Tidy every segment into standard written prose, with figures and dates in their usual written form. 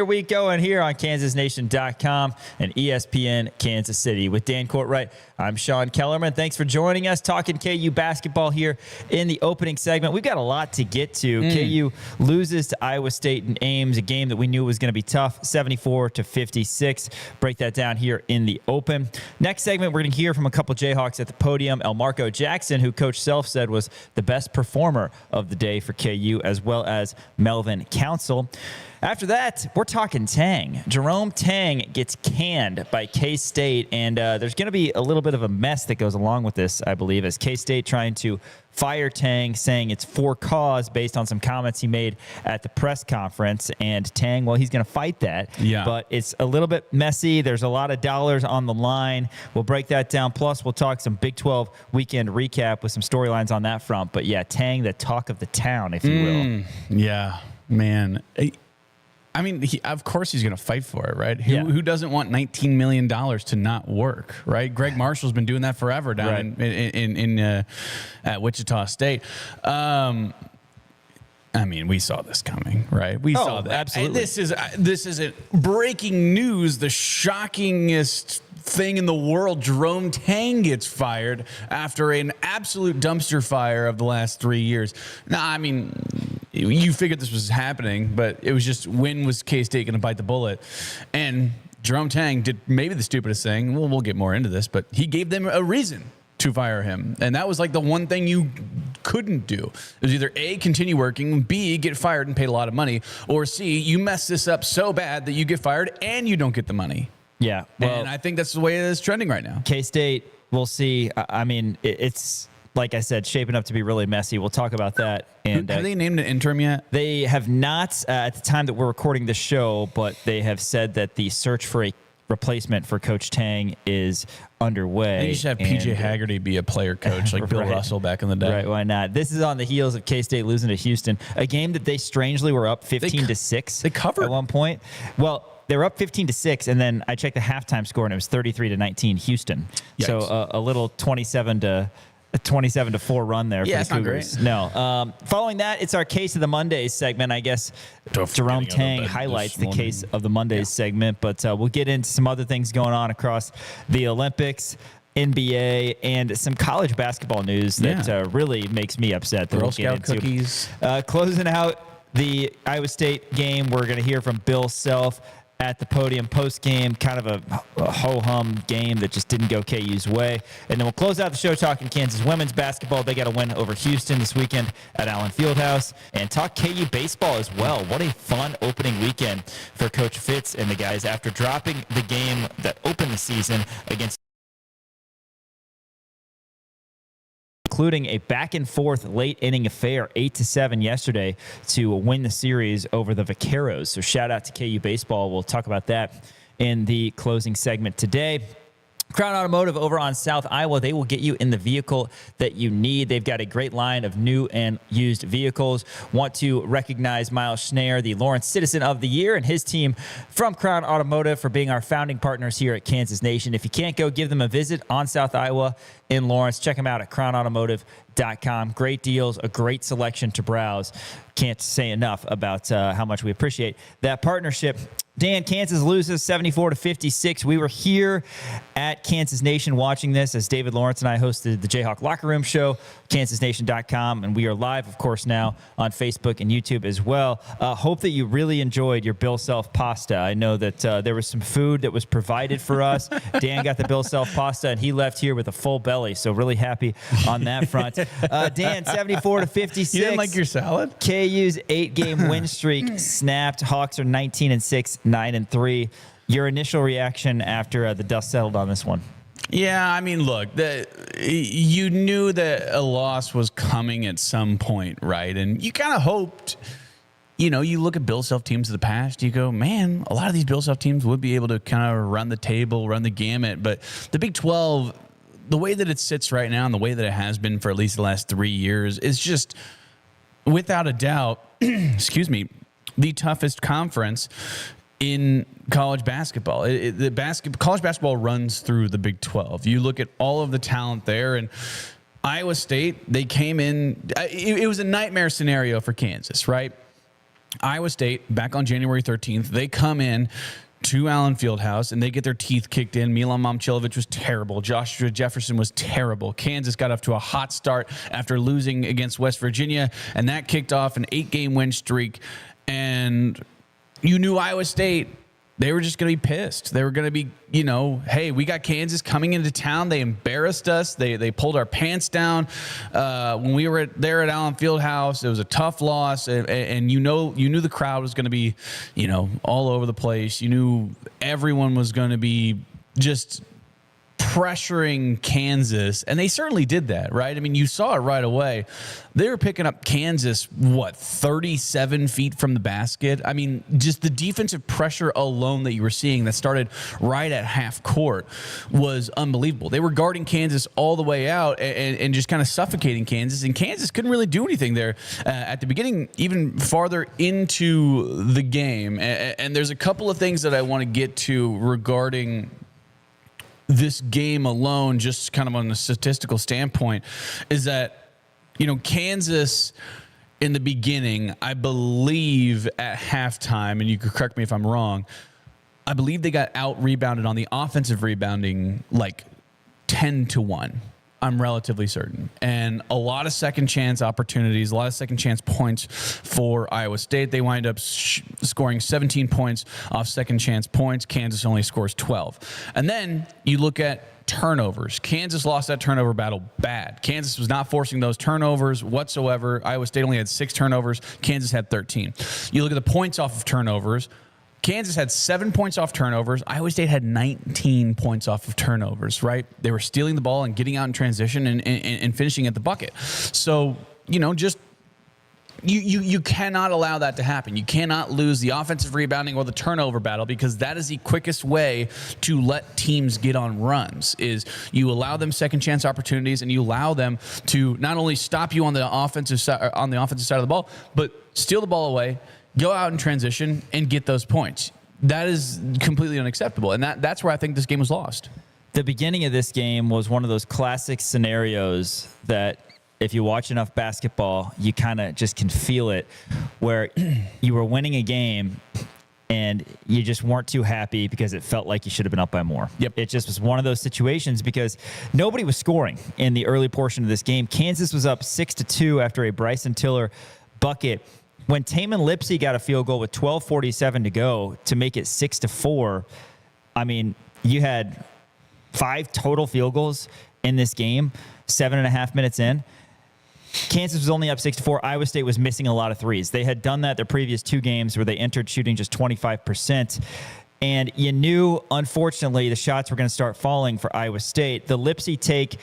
Your week going here on KansasNation.com and ESPN Kansas City. With Dan Courtwright, I'm Sean Kellerman. Thanks for joining us, talking KU basketball here in the opening segment. We've got a lot to get to. KU loses to Iowa State in Ames, a game that we knew was going to be tough, 74-56. Break that down here in the open. Next segment, we're going to hear from a couple Jayhawks at the podium. Elmarko Jackson, who Coach Self said was the best performer of the day for KU, as well as Melvin Council. After that, we're talking Tang. Jerome Tang gets canned by K-State, and there's going to be a little bit of a mess that goes along with this, I believe, as K-State trying to fire Tang, saying it's for cause based on some comments he made at the press conference. And Tang, well, he's going to fight that. Yeah. But it's a little bit messy. There's a lot of dollars on the line. We'll break that down. Plus, we'll talk some Big 12 weekend recap with some storylines on that front. But, yeah, Tang, the talk of the town, if you will. Yeah, man. I mean, of course he's going to fight for it, right? Who doesn't want $19 million to not work, right? Greg Marshall's been doing that forever down at Wichita State. I mean, we saw this coming, right? We saw that. Absolutely. This is breaking news, the shockingest thing in the world. Jerome Tang gets fired after an absolute dumpster fire of the last 3 years. Now, I mean, you figured this was happening, but it was just, when was K-State going to bite the bullet? And Jerome Tang did maybe the stupidest thing. Well, we'll get more into this, but he gave them a reason to fire him. And that was like the one thing you couldn't do. It was either A, continue working, B, get fired and paid a lot of money, or C, you mess this up so bad that you get fired and you don't get the money. Yeah. Well, and I think that's the way it is trending right now. K-State, we'll see. I mean, it's, like I said, shaping up to be really messy. We'll talk about that. And have they named an interim yet? They have not at the time that we're recording the show, but they have said that the search for a replacement for Coach Tang is underway. They should have PJ Haggerty be a player coach like Bill Russell back in the day. Right, why not? This is on the heels of K-State losing to Houston, a game that they strangely were up 15-6. They covered at one point. Well, they were up 15-6, and then I checked the halftime score, and it was 33-19 Houston. Yikes. So a little 27-4 run there for the Cougars. Not great. No. Following that, it's our Case of the Mondays segment. I guess Jerome Tang highlights the Case of the Mondays segment, but we'll get into some other things going on across the Olympics, NBA, and some college basketball news that really makes me upset. That Girl Scout cookies. Closing out the Iowa State game, we're going to hear from Bill Self at the podium post-game, kind of a ho-hum game that just didn't go KU's way. And then we'll close out the show talking Kansas women's basketball. They got a win over Houston this weekend at Allen Fieldhouse. And talk KU baseball as well. What a fun opening weekend for Coach Fitz and the guys after dropping the game that opened the season against, including a back-and-forth late-inning affair, 8-7 yesterday, to win the series over the Vaqueros. So shout-out to KU Baseball. We'll talk about that in the closing segment today. Crown Automotive over on South Iowa, they will get you in the vehicle that you need. They've got a great line of new and used vehicles. Want to recognize Miles Schneer, the Lawrence Citizen of the Year, and his team from Crown Automotive for being our founding partners here at Kansas Nation. If you can't go, give them a visit on South Iowa in Lawrence. Check them out at crownautomotive.com. Great deals, a great selection to browse. Can't say enough about how much we appreciate that partnership. Dan, Kansas loses 74-56. We were here at Kansas Nation watching this as David Lawrence and I hosted the Jayhawk Locker Room Show, KansasNation.com, and we are live, of course, now on Facebook and YouTube as well. Hope that you really enjoyed your Bill Self pasta. I know that there was some food that was provided for us. Dan got the Bill Self pasta, and he left here with a full belly, so really happy on that front. Dan, 74-56. You didn't like your salad? KU's 8-game win streak snapped. Hawks are 19-6. 9-3. Your initial reaction after the dust settled on this one? Yeah, I mean, look, you knew that a loss was coming at some point, right? And you kind of hoped, you know, you look at Bill Self teams of the past, you go, man, a lot of these Bill Self teams would be able to kind of run the table, run the gamut. But the Big 12, the way that it sits right now and the way that it has been for at least the last 3 years is just, without a doubt, excuse me, the toughest conference in college basketball. College basketball runs through the Big 12. You look at all of the talent there, and Iowa State, they came in. It was a nightmare scenario for Kansas, right? Iowa State, back on January 13th, they come in to Allen Fieldhouse, and they get their teeth kicked in. Milan Momcilovic was terrible. Joshua Jefferson was terrible. Kansas got off to a hot start after losing against West Virginia, and that kicked off an 8-game win streak. And you knew Iowa State, they were just going to be pissed. They were going to be, hey, we got Kansas coming into town. They embarrassed us. They pulled our pants down. When we were there at Allen Fieldhouse, it was a tough loss. And you knew the crowd was going to be, all over the place. You knew everyone was going to be just pressuring Kansas, and they certainly did that, right? I mean, you saw it right away. They were picking up Kansas, 37 feet from the basket. I mean, just the defensive pressure alone that you were seeing that started right at half court was unbelievable. They were guarding Kansas all the way out and just kind of suffocating Kansas, and Kansas couldn't really do anything there at the beginning, even farther into the game. And there's a couple of things that I want to get to regarding this game alone, just kind of on a statistical standpoint, is that, Kansas in the beginning, I believe at halftime, and you could correct me if I'm wrong, I believe they got out-rebounded on the offensive rebounding like 10-1. I'm relatively certain. And a lot of second chance opportunities, a lot of second chance points for Iowa State. They wind up scoring 17 points off second chance points. Kansas only scores 12. And then you look at turnovers. Kansas lost that turnover battle bad. Kansas was not forcing those turnovers whatsoever. Iowa State only had 6 turnovers. Kansas had 13. You look at the points off of turnovers. Kansas had 7 points off turnovers. Iowa State had 19 points off of turnovers, right? They were stealing the ball and getting out in transition and finishing at the bucket. So, just you cannot allow that to happen. You cannot lose the offensive rebounding or the turnover battle, because that is the quickest way to let teams get on runs, is you allow them second chance opportunities, and you allow them to not only stop you on the offensive side of the ball, but steal the ball away, go out in transition, and get those points. That is completely unacceptable, and that's where I think this game was lost. The beginning of this game was one of those classic scenarios that if you watch enough basketball, you kind of just can feel it, where you were winning a game and you just weren't too happy because it felt like you should have been up by more. Yep. It just was one of those situations because nobody was scoring in the early portion of this game. Kansas was up 6-2 after a Bryson Tiller bucket. When Taman Lipsey got a field goal with 12:47 to go to make it 6-4, I mean, you had 5 total field goals in this game, 7.5 minutes in. Kansas was only up 6-4. Iowa State was missing a lot of threes. They had done that their previous 2 games where they entered shooting just 25%. And you knew, unfortunately, the shots were going to start falling for Iowa State. The Lipsey take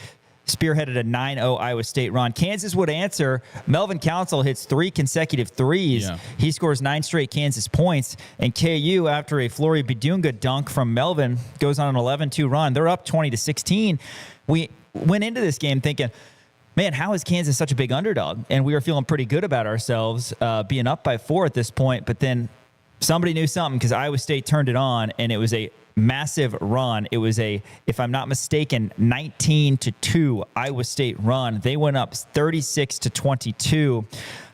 spearheaded a 9-0 Iowa State run. Kansas would answer. Melvin Council hits 3 consecutive threes. Yeah. He scores 9 straight Kansas points. And KU, after a Flory Bidunga dunk from Melvin, goes on an 11-2 run. They're up 20-16. We went into this game thinking, man, how is Kansas such a big underdog? And we were feeling pretty good about ourselves being up by 4 at this point. But then somebody knew something, because Iowa State turned it on, and it was a massive run. It was a, if I'm not mistaken, 19-2 Iowa State run. They went up 36-22,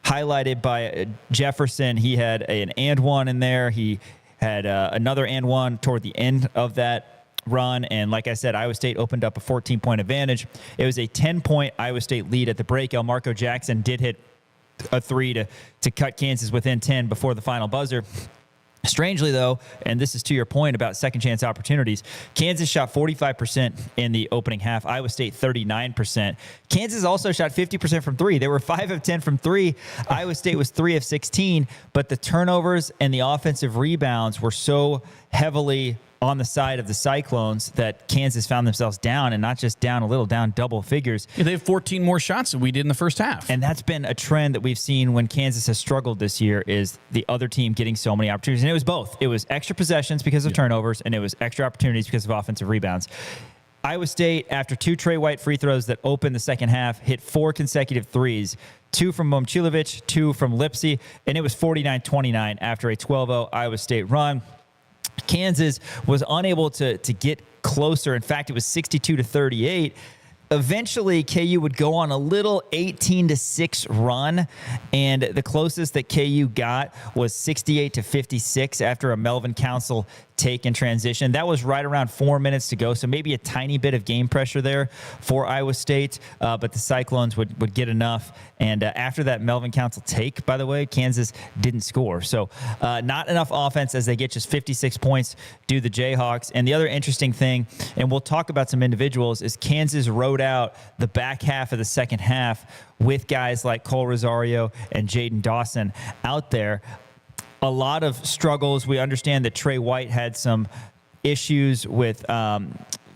highlighted by Jefferson. He had an and one in there. He had another and one toward the end of that run. And like I said, Iowa State opened up a 14-point advantage. It was a 10-point Iowa State lead at the break. Elmarko Jackson did hit a 3 to cut Kansas within 10 before the final buzzer. Strangely, though, and this is to your point about second chance opportunities, Kansas shot 45% in the opening half. Iowa State 39%. Kansas also shot 50% from 3. They were 5 of 10 from 3. Iowa State was 3 of 16. But the turnovers and the offensive rebounds were so heavily on the side of the Cyclones that Kansas found themselves down, and not just down a little, down double figures. Yeah, they have 14 more shots than we did in the first half. And that's been a trend that we've seen when Kansas has struggled this year, is the other team getting so many opportunities. And it was both. It was extra possessions because of turnovers, and it was extra opportunities because of offensive rebounds. Iowa State, after 2 Trey White free throws that opened the second half, hit 4 consecutive threes. 2 from Momcilovic, 2 from Lipsey, and it was 49-29 after a 12-0 Iowa State run. Kansas was unable to get closer. In fact, it was 62-38. eventually KU would go on a little 18-6 run, and the closest that KU got was 68-56 after a Melvin Council take in transition. That was right around 4 minutes to go, so maybe a tiny bit of game pressure there for Iowa State, but the Cyclones would get enough. And after that Melvin Council take, by the way, Kansas didn't score. So not enough offense as they get just 56 points due to the Jayhawks. And the other interesting thing, and we'll talk about some individuals, is Kansas rode out the back half of the second half with guys like Cole Rosario and Jaden Dawson out there. A lot of struggles. We understand that Trey White had some issues with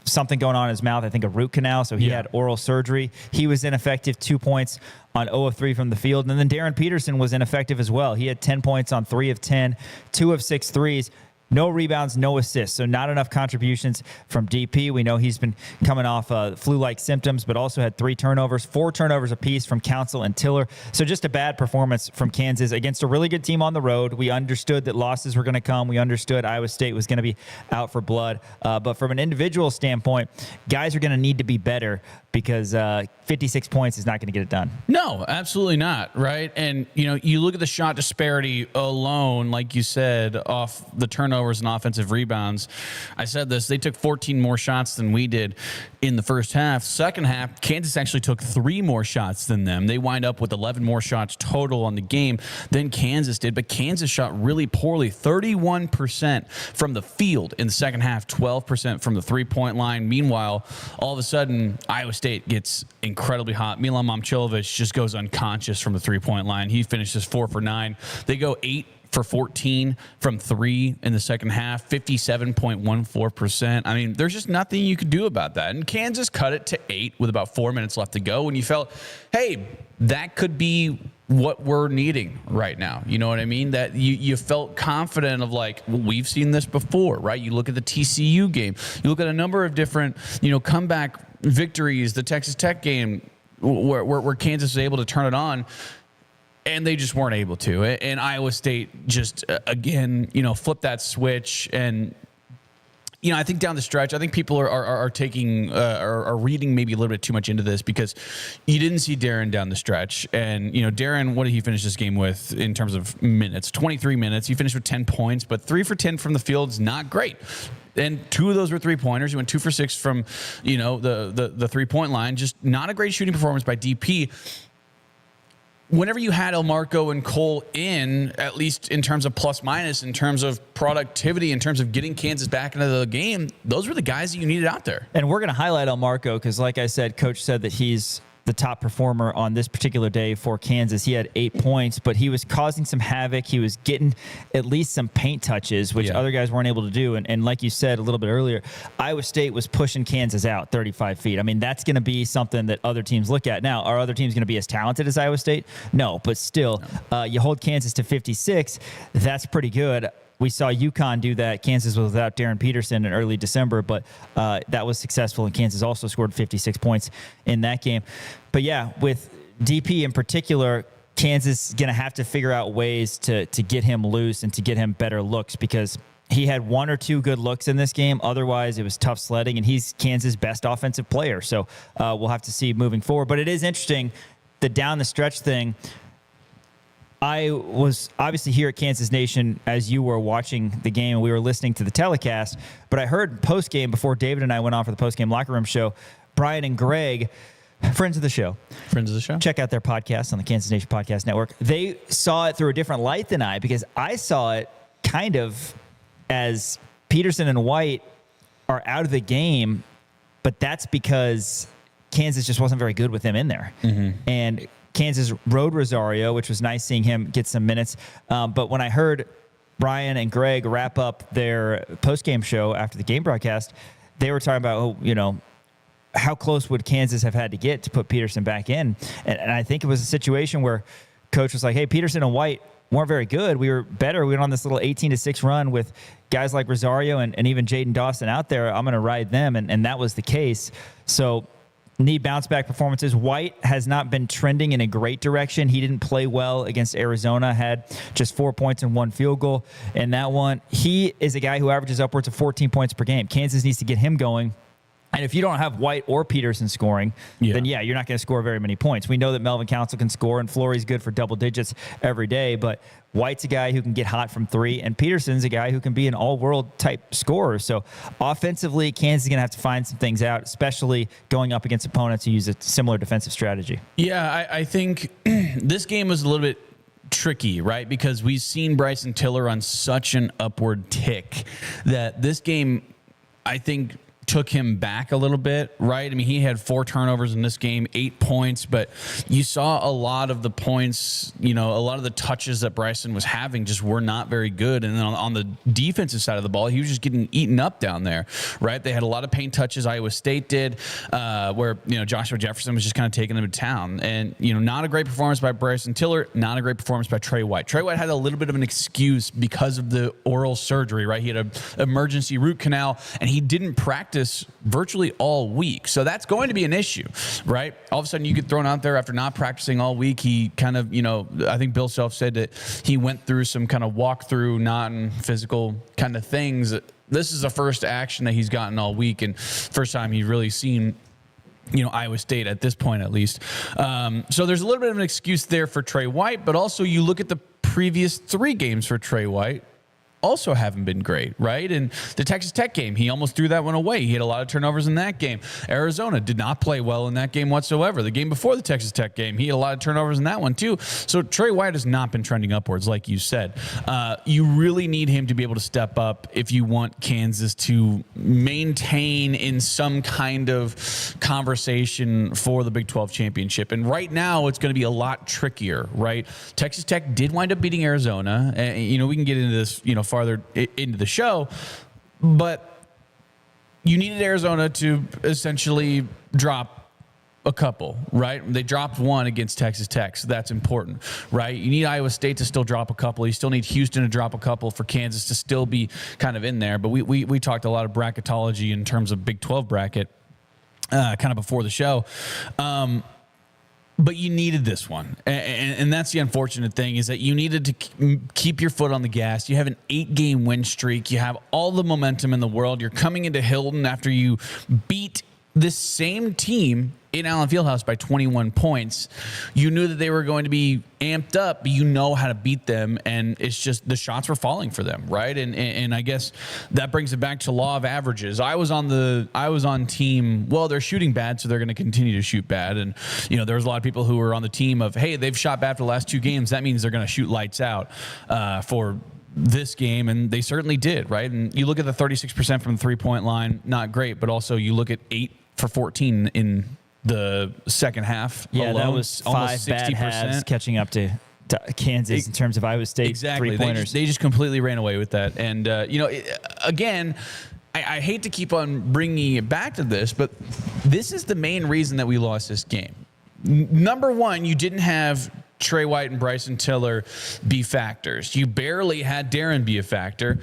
something going on in his mouth, I think a root canal, so he had oral surgery. He was ineffective, 2 points on 0 of 3 from the field. And then Darren Peterson was ineffective as well. He had 10 points on 3 of 10, 2 of 6 threes. No rebounds, no assists, so not enough contributions from DP. We know he's been coming off flu-like symptoms, but also had 3 turnovers, 4 turnovers apiece from Council and Tiller. So just a bad performance from Kansas against a really good team on the road. We understood that losses were going to come. We understood Iowa State was going to be out for blood. But from an individual standpoint, guys are going to need to be better because 56 points is not going to get it done. No, absolutely not, right? And, you look at the shot disparity alone, like you said, off the turnovers and offensive rebounds. I said this, they took 14 more shots than we did in the first half. Second half, Kansas actually took 3 more shots than them. They wind up with 11 more shots total on the game than Kansas did, but Kansas shot really poorly, 31% from the field in the second half, 12% from the three-point line. Meanwhile, all of a sudden, Iowa State gets incredibly hot. Milan Momcilovic just goes unconscious from the three-point line. He finishes 4 for 9. They go 8 for 14 from 3 in the second half, 57.14%. I mean, there's just nothing you could do about that. And Kansas cut it to 8 with about 4 minutes left to go. And you felt, hey, that could be what we're needing right now. You know what I mean? That you felt confident of like, well, we've seen this before, right? You look at the TCU game. You look at a number of different, comeback victories, the Texas Tech game where Kansas was able to turn it on. And they just weren't able to. And Iowa State just, again, flipped that switch. And, I think down the stretch, I think people are taking, are reading maybe a little bit too much into this because you didn't see Darren down the stretch. And, Darren, what did he finish this game with in terms of minutes? 23 minutes. He finished with 10 points, but 3 for 10 from the field is not great. And 2 of those were 3-pointers. He went 2 for 6 from, the 3-point line. Just not a great shooting performance by DP. Whenever you had Elmarko and Cole in, at least in terms of plus minus, in terms of productivity, in terms of getting Kansas back into the game, those were the guys that you needed out there. And we're going to highlight Elmarko because, like I said, Coach said that he's the top performer on this particular day for Kansas. He had 8 points, but he was causing some havoc. He was getting at least some paint touches, which other guys weren't able to do. And like you said a little bit earlier, Iowa State was pushing Kansas out 35 feet. I mean, that's going to be something that other teams look at. Now, are other teams going to be as talented as Iowa State? No, but still, you hold Kansas to 56. That's pretty good. We saw UConn do that. Kansas was without Darren Peterson in early December, but that was successful, and Kansas also scored 56 points in that game. But, yeah, with DP in particular, Kansas is going to have to figure out ways to get him loose and to get him better looks because he had 1 or 2 good looks in this game. Otherwise, it was tough sledding, and he's Kansas' best offensive player. So we'll have to see moving forward. But it is interesting, the down-the-stretch thing. I was obviously here at Kansas Nation as you were watching the game, and we were listening to the telecast. But I heard post-game, before David and I went on for the post-game locker room show, Brian and Greg, friends of the show. Friends of the show. Check out their podcast on the Kansas Nation Podcast Network. They saw it through a different light than I, because I saw it kind of as Peterson and White are out of the game, but that's because Kansas just wasn't very good with them in there. Mm-hmm. And Kansas rode Rosario, which was nice seeing him get some minutes. But when I heard Brian and Greg wrap up their post-game show after the game broadcast, they were talking about, how close would Kansas have had to get to put Peterson back in? And I think it was a situation where Coach was like, hey, Peterson and White weren't very good. We were better. We went on this little 18-6 run with guys like Rosario and even Jaden Dawson out there. I'm going to ride them, and that was the case. So need bounce-back performances. White has not been trending in a great direction. He didn't play well against Arizona, had just 4 points and 1 field goal in that one. He is a guy who averages upwards of 14 points per game. Kansas needs to get him going. And if you don't have White or Peterson scoring, then you're not going to score very many points. We know that Melvin Council can score, and Fleury's good for double digits every day, but White's a guy who can get hot from three, and Peterson's a guy who can be an all-world type scorer. So offensively, Kansas is going to have to find some things out, especially going up against opponents who use a similar defensive strategy. Yeah, I think this game was a little bit tricky, right? Because we've seen Bryson Tiller on such an upward tick that this game, I think, took him back a little bit, right? I mean, he had 4 turnovers in this game, 8 points, but you saw a lot of the points, a lot of the touches that Bryson was having just were not very good. And then on the defensive side of the ball, he was just getting eaten up down there, right? They had a lot of paint touches. Iowa State did, where, Joshua Jefferson was just kind of taking them to town. And, not a great performance by Bryson Tiller, not a great performance by Trey White. Trey White had a little bit of an excuse because of the oral surgery, right? He had an emergency root canal, and he didn't practice virtually all week. So that's going to be an issue, right? All of a sudden you get thrown out there after not practicing all week. He kind of, I think Bill Self said that he went through some kind of walkthrough, non-physical kind of things. This is the first action that he's gotten all week, and first time he's really seen Iowa State at this point, at least. So there's a little bit of an excuse there for Trey White, but also you look at the previous 3 games for Trey White, also haven't been great, right? And the Texas Tech game, he almost threw that one away. He had a lot of turnovers in that game. Arizona did not play well in that game whatsoever. The game before the Texas Tech game, he had a lot of turnovers in that one too. So Trey White has not been trending upwards, like you said. You really need him to be able to step up if you want Kansas to maintain in some kind of conversation for the Big 12 championship. And right now, it's going to be a lot trickier, right? Texas Tech did wind up beating Arizona. We can get into this, farther into the show, but you needed Arizona to essentially drop a couple, right? They dropped one against Texas Tech, so that's important, right? You need Iowa State to still drop a couple. You still need Houston to drop a couple for Kansas to still be kind of in there. But we talked a lot of bracketology in terms of Big 12 bracket kind of before the show. But you needed this one. And that's the unfortunate thing, is that you needed to keep your foot on the gas. You have an 8-game win streak. You have all the momentum in the world. You're coming into Hilton after you beat this same team in Allen Fieldhouse by 21 points. You knew that they were going to be amped up, but you know how to beat them, and it's just the shots were falling for them, right? And I guess that brings it back to law of averages. I was on team, well, they're shooting bad, so they're going to continue to shoot bad. And there was a lot of people who were on the team of, hey, they've shot bad for the last 2 games. That means they're going to shoot lights out for this game, and they certainly did, right? And you look at the 36% from the 3-point line, not great, but also you look at 8 for 14 in the second half. Yeah, alone, that was 5 bad halves catching up to Kansas in terms of Iowa State three-pointers. They just completely ran away with that. And, again, I hate to keep on bringing it back to this, but this is the main reason that we lost this game. Number one, you didn't have Trey White and Bryson Tiller be factors. You barely had Darren be a factor.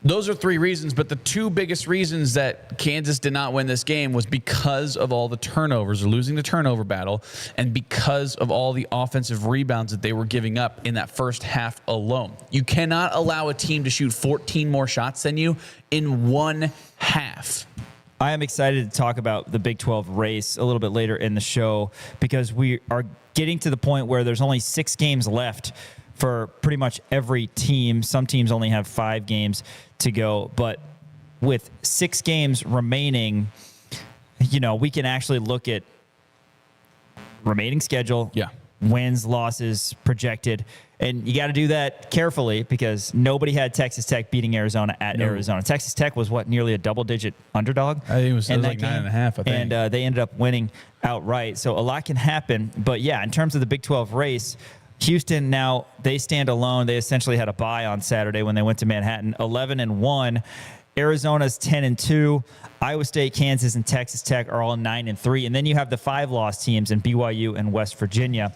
Those are 3 reasons, but the 2 biggest reasons that Kansas did not win this game was because of all the turnovers, or losing the turnover battle, and because of all the offensive rebounds that they were giving up in that first half alone. You cannot allow a team to shoot 14 more shots than you in one half. I am excited to talk about the Big 12 race a little bit later in the show, because we are getting to the point where there's only 6 games left for pretty much every team. Some teams only have 5 games to go, but with 6 games remaining, we can actually look at remaining schedule, wins, losses projected, and you got to do that carefully, because nobody had Texas Tech beating Arizona at Arizona. Texas Tech was nearly a double-digit underdog. I think it was like 9.5. I think, and they ended up winning outright. So a lot can happen, but yeah, in terms of the Big 12 race, Houston, now they stand alone. They essentially had a bye on Saturday when they went to Manhattan, 11-1. Arizona's 10-2. Iowa State, Kansas, and Texas Tech are all 9-3. And then you have the 5-loss teams in BYU and West Virginia.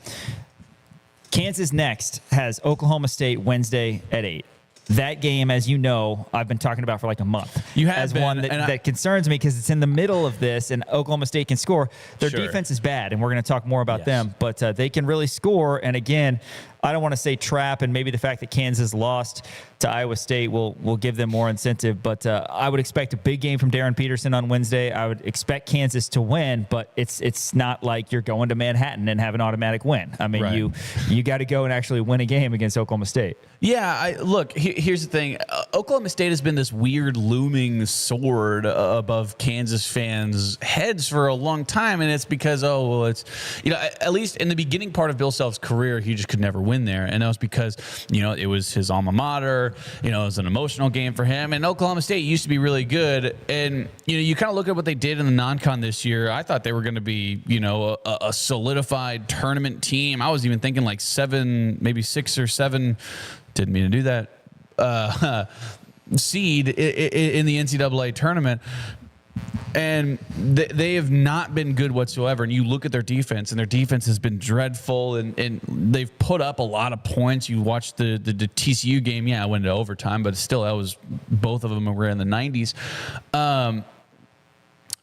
Kansas next has Oklahoma State Wednesday at 8. That game, as you know, I've been talking about for like a month. You have as been, one that concerns me, because it's in the middle of this, and Oklahoma State can score. Their defense is bad, and we're going to talk more about them, but they can really score. And again, I don't want to say trap, and maybe the fact that Kansas lost to Iowa State will give them more incentive. But I would expect a big game from Darren Peterson on Wednesday. I would expect Kansas to win, but it's not like you're going to Manhattan and have an automatic win. I mean, Right. you got to go and actually win a game against Oklahoma State. Yeah, look, here's the thing. Oklahoma State has been this weird looming sword above Kansas fans' heads for a long time, and it's because, it's, at least in the beginning part of Bill Self's career, he just could never win there, and that was because, it was his alma mater, it was an emotional game for him, and Oklahoma State used to be really good, and, you kind of look at what they did in the non-con this year. I thought they were going to be, a solidified tournament team. I was even thinking like 7, maybe 6 or 7, didn't mean to do that, seed in the NCAA tournament. And they have not been good whatsoever. And you look at their defense, and their defense has been dreadful. And they've put up a lot of points. You watch the TCU game. Yeah, I went into overtime, but still, that was both of them were in the 90s.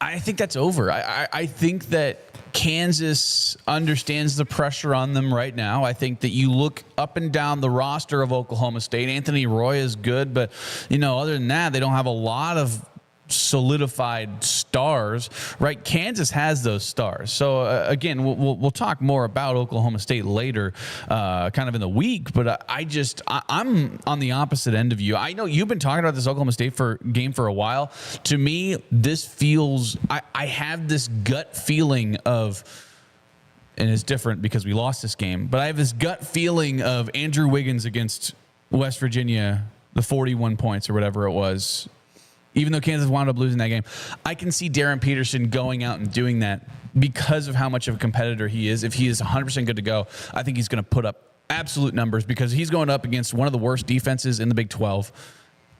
I think that's over. I think that Kansas understands the pressure on them right now. I think that you look up and down the roster of Oklahoma State. Anthony Roy is good, but, other than that, they don't have a lot of solidified stars, right? Kansas has those stars. So again, we'll talk more about Oklahoma State later, kind of in the week. But I'm on the opposite end of you. I know you've been talking about this Oklahoma State game for a while. To me, this feels. I have this gut feeling of. And it's different because we lost this game. But I have this gut feeling of Andrew Wiggins against West Virginia, the 41 points or whatever it was. Even though Kansas wound up losing that game, I can see Darren Peterson going out and doing that because of how much of a competitor he is. If he is 100% good to go, I think he's going to put up absolute numbers because he's going up against one of the worst defenses in the Big 12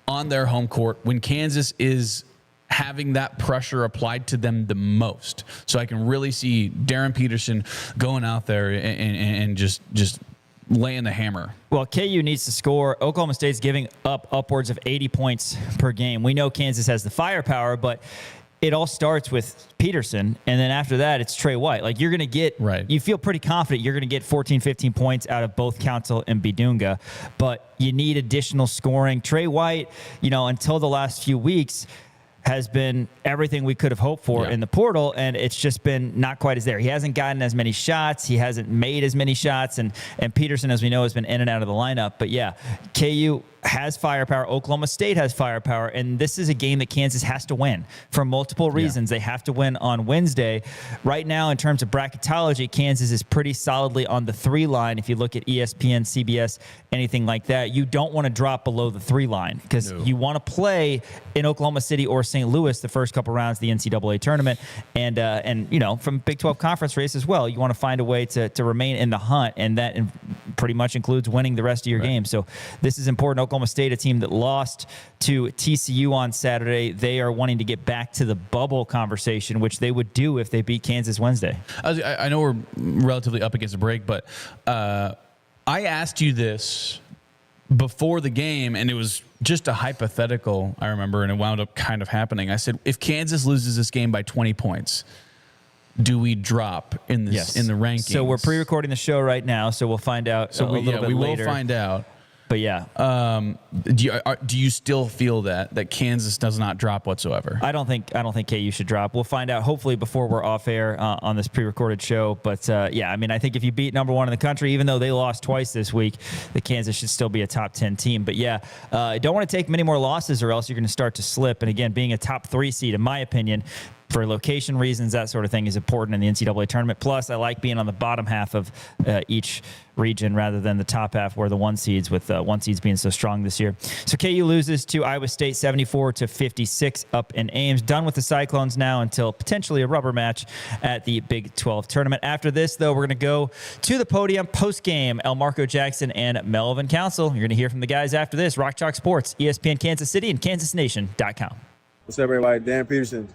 on their home court when Kansas is having that pressure applied to them the most. So I can really see Darren Peterson going out there and just laying the hammer. Well, KU needs to score. Oklahoma State's giving up upwards of 80 points per game. We know Kansas has the firepower, but it all starts with Peterson, and then after that, it's Trey White. Like, you're going to get, you feel pretty confident you're going to get 14, 15 points out of both Council and Bidunga, but you need additional scoring. Trey White, until the last few weeks, has been everything we could have hoped for in the portal, and it's just been not quite as there. He hasn't gotten as many shots. He hasn't made as many shots, and Peterson, as we know, has been in and out of the lineup. But, yeah, KU has firepower. Oklahoma State has firepower, and this is a game that Kansas has to win for multiple reasons. They have to win on Wednesday. Right now, in terms of bracketology, Kansas is pretty solidly on the 3 line. If you look at ESPN, CBS, anything like that, you don't want to drop below the 3 line because you want to play in Oklahoma City or St. Louis the first couple rounds of the NCAA tournament, and from Big 12 conference race as well. You want to find a way to remain in the hunt, and that pretty much includes winning the rest of your games. So this is important. Oklahoma State, a team that lost to TCU on Saturday, they are wanting to get back to the bubble conversation, which they would do if they beat Kansas Wednesday. I know we're relatively up against a break, but I asked you this before the game, and it was just a hypothetical, I remember, and it wound up kind of happening. I said, if Kansas loses this game by 20 points, do we drop in this in the rankings? So we're pre-recording the show right now, so we'll find out a little bit later. We will find out. But yeah, do you still feel that Kansas does not drop whatsoever? I don't think KU should drop. We'll find out hopefully before we're off air on this pre-recorded show. But I think if you beat number 1 in the country, even though they lost twice this week, the Kansas should still be a top 10 team. But don't want to take many more losses or else you're going to start to slip. And again, being a top 3 seed, in my opinion, for location reasons, that sort of thing is important in the NCAA tournament. Plus, I like being on the bottom half of each region rather than the top half where the 1 seeds, with 1 seeds being so strong this year. So KU loses to Iowa State 74-56 up in Ames. Done with the Cyclones now until potentially a rubber match at the Big 12 tournament. After this, though, we're going to go to the podium post-game. Elmarko Jackson and Melvin Council. You're going to hear from the guys after this. Rock Chalk Sports, ESPN Kansas City, and KansasNation.com. What's up, everybody? Dan Peterson.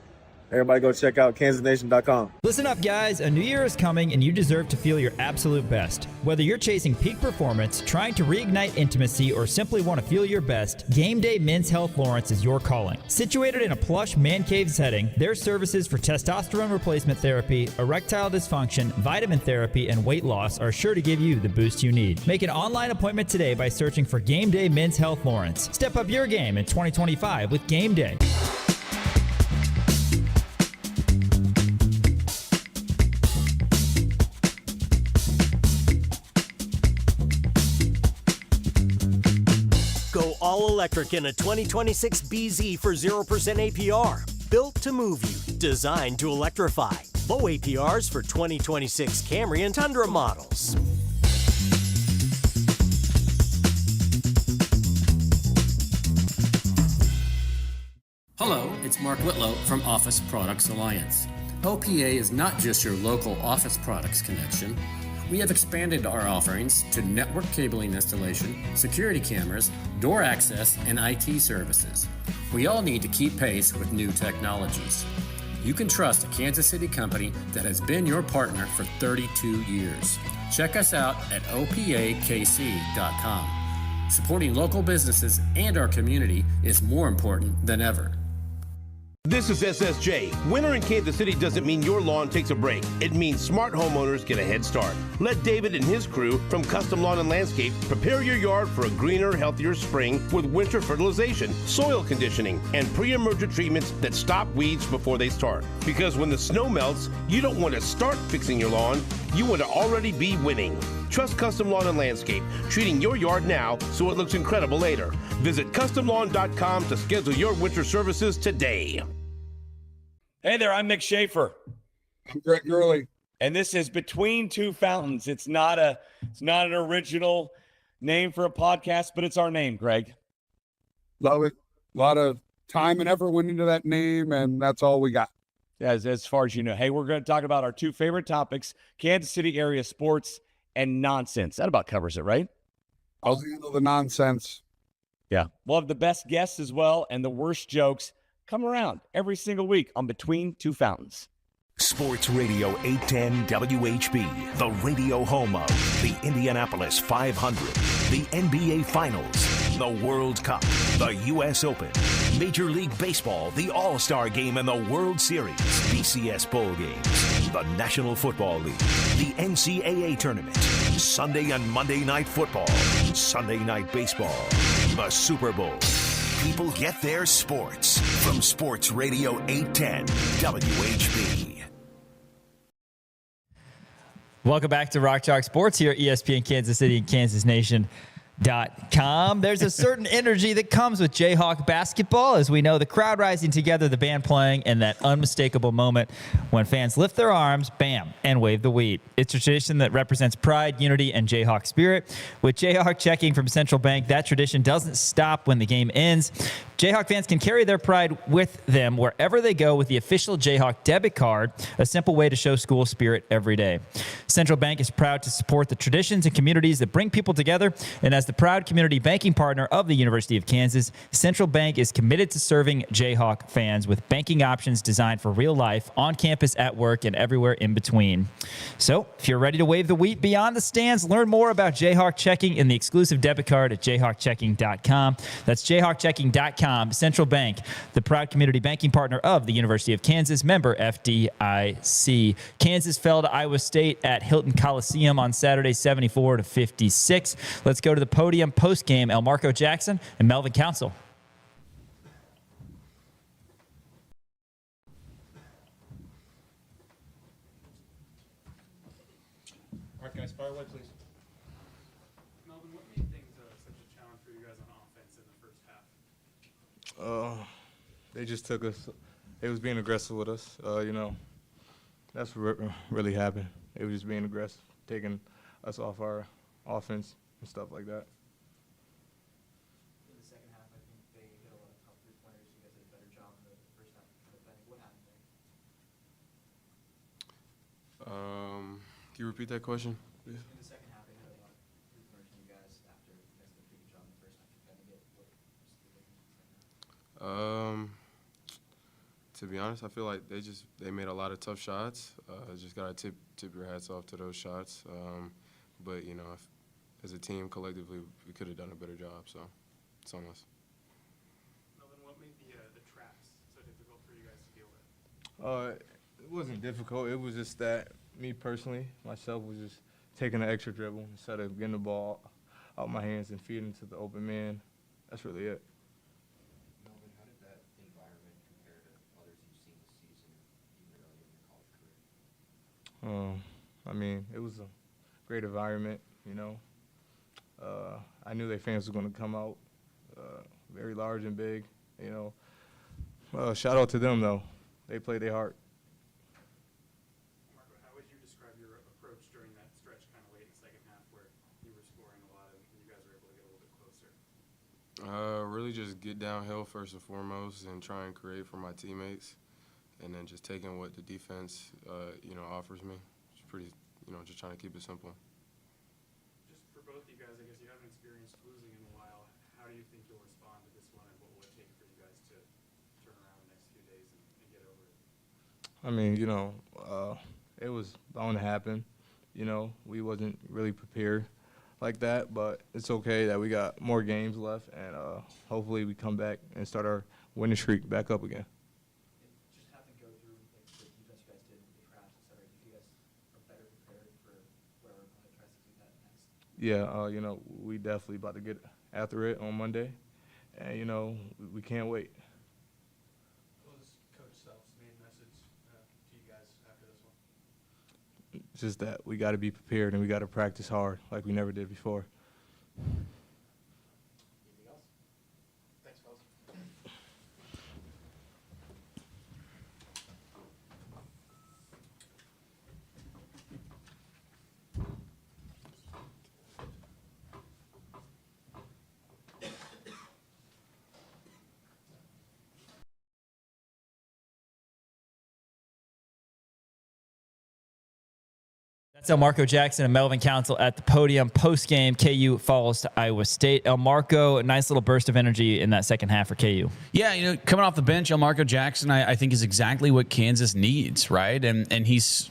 Everybody go check out kansasnation.com. Listen up, guys. A new year is coming, and you deserve to feel your absolute best. Whether you're chasing peak performance, trying to reignite intimacy, or simply want to feel your best, Game Day Men's Health Lawrence is your calling. Situated in a plush man cave setting, their services for testosterone replacement therapy, erectile dysfunction, vitamin therapy, and weight loss are sure to give you the boost you need. Make an online appointment today by searching for Game Day Men's Health Lawrence. Step up your game in 2025 with Game Day. Go all electric in a 2026 BZ for 0% APR. Built to move you, designed to electrify. Low APRs for 2026 Camry and Tundra models. Hello, it's Mark Whitlow from Office Products Alliance. OPA is not just your local office products connection. We have expanded our offerings to network cabling installation, security cameras, door access, and IT services. We all need to keep pace with new technologies. You can trust a Kansas City company that has been your partner for 32 years. Check us out at opakc.com. Supporting local businesses and our community is more important than ever. This is SSJ. Winter in Kansas City doesn't mean your lawn takes a break. It means smart homeowners get a head start. Let David and his crew from Custom Lawn and Landscape prepare your yard for a greener, healthier spring with winter fertilization, soil conditioning, and pre-emergent treatments that stop weeds before they start. Because when the snow melts, you don't want to start fixing your lawn. You want to already be winning. Trust Custom Lawn and Landscape, treating your yard now so it looks incredible later. Visit CustomLawn.com to schedule your winter services today. Hey there, I'm Mick Schaefer. I'm Greg Gurley. And this is Between Two Fountains. It's not an original name for a podcast, but it's our name, Greg. Love it. A lot of time and effort went into that name, and that's all we got. As far as you know. Hey, we're going to talk about our two favorite topics, Kansas City area sports and nonsense. That about covers it, right? I'll handle the nonsense. Yeah. We'll have the best guests as well and the worst jokes come around every single week on Between Two Fountains. Sports Radio 810 WHB, the radio home of the Indianapolis 500, the NBA Finals, the World Cup, the U.S. Open, Major League Baseball, the All-Star Game and the World Series, BCS Bowl games, the National Football League, the NCAA Tournament, Sunday and Monday Night Football, Sunday Night Baseball, the Super Bowl. People get their sports from Sports Radio 810 WHB. Welcome back to Rock Chalk Sports here at ESPN Kansas City and KansasNation.com. There's a certain energy that comes with Jayhawk basketball. As we know, the crowd rising together, the band playing, and that unmistakable moment when fans lift their arms, bam, and wave the wheat. It's a tradition that represents pride, unity, and Jayhawk spirit. With Jayhawk checking from Central Bank, that tradition doesn't stop when the game ends. Jayhawk fans can carry their pride with them wherever they go with the official Jayhawk debit card, a simple way to show school spirit every day. Central Bank is proud to support the traditions and communities that bring people together, and as the proud community banking partner of the University of Kansas, Central Bank is committed to serving Jayhawk fans with banking options designed for real life, on campus, at work, and everywhere in between. So, if you're ready to wave the wheat beyond the stands, learn more about Jayhawk Checking and the exclusive debit card at jayhawkchecking.com. That's jayhawkchecking.com. Central Bank, the proud community banking partner of the University of Kansas, member FDIC. Kansas fell to Iowa State at Hilton Coliseum on Saturday, 74-56. Let's go to the podium post-game. Elmarko Jackson and Melvin Council. All right, guys, fire away, please. Melvin, what made things such a challenge for you guys on offense in the first half? They just took us. They was being aggressive with us. That's what really happened. They were just being aggressive, taking us off our offense and stuff like that. In the second half, I think they hit a lot of tough three-pointers. You guys did a better job in the first half of defending. What happened there? Can you repeat that question, please? In the second half, they hit a lot of three-pointers from you guys after you guys did a pretty good job in the first half defending it. What was the difference in the second half? To be honest, I feel like they made a lot of tough shots. Just gotta tip your hats off to those shots. But as a team collectively, we could have done a better job. So it's on us. Melvin, what made the traps so difficult for you guys to deal with? It wasn't difficult. It was just that me personally, myself, was just taking an extra dribble instead of getting the ball out my hands and feeding to the open man. That's really it. Melvin, how did that environment compare to others you've seen this season, even earlier in your college career? It was a great environment, I knew their fans were going to come out very large and big, Shout out to them, though. They played their heart. Marco, how would you describe your approach during that stretch kind of late in the second half where you were scoring a lot and you guys were able to get a little bit closer? Really just get downhill first and foremost and try and create for my teammates, and then just taking what the defense, offers me. It's pretty, just trying to keep it simple. Just for both of you guys, I guess you haven't experienced losing in a while. How do you think you'll respond to this one, and what will it take for you guys to turn around the next few days and get over it? It was bound to happen. We wasn't really prepared like that, but it's okay that we got more games left, and hopefully we come back and start our winning streak back up again. Just having to go through the defense you guys did with the traps, et cetera, do you feel you guys are better prepared for whatever opponent tries to do that next? Yeah, we definitely about to get after it on Monday, and, we can't wait. What was Coach Self's main message to you guys after this one? Just that we got to be prepared and we got to practice hard like we never did before. Anything else? Thanks, fellas. That's Elmarko Jackson and Melvin Council at the podium. Post-game, KU falls to Iowa State. Elmarko, a nice little burst of energy in that second half for KU. Yeah, coming off the bench, Elmarko Jackson, I think is exactly what Kansas needs, right? And he's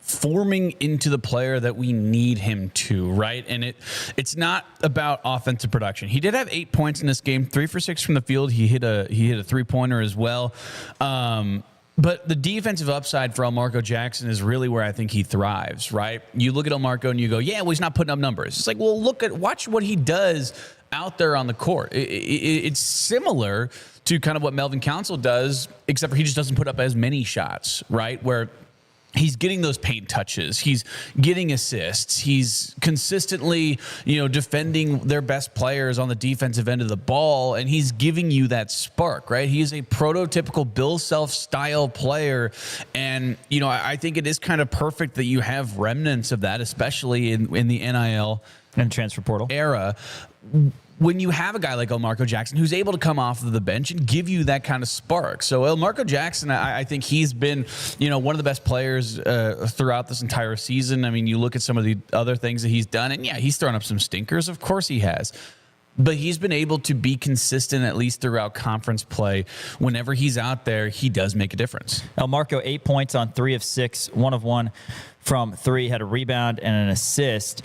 forming into the player that we need him to, right? And it's not about offensive production. He did have 8 points in this game, 3 for 6 from the field. He hit a 3-pointer as well. But the defensive upside for Elmarko Jackson is really where I think he thrives, right? You look at Elmarko and you go, yeah, well, he's not putting up numbers. It's like, well, watch what he does out there on the court. It's similar to kind of what Melvin Council does, except for he just doesn't put up as many shots, right? Where he's getting those paint touches. He's getting assists. He's consistently, defending their best players on the defensive end of the ball, and he's giving you that spark, right? He is a prototypical Bill Self style player, and, I think it is kind of perfect that you have remnants of that, especially in the NIL and transfer portal era. When you have a guy like Elmarko Jackson who's able to come off of the bench and give you that kind of spark. So Elmarko Jackson, I think he's been, one of the best players throughout this entire season. I mean, you look at some of the other things that he's done, and yeah, he's thrown up some stinkers. Of course he has. But he's been able to be consistent, at least throughout conference play. Whenever he's out there, he does make a difference. Elmarko, 8 points on 3 of 6, 1 of 1 from 3, had a rebound and an assist.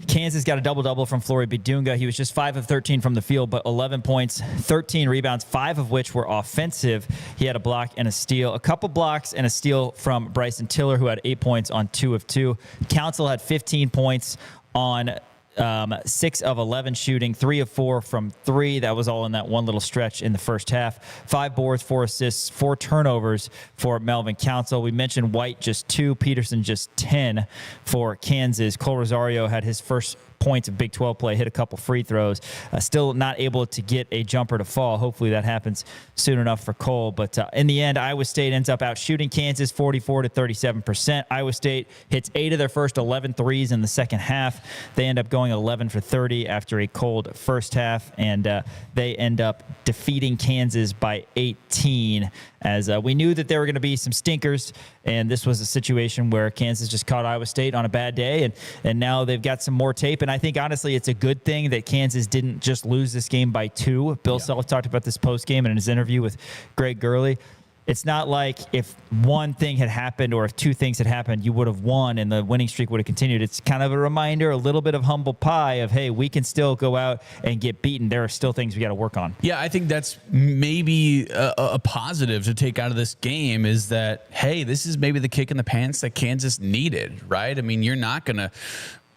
Kansas got a double-double from Flory Bidunga. He was just 5 of 13 from the field, but 11 points, 13 rebounds, 5 of which were offensive. He had a block and a steal. A couple blocks and a steal from Bryson Tiller, who had 8 points on 2 of 2. Council had 15 points on 6 of 11 shooting, 3 of 4 from 3. That was all in that one little stretch in the first half. 5 boards, 4 assists, 4 turnovers for Melvin Council. We mentioned White just 2, Peterson just 10 for Kansas. Cole Rosario had his first points of Big 12 play, hit a couple free throws. Still not able to get a jumper to fall. Hopefully that happens soon enough for Cole. But in the end, Iowa State ends up out shooting Kansas 44 to 37%. Iowa State hits 8 of their first 11 threes in the second half. They end up going 11 for 30 after a cold first half, and they end up defeating Kansas by 18. As we knew that there were going to be some stinkers, and this was a situation where Kansas just caught Iowa State on a bad day, and now they've got some more tape. And I think, honestly, it's a good thing that Kansas didn't just lose this game by 2. Bill Self talked about this post-game in his interview with Greg Gurley. It's not like if one thing had happened or if two things had happened, you would have won and the winning streak would have continued. It's kind of a reminder, a little bit of humble pie of, hey, we can still go out and get beaten. There are still things we got to work on. Yeah, I think that's maybe a positive to take out of this game is that, hey, this is maybe the kick in the pants that Kansas needed, right? I mean, you're not going to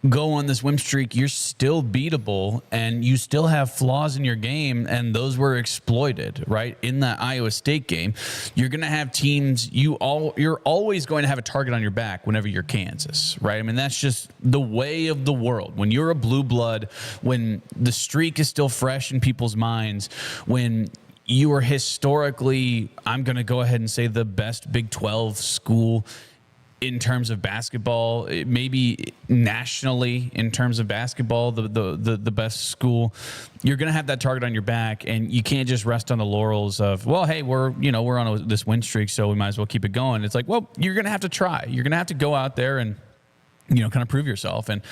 go on this win streak. You're still beatable and you still have flaws in your game, and those were exploited, right? In that Iowa State game, you're going to have teams, you're always going to have a target on your back whenever you're Kansas, right? I mean, that's just the way of the world. When you're a blue blood, when the streak is still fresh in people's minds, when you are historically, I'm going to go ahead and say, the best Big 12 school in terms of basketball, maybe nationally in terms of basketball, the best school, you're going to have that target on your back, and you can't just rest on the laurels of, well, hey, we're on this win streak, so we might as well keep it going. It's like, well, you're going to have to try. You're going to have to go out there and, kind of prove yourself. And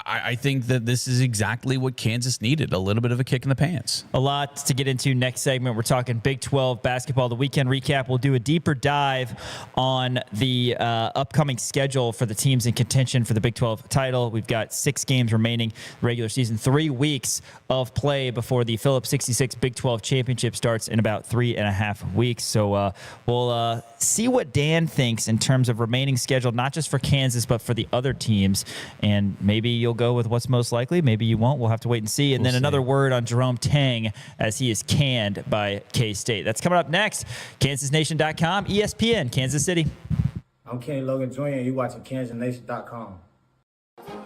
I think that this is exactly what Kansas needed, a little bit of a kick in the pants. A lot to get into next segment. We're talking Big 12 basketball, the weekend recap. We'll do a deeper dive on the upcoming schedule for the teams in contention for the Big 12 title. We've got 6 games remaining regular season, 3 weeks of play before the Phillips 66 Big 12 championship starts in about 3.5 weeks. So we'll see what Dan thinks in terms of remaining schedule, not just for Kansas, but for the other teams. And maybe you'll go with what's most likely. Maybe you won't. We'll have to wait and see. And then another word on Jerome Tang as he is canned by K-State. That's coming up next. KansasNation.com, ESPN, Kansas City. I'm Kenny Logan Jr. and you're watching KansasNation.com.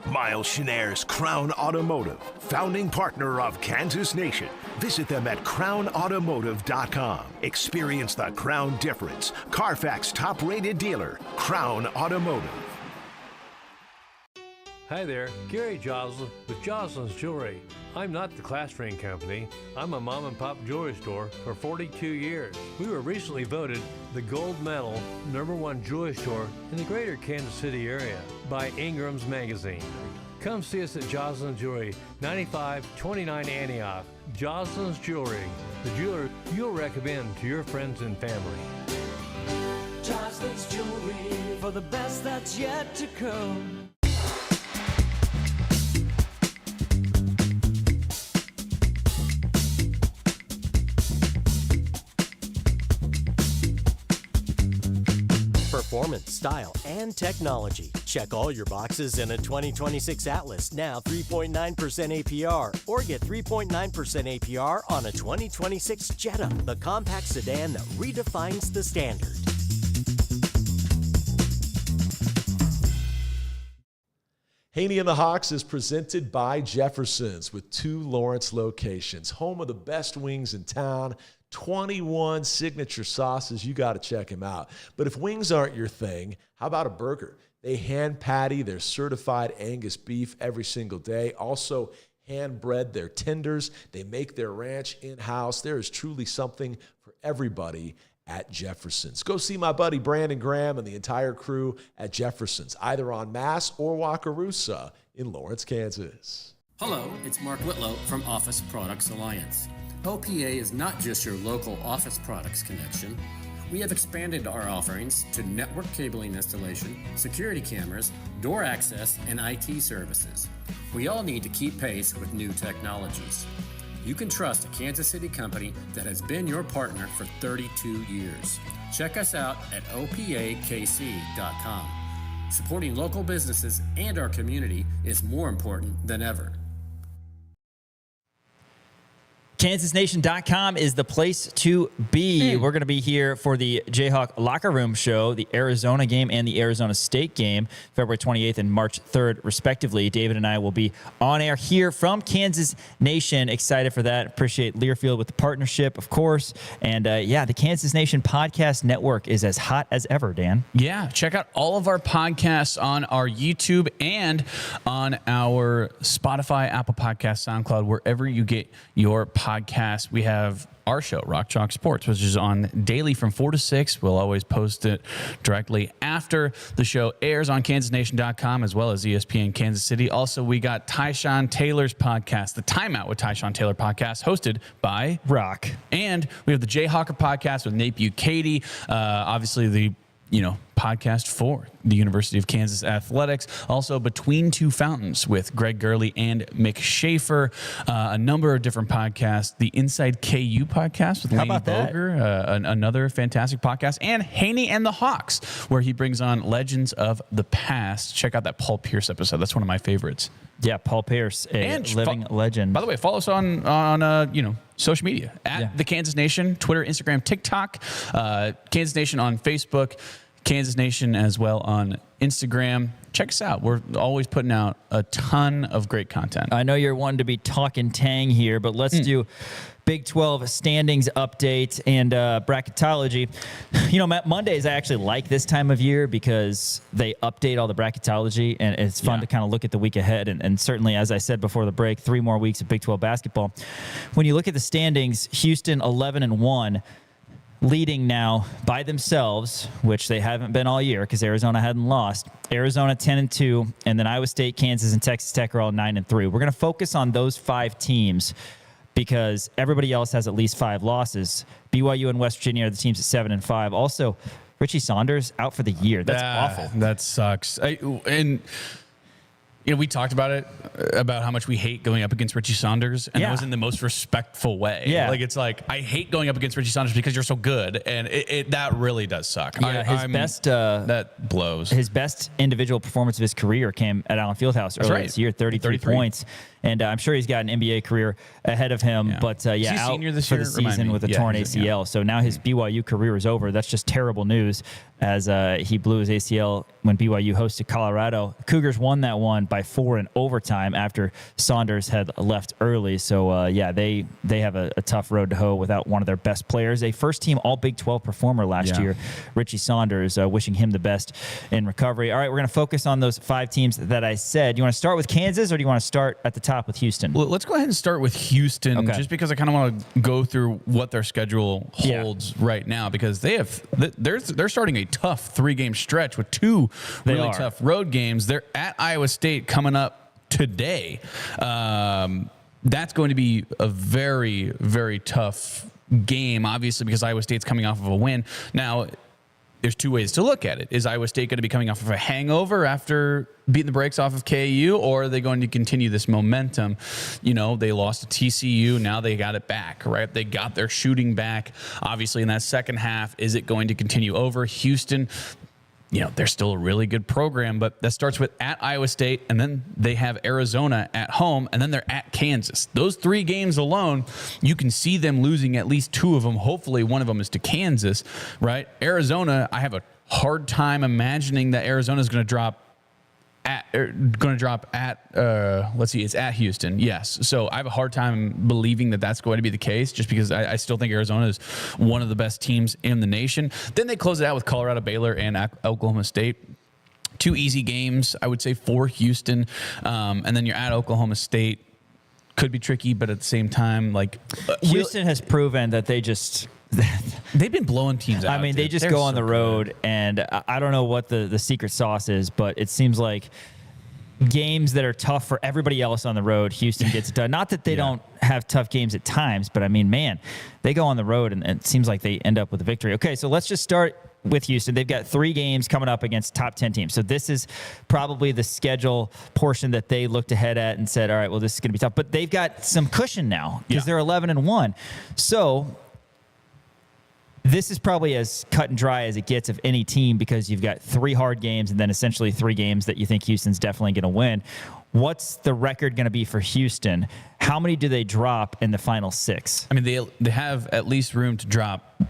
Miles Schneer's Crown Automotive, founding partner of Kansas Nation. Visit them at crownautomotive.com. Experience the Crown difference. Carfax top-rated dealer, Crown Automotive. Hi there, Gary Joslin with Joslin's Jewelry. I'm not the class ring company. I'm a mom and pop jewelry store for 42 years. We were recently voted the gold medal #1 jewelry store in the greater Kansas City area by Ingram's Magazine. Come see us at Joslin's Jewelry, 9529 Antioch. Joslin's Jewelry, the jeweler you'll recommend to your friends and family. Joslin's Jewelry, for the best that's yet to come. Performance, style, and technology. Check all your boxes in a 2026 Atlas, now 3.9% APR, or get 3.9% APR on a 2026 Jetta, the compact sedan that redefines the standard. Haney and the Hawks is presented by Jefferson's with 2 Lawrence locations, home of the best wings in town. 21 signature sauces. You got to check them out. But if wings aren't your thing, how about a burger? They hand patty their certified Angus beef every single day. Also hand bread their tenders. They make their ranch in-house. There is truly something for everybody at Jefferson's. Go see my buddy Brandon Graham and the entire crew at Jefferson's, either on Mass or Wakarusa in Lawrence, Kansas. Hello, it's Mark Whitlow from Office Products Alliance. OPA is not just your local office products connection. We have expanded our offerings to network cabling installation, security cameras, door access, and IT services. We all need to keep pace with new technologies. You can trust a Kansas City company that has been your partner for 32 years. Check us out at opakc.com. Supporting local businesses and our community is more important than ever. KansasNation.com is the place to be. We're going to be here for the Jayhawk Locker Room Show, the Arizona game and the Arizona State game, February 28th and March 3rd, respectively. David and I will be on air here from Kansas Nation. Excited for that. Appreciate Learfield with the partnership, of course. And, the Kansas Nation Podcast Network is as hot as ever, Dan. Yeah, check out all of our podcasts on our YouTube and on our Spotify, Apple Podcasts, SoundCloud, wherever you get your podcasts. podcasts, we have our show, Rock Chalk Sports, which is on daily from 4 to 6. We'll always post it directly after the show airs on kansasnation.com as well as ESPN Kansas City. Also, we got Tyshawn Taylor's podcast, the Timeout with Tyshawn Taylor podcast, hosted by Rock. And we have the Jay Hawker podcast with Nate Bukaty, obviously the podcast for the University of Kansas Athletics. Also, Between Two Fountains with Greg Gurley and Mick Schaefer. A number of different podcasts. The Inside KU podcast with Laney Boger, another fantastic podcast. And Haney and the Hawks, where he brings on legends of the past. Check out that Paul Pierce episode. That's one of my favorites. Yeah, Paul Pierce, a living legend. By the way, follow us on social media at the Kansas Nation, Twitter, Instagram, TikTok, Kansas Nation on Facebook, Kansas Nation as well on Instagram. Check us out. We're always putting out a ton of great content. I know you're wanting to be talking Tang here, but let's do Big 12 standings update and bracketology. Mondays I actually like this time of year because they update all the bracketology, and it's fun to kind of look at the week ahead. And certainly, as I said before the break, 3 more weeks of Big 12 basketball. When you look at the standings, Houston 11-1. Leading now by themselves, which they haven't been all year because Arizona hadn't lost. Arizona 10-2, and then Iowa State, Kansas, and Texas Tech are all 9-3. We're going to focus on those 5 teams because everybody else has at least 5 losses. BYU and West Virginia are the teams at 7-5. Also, Richie Saunders out for the year. That's awful. That sucks. We talked about it, about how much we hate going up against Richie Saunders, and that was in the most respectful way. Yeah. It's like, I hate going up against Richie Saunders because you're so good, and that really does suck. Yeah, that blows. His best individual performance of his career came at Allen Fieldhouse earlier this year, 33 points. And I'm sure he's got an NBA career ahead of him, but Is he out senior this for year? the Remind season me. with a Yeah, torn he's ACL. So now his BYU career is over. That's just terrible news, as he blew his ACL when BYU hosted Colorado. Cougars won that one by 4 in overtime after Saunders had left early. So they have a tough road to hoe without one of their best players. A first-team All Big 12 performer last year, Richie Saunders. Wishing him the best in recovery. All right, we're going to focus on those 5 teams that I said. Do you want to start with Kansas, or do you want to start at the top with Houston? Let's go ahead and start with Houston, just because I kind of want to go through what their schedule holds right now, because they're starting a tough 3-game stretch with 2 really tough road games. They're at Iowa State coming up today. That's going to be a very, very tough game, obviously, because Iowa State's coming off of a win. Now, there's 2 ways to look at it. Is Iowa State going to be coming off of a hangover after beating the brakes off of KU, or are they going to continue this momentum? They lost to TCU. Now they got it back, right? They got their shooting back. Obviously, in that second half, is it going to continue over? Houston, they're still a really good program, but that starts with at Iowa State, and then they have Arizona at home, and then they're at Kansas. Those 3 games alone, you can see them losing at least 2 of them. Hopefully one of them is to Kansas, right? Arizona, I have a hard time imagining that Arizona is going to drop it's at Houston. Yes. So I have a hard time believing that that's going to be the case, just because I still think Arizona is one of the best teams in the nation. Then they close it out with Colorado, Baylor, and Oklahoma State. 2 easy games, I would say, for Houston. And then you're at Oklahoma State. Could be tricky, but at the same time, Houston has proven that they've been blowing teams out. I mean, they just go on the road, and I don't know what the secret sauce is, but it seems like games that are tough for everybody else on the road, Houston gets it done. Not that they don't have tough games at times, but I mean, man, they go on the road, and it seems like they end up with a victory. Okay, so let's just start with Houston. They've got 3 games coming up against top 10 teams. So this is probably the schedule portion that they looked ahead at and said, all right, well, this is going to be tough. But they've got some cushion now because they're 11-1. So this is probably as cut and dry as it gets of any team, because you've got 3 hard games and then essentially 3 games that you think Houston's definitely going to win. What's the record going to be for Houston? How many do they drop in the final 6? I mean, they have at least room to drop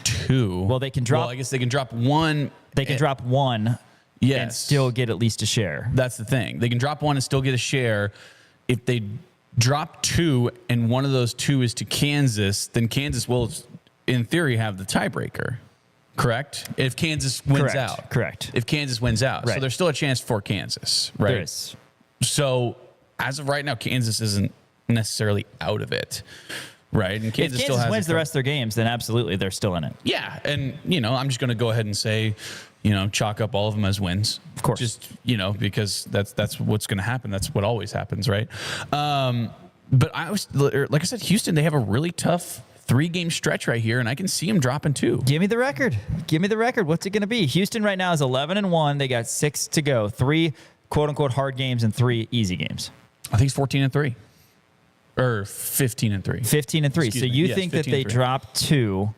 2. Well, they can drop. Well, I guess they can drop 1. They can drop 1 and still get at least a share. That's the thing. They can drop 1 and still get a share. If they drop 2 and one of those 2 is to Kansas, then Kansas will, in theory, have the tiebreaker. Correct? If Kansas wins out. Correct. If Kansas wins out. Right. So there's still a chance for Kansas, right? There is. So as of right now, Kansas isn't necessarily out of it. right? And Kansas if still Kansas has wins the rest of their games, then absolutely they're still in it. Yeah, and I'm just going to go ahead and say, chalk up all of them as wins. Of course, just because that's what's going to happen. That's what always happens, right? But like I said, Houston, they have a really tough 3-game stretch right here, and I can see them dropping 2. Give me the record. What's it going to be? Houston right now is 11-1. They got 6 to go. 3 quote unquote hard games and 3 easy games. I think it's 14-3 or 15-3. 15-3. So you think that they drop 2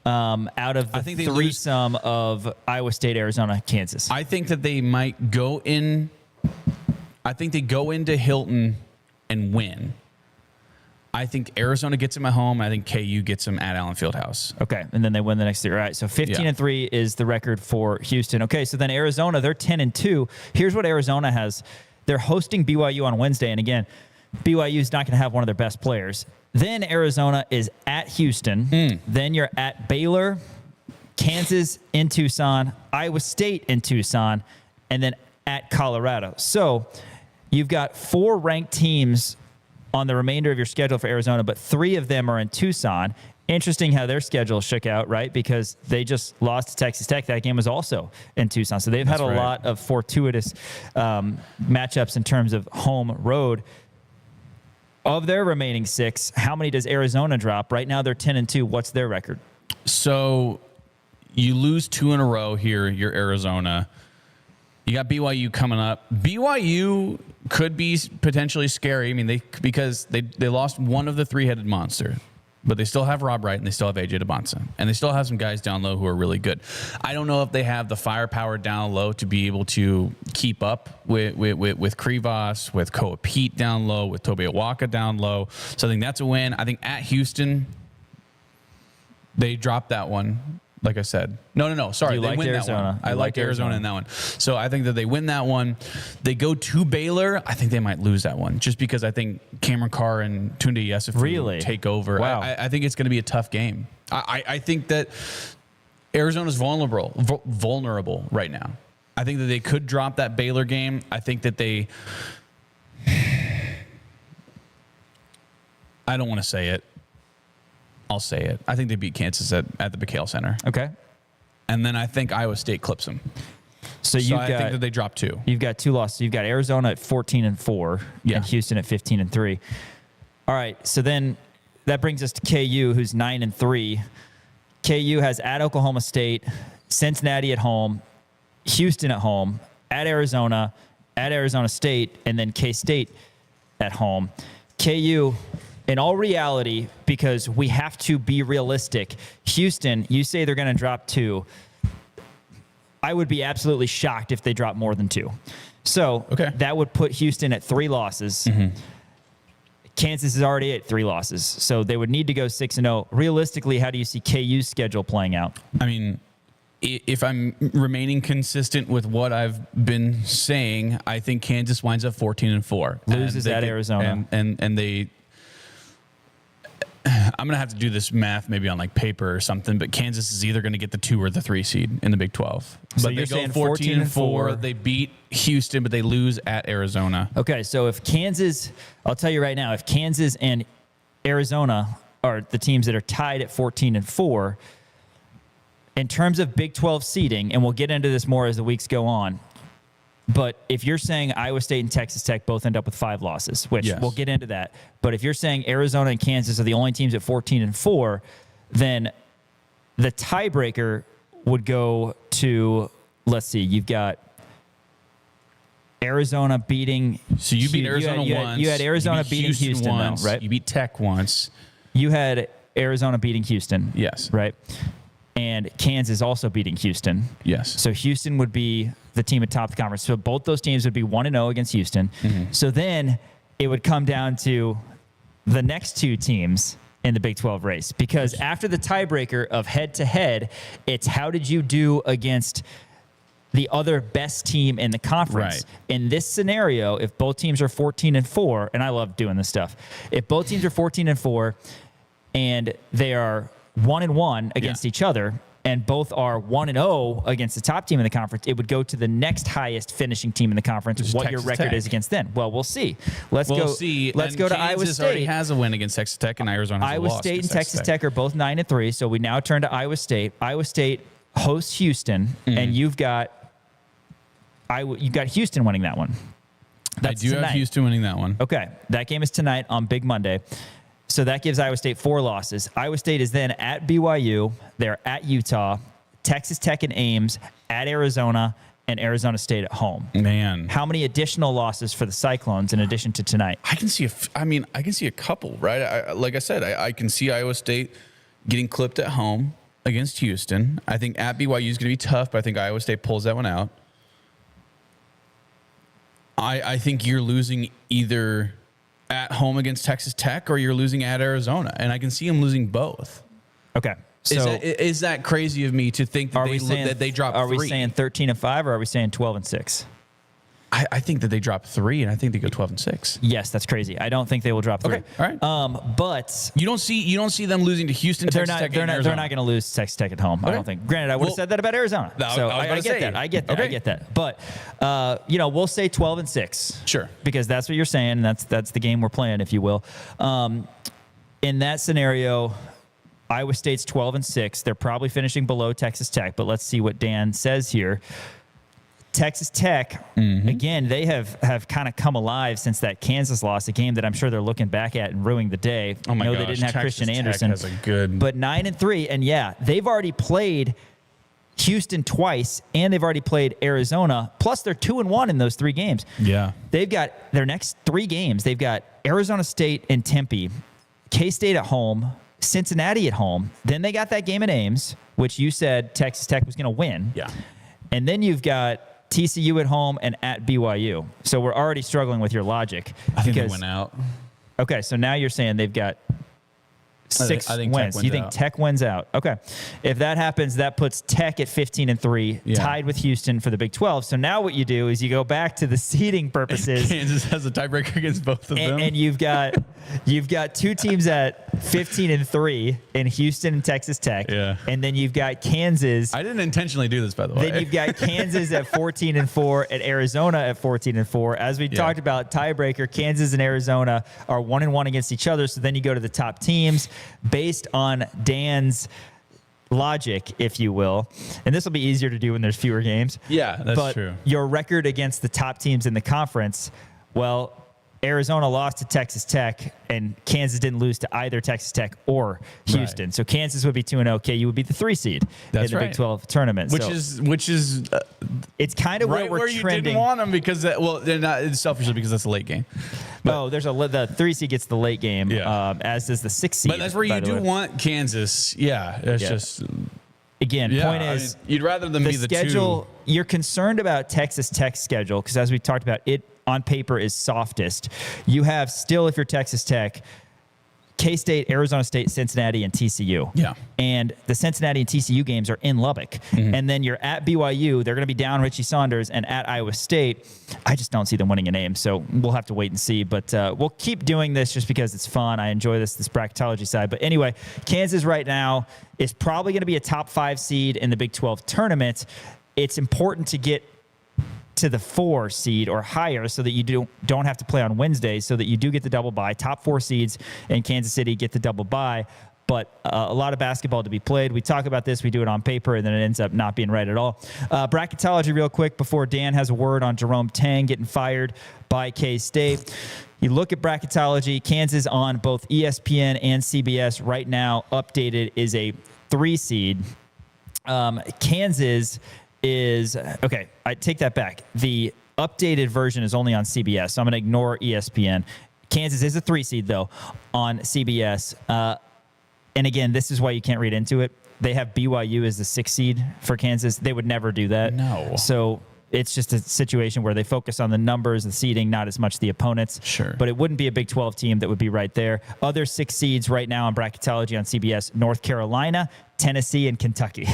out of the threesome of Iowa State, Arizona, Kansas? I think that they might go in. I think they go into Hilton and win. I think Arizona gets them at home. I think KU gets them at Allen Fieldhouse. Okay, and then they win the next year. All right, so 15-3 is the record for Houston. Okay, so then Arizona, they're 10-2. Here's what Arizona has. They're hosting BYU on Wednesday, and again, BYU is not going to have one of their best players. Then Arizona is at Houston. Then you're at Baylor, Kansas in Tucson, Iowa State in Tucson, and then at Colorado. So you've got 4 ranked teams on the remainder of your schedule for Arizona, but 3 of them are in Tucson. Interesting how their schedule shook out, right? Because they just lost to Texas Tech. That game was also in Tucson. So they've had a lot of fortuitous matchups in terms of home road. Of their remaining 6, how many does Arizona drop? Right now they're 10-2. What's their record? So you lose 2 in a row here. You're Arizona. You got BYU coming up. BYU could be potentially scary. I mean, because they lost one of the 3-headed monster, but they still have Rob Wright and they still have AJ DeBonsa, and they still have some guys down low who are really good. I don't know if they have the firepower down low to be able to keep up with Krivas, with Koa Pete down low, with Tobe Awaka down low. So I think that's a win. I think at Houston, they dropped that one. Like I said, no. Sorry, they win Arizona. that one. I liked Arizona in that one. So I think that they win that one. They go to Baylor. I think they might lose that one just because I think Cameron Carr and Tunde Yesufu take over. Wow. I think it's going to be a tough game. I think that Arizona's vulnerable right now. I think that they could drop that Baylor game. I think that they. I don't want to say it. I'll say it. I think they beat Kansas at the McHale Center. Okay. And then I think Iowa State clips them. So I think that they drop 2. You've got 2 losses. You've got Arizona at 14-4 and Houston at 15-3. All right. So then that brings us to KU, who's 9-3. KU has at Oklahoma State, Cincinnati at home, Houston at home, at Arizona State, and then K-State at home. KU, in all reality, because we have to be realistic, Houston, you say they're going to drop 2. I would be absolutely shocked if they drop more than 2. So that would put Houston at 3 losses. Kansas is already at 3 losses. So they would need to go 6-0. Realistically, how do you see KU's schedule playing out? I mean, if I'm remaining consistent with what I've been saying, I think Kansas winds up 14-4. Loses at Arizona. And they... I'm going to have to do this math maybe on like paper or something, but Kansas is either going to get the 2 or the 3 seed in the Big 12. So but you're they go saying 14-4. They beat Houston, but they lose at Arizona. Okay, so if Kansas, I'll tell you right now, if Kansas and Arizona are the teams that are tied at 14-4, in terms of Big 12 seeding, and we'll get into this more as the weeks go on, but if you're saying Iowa State and Texas Tech both end up with 5 losses, which we'll get into that, but if you're saying Arizona and Kansas are the only teams at 14-4, then the tiebreaker would go to, let's see, you've got Arizona beating. So you beat Arizona once. You had Arizona beating Houston once, though, right? You beat Tech once. You had Arizona beating Houston. Yes. Right? And Kansas also beating Houston. Yes. So Houston would be the team atop the conference. So both those teams would be 1-0 against Houston. So then it would come down to the next 2 teams in the Big 12 race. Because after the tiebreaker of head-to-head, it's how did you do against the other best team in the conference. Right. In this scenario, if both teams are 14-4, and I love doing this stuff, if both teams are 14-4 and they are 1-1 against each other, and both are 1-0 against the top team in the conference, it would go to the next highest finishing team in the conference. What your record is against them? Well, we'll see. Let's go to Iowa State. Already has a win against Texas Tech, and Arizona has a loss. Iowa State and Texas Tech are both 9-3. So we now turn to Iowa State. Iowa State hosts Houston, and you've got Houston winning that one. That's I do have Houston winning that one. Okay, that game is tonight on Big Monday. So that gives Iowa State 4 losses. Iowa State is then at BYU. They're at Utah, Texas Tech and Ames, at Arizona, and Arizona State at home. Man, how many additional losses for the Cyclones in addition to tonight? I can see a couple, right? Like I said, I can see Iowa State getting clipped at home against Houston. I think at BYU is going to be tough, but I think Iowa State pulls that one out. I think you're losing either at home against Texas Tech or you're losing at Arizona, and I can see them losing both. Okay. So is that crazy of me to think that they drop 3? Are we saying 13-5 or are we saying 12-6? I think that they drop 3, and I think they go 12-6. Yes, that's crazy. I don't think they will drop 3. Okay, all right. But you don't see them losing to Houston, Texas Tech, and Arizona. They're not going to lose to Texas Tech at home. Okay. I don't think. Granted, I would have said that about Arizona. So I get that. I get that. But we'll say 12-6. Sure. Because that's what you're saying. And that's the game we're playing, if you will. In that scenario, Iowa State's 12-6. They're probably finishing below Texas Tech, but let's see what Dan says here. Texas Tech, again, they have kind of come alive since that Kansas loss, a game that I'm sure they're looking back at and ruining the day. Oh my gosh, they didn't have Texas Christian Tech Anderson. has a good... But 9-3, and yeah, they've already played Houston twice, and they've already played Arizona, plus they're 2-1 in those 3 games. Yeah. They've got their next 3 games. They've got Arizona State and Tempe, K-State at home, Cincinnati at home. Then they got that game at Ames, which you said Texas Tech was going to win. Yeah. And then you've got TCU at home and at BYU. So we're already struggling with your logic. I think they went out. Okay, so now you're saying they've got 6 I think wins. You think Tech wins out? Okay. If that happens, that puts Tech at 15-3, tied with Houston for the Big 12. So now what you do is you go back to the seeding purposes. Kansas has a tiebreaker against both of them. And you've got 2 teams at 15-3 in Houston and Texas Tech. Yeah. And then you've got Kansas. I didn't intentionally do this, by the way. Then you've got Kansas at 14-4 and Arizona at 14-4. As we talked about, tiebreaker, Kansas and Arizona are 1-1 against each other. So then you go to the top teams based on Dan's logic, if you will. And this will be easier to do when there's fewer games. Yeah, that's true. Your record against the top teams in the conference, well, Arizona lost to Texas Tech, and Kansas didn't lose to either Texas Tech or Houston. Right. So Kansas would be 2-0. KU would be the 3 seed in the Big 12 tournament. Which is it's kind of right where you didn't want them because they're not selfishly because that's a late game. But the 3 seed gets the late game, as does the 6 seed. But that's where you do want Kansas. Yeah, that's just. Again, point is, you'd rather them be the schedule. You're concerned about Texas Tech's schedule because, as we talked about, it on paper is softest. You have still, if you're Texas Tech, K-State, Arizona State, Cincinnati, and TCU. Yeah. And the Cincinnati and TCU games are in Lubbock. And then you're at BYU. They're going to be down Richie Saunders, and at Iowa State. I just don't see them winning a name, so we'll have to wait and see. But we'll keep doing this just because it's fun. I enjoy this bracketology side. But anyway, Kansas right now is probably going to be a top 5 seed in the Big 12 tournament. It's important to get to the 4 seed or higher so that you don't have to play on Wednesday, so that you do get the double bye. Top 4 seeds in Kansas City get the double bye, but a lot of basketball to be played. We talk about this, we do it on paper, and then it ends up not being right at all. Bracketology real quick before Dan has a word on Jerome Tang getting fired by K-State. You look at bracketology, Kansas on both ESPN and CBS right now updated is a 3 seed. Kansas is okay. I take that back. The updated version is only on CBS, so I'm going to ignore ESPN. Kansas is a 3 seed though on CBS. And again, this is why you can't read into it. They have BYU as the 6 seed for Kansas. They would never do that. No. So it's just a situation where they focus on the numbers, the seeding, not as much the opponents. Sure. But it wouldn't be a Big 12 team that would be right there. Other 6 seeds right now on bracketology on CBS: North Carolina, Tennessee, and Kentucky.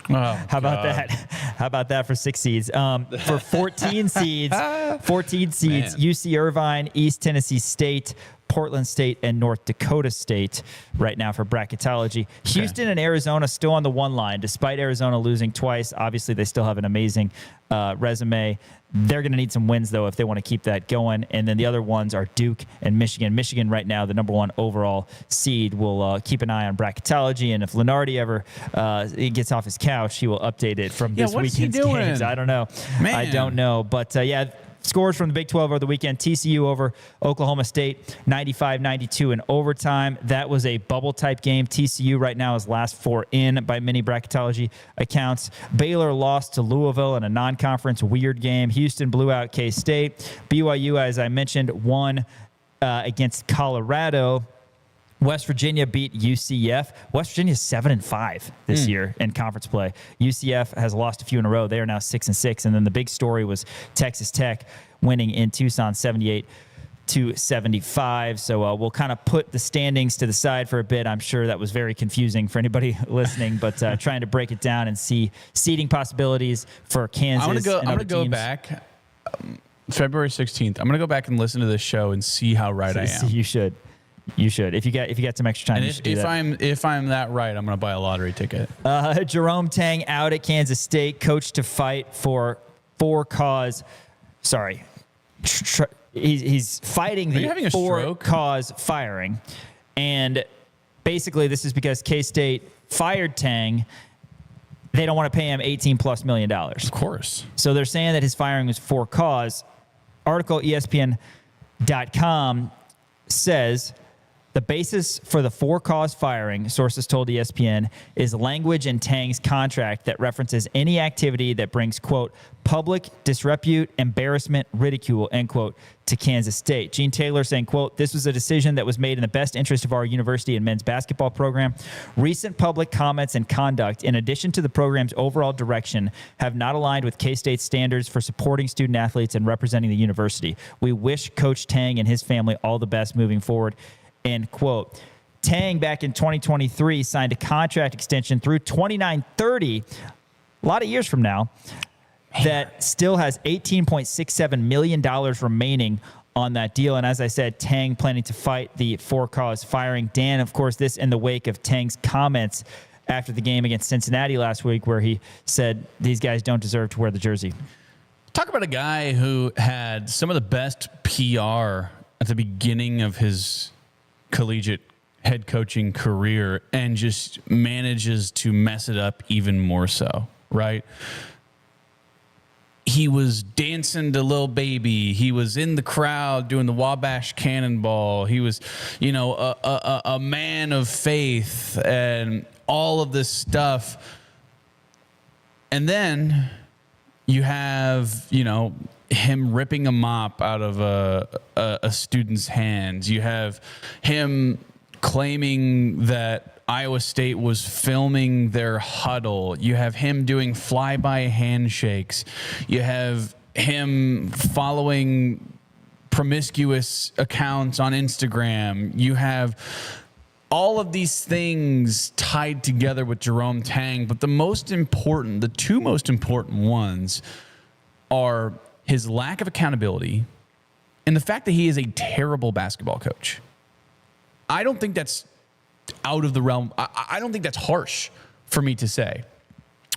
Oh, How about that? How about that for 6 seeds? For 14 seeds, Man. UC Irvine, East Tennessee State, Portland State and North Dakota State right now for bracketology. Houston and Arizona still on the one line, despite Arizona losing twice. Obviously, they still have an amazing resume. They're going to need some wins, though, if they want to keep that going. And then the other ones are Duke and Michigan. Michigan right now, the number 1 overall seed. Will keep an eye on bracketology. And if Lenardi ever he gets off his couch, he will update it from this weekend's games. I don't know. Man. I don't know. But, scores from the Big 12 over the weekend. TCU over Oklahoma State, 95-92 in overtime. That was a bubble-type game. TCU right now is last 4 in by many bracketology accounts. Baylor lost to Louisville in a non-conference weird game. Houston blew out K-State. BYU, as I mentioned, won against Colorado. West Virginia beat UCF. West Virginia is 7-5 this year in conference play. UCF has lost a few in a row. They are now 6-6. And then the big story was Texas Tech winning in Tucson 78-75. So we'll kind of put the standings to the side for a bit. I'm sure that was very confusing for anybody listening, but trying to break it down and see seeding possibilities for Kansas. I'm going to go back February 16th. I'm going to go back and listen to this show and see how right I am. You should. You should. If you got some extra time, you should do that. If I'm that right, I'm going to buy a lottery ticket. Jerome Tang out at Kansas State, coach to fight for cause. Sorry. He's fighting the cause firing. And basically this is because K-State fired Tang. They don't want to pay him $18+ million. Of course. So they're saying that his firing was for cause. Article ESPN.com says the basis for the for-cause firing, sources told ESPN, is language in Tang's contract that references any activity that brings, quote, public disrepute, embarrassment, ridicule, end quote, to Kansas State. Gene Taylor saying, quote, this was a decision that was made in the best interest of our university and men's basketball program. Recent public comments and conduct, in addition to the program's overall direction, have not aligned with K-State's standards for supporting student athletes and representing the university. We wish Coach Tang and his family all the best moving forward. End quote. Tang back in 2023 signed a contract extension through 29-30, a lot of years from now, that still has $18.67 million remaining on that deal. And as I said, Tang planning to fight the for-cause firing. Dan, of course, this in the wake of Tang's comments after the game against Cincinnati last week, where he said these guys don't deserve to wear the jersey. Talk about a guy who had some of the best PR at the beginning of his collegiate head coaching career and just manages to mess it up even more so, right? He was dancing to Lil Baby. He was in the crowd doing the Wabash Cannonball. He was, a man of faith and all of this stuff. And then you have, him ripping a mop out of a student's hands. You have him claiming that Iowa State was filming their huddle. You have him doing flyby handshakes. You have him following promiscuous accounts on Instagram. You have all of these things tied together with Jerome Tang. But the two most important ones are his lack of accountability and the fact that he is a terrible basketball coach. I don't think that's out of the realm. I don't think that's harsh for me to say,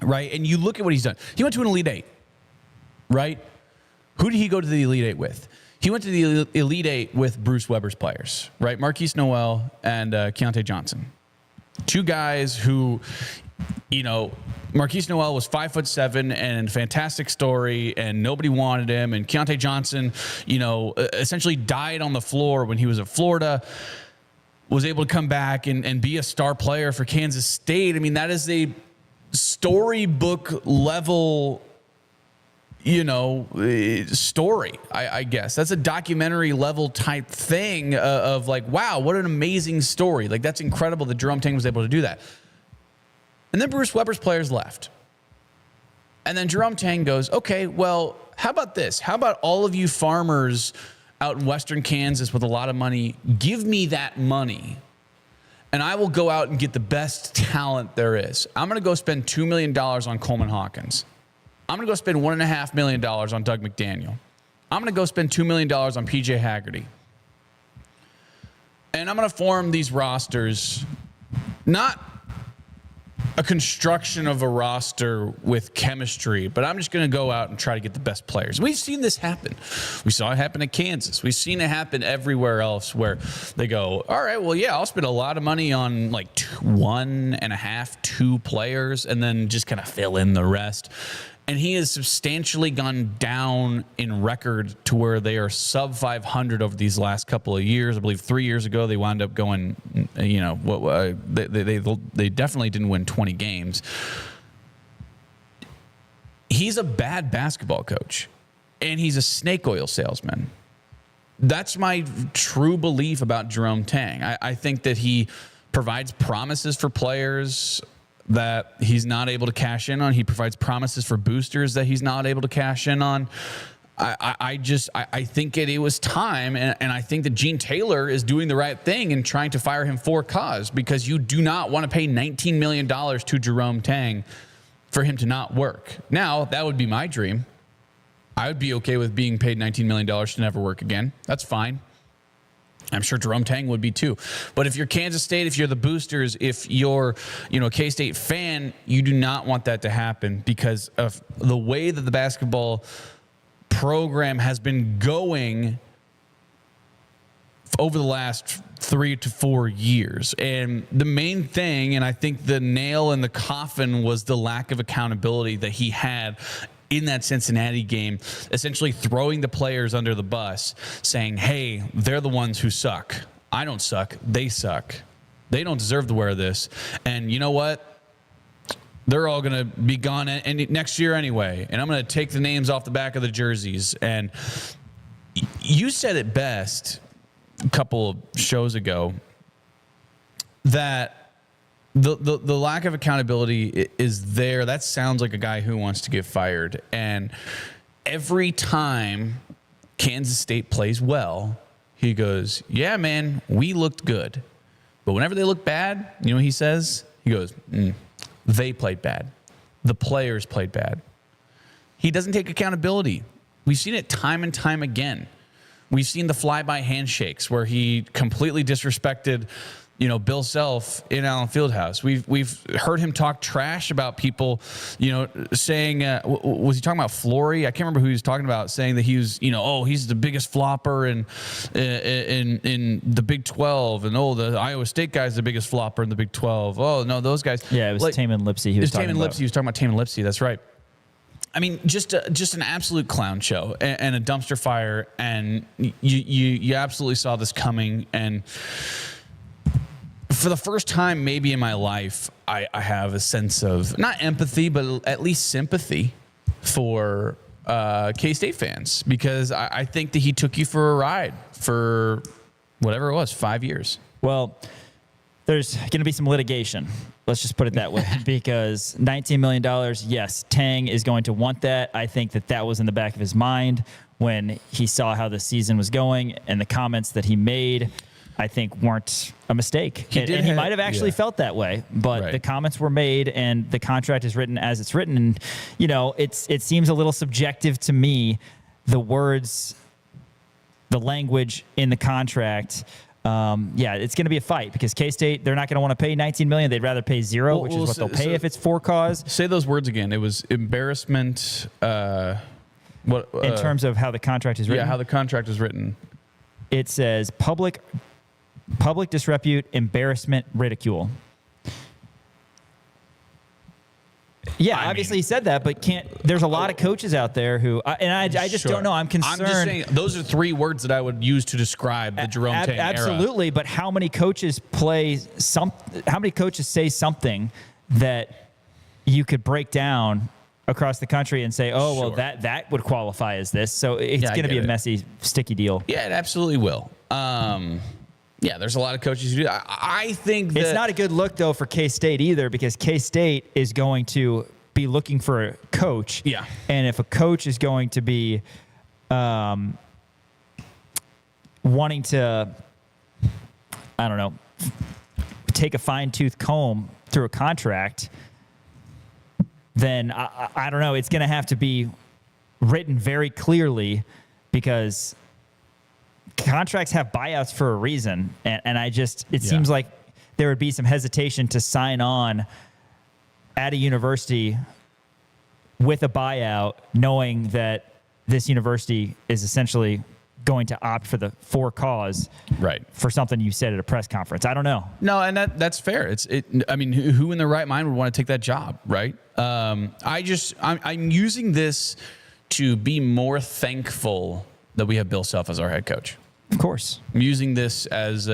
right? And you look at what he's done. He went to an Elite Eight, right? Who did he go to the Elite Eight with? He went to the Elite Eight with Bruce Weber's players, right? Marquise Noel and Keontae Johnson. Two guys who, Marquise Noel was 5'7" and a fantastic story, and nobody wanted him. And Keontae Johnson, essentially died on the floor when he was at Florida, was able to come back and be a star player for Kansas State. I mean, that is a storybook level, story, I guess. That's a documentary level type thing of like, wow, what an amazing story. Like, that's incredible that Jerome Tang was able to do that. And then Bruce Weber's players left. And then Jerome Tang goes, okay, well, how about this? How about all of you farmers out in western Kansas with a lot of money, give me that money, and I will go out and get the best talent there is. I'm going to go spend $2 million on Coleman Hawkins. I'm going to go spend $1.5 million on Doug McDaniel. I'm going to go spend $2 million on PJ Haggerty. And I'm going to form these rosters, not a construction of a roster with chemistry, but I'm just going to go out and try to get the best players. We've seen this happen. We saw it happen at Kansas. We've seen it happen everywhere else where they go, all right, well, yeah, I'll spend a lot of money on like 1.5, 2 players and then just kind of fill in the rest. And he has substantially gone down in record to where they are sub 500 over these last couple of years. I believe 3 years ago they wound up going, they definitely didn't win 20 games. He's a bad basketball coach, and he's a snake oil salesman. That's my true belief about Jerome Tang. I think that he provides promises for players that he's not able to cash in on. He provides promises for boosters that he's not able to cash in on. I think it was time, and I think that Gene Taylor is doing the right thing in trying to fire him for cause, because you do not want to pay $19 million to Jerome Tang for him to not work. Now, that would be my dream. I would be okay with being paid $19 million to never work again. That's fine. I'm sure Jerome Tang would be too. But if you're Kansas State, if you're the boosters, if you're, a K-State fan, you do not want that to happen because of the way that the basketball program has been going over the last 3 to 4 years. And the main thing, and I think the nail in the coffin, was the lack of accountability that he had in that Cincinnati game, essentially throwing the players under the bus, saying, hey, they're the ones who suck. I don't suck. They suck. They don't deserve to wear this. And you know what? They're all going to be gone next year anyway. And I'm going to take the names off the back of the jerseys. And you said it best a couple of shows ago that the lack of accountability is there. That sounds like a guy who wants to get fired. And every time Kansas State plays well, he goes, yeah, man, we looked good. But whenever they look bad, you know what he says? He goes, they played bad. The players played bad. He doesn't take accountability. We've seen it time and time again. We've seen the flyby handshakes where he completely disrespected Bill Self in Allen Fieldhouse. We've heard him talk trash about people, saying, was he talking about Flory? I can't remember who he was talking about, saying that he was, he's the biggest flopper in the Big 12, and the Iowa State guy's the biggest flopper in the Big 12. Oh no, those guys. Yeah, it was Taman Lipsey. He was talking about Taman Lipsey. That's right. I mean, just an absolute clown show and a dumpster fire, and you absolutely saw this coming. And for the first time maybe in my life, I have a sense of not empathy, but at least sympathy for K-State fans, because I think that he took you for a ride for whatever it was, 5 years. Well, there's going to be some litigation. Let's just put it that way, because $19 million, yes, Tang is going to want that. I think that was in the back of his mind when he saw how the season was going, and the comments that he made, I think, weren't a mistake. He might have actually felt that way, but the comments were made and the contract is written as it's written. And, it seems a little subjective to me, the words, the language in the contract. It's going to be a fight because K-State, they're not going to want to pay $19 million. They'd rather pay zero, which is what they'll pay if it's for cause. Say those words again. It was embarrassment. In terms of how the contract is written? Yeah, how the contract is written. It says public disrepute, embarrassment, ridicule. Yeah, obviously he said that, but there's a lot of coaches out there who, I just don't know. I'm concerned. I'm just saying, those are 3 words that I would use to describe the Jerome Tang era. Absolutely, but how many coaches how many coaches say something that you could break down across the country and say, well, that would qualify as this. So it's going to be a messy, sticky deal. Yeah, it absolutely will. There's a lot of coaches who do that. I think that it's not a good look, though, for K-State either, because K-State is going to be looking for a coach. Yeah. And if a coach is going to be wanting to, I don't know, take a fine-tooth comb through a contract, then I don't know. It's going to have to be written very clearly, because contracts have buyouts for a reason. And it seems like there would be some hesitation to sign on at a university with a buyout, knowing that this university is essentially going to opt for cause for something you said at a press conference. I don't know. No, and that's fair. I mean, who in their right mind would want to take that job, right? I'm using this to be more thankful that we have Bill Self as our head coach. Of course. I'm using this as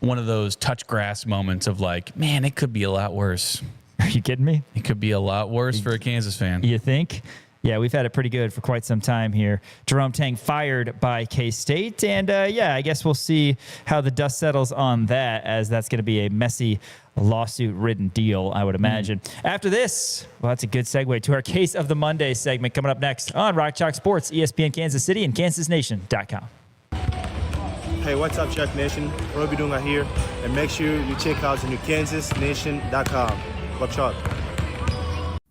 one of those touch grass moments of like, man, it could be a lot worse. Are you kidding me? It could be a lot worse for a Kansas fan. You think? Yeah, we've had it pretty good for quite some time here. Jerome Tang fired by K-State. And, I guess we'll see how the dust settles on that, as that's going to be a messy, lawsuit-ridden deal, I would imagine. After this, well, that's a good segue to our Case of the Monday segment coming up next on Rock Chalk Sports, ESPN Kansas City, and KansasNation.com. Hey, what's up, Chuck Nation? Roby Dunga here. And make sure you check out the new KansasNation.com. Rock Chalk.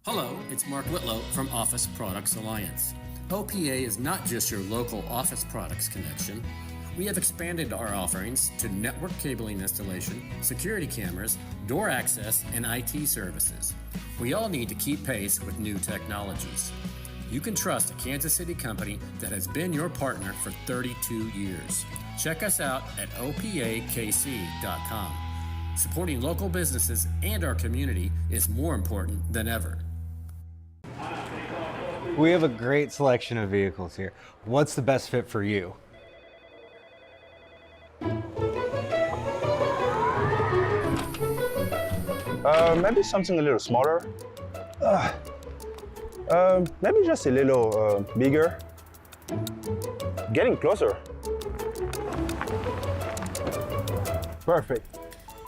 Hello, it's Mark Whitlow from Office Products Alliance. OPA is not just your local office products connection. We have expanded our offerings to network cabling installation, security cameras, door access, and IT services. We all need to keep pace with new technologies. You can trust a Kansas City company that has been your partner for 32 years. Check us out at opakc.com. Supporting local businesses and our community is more important than ever. We have a great selection of vehicles here. What's the best fit for you? Maybe something a little smaller. Maybe just a little bigger. Getting closer. Perfect.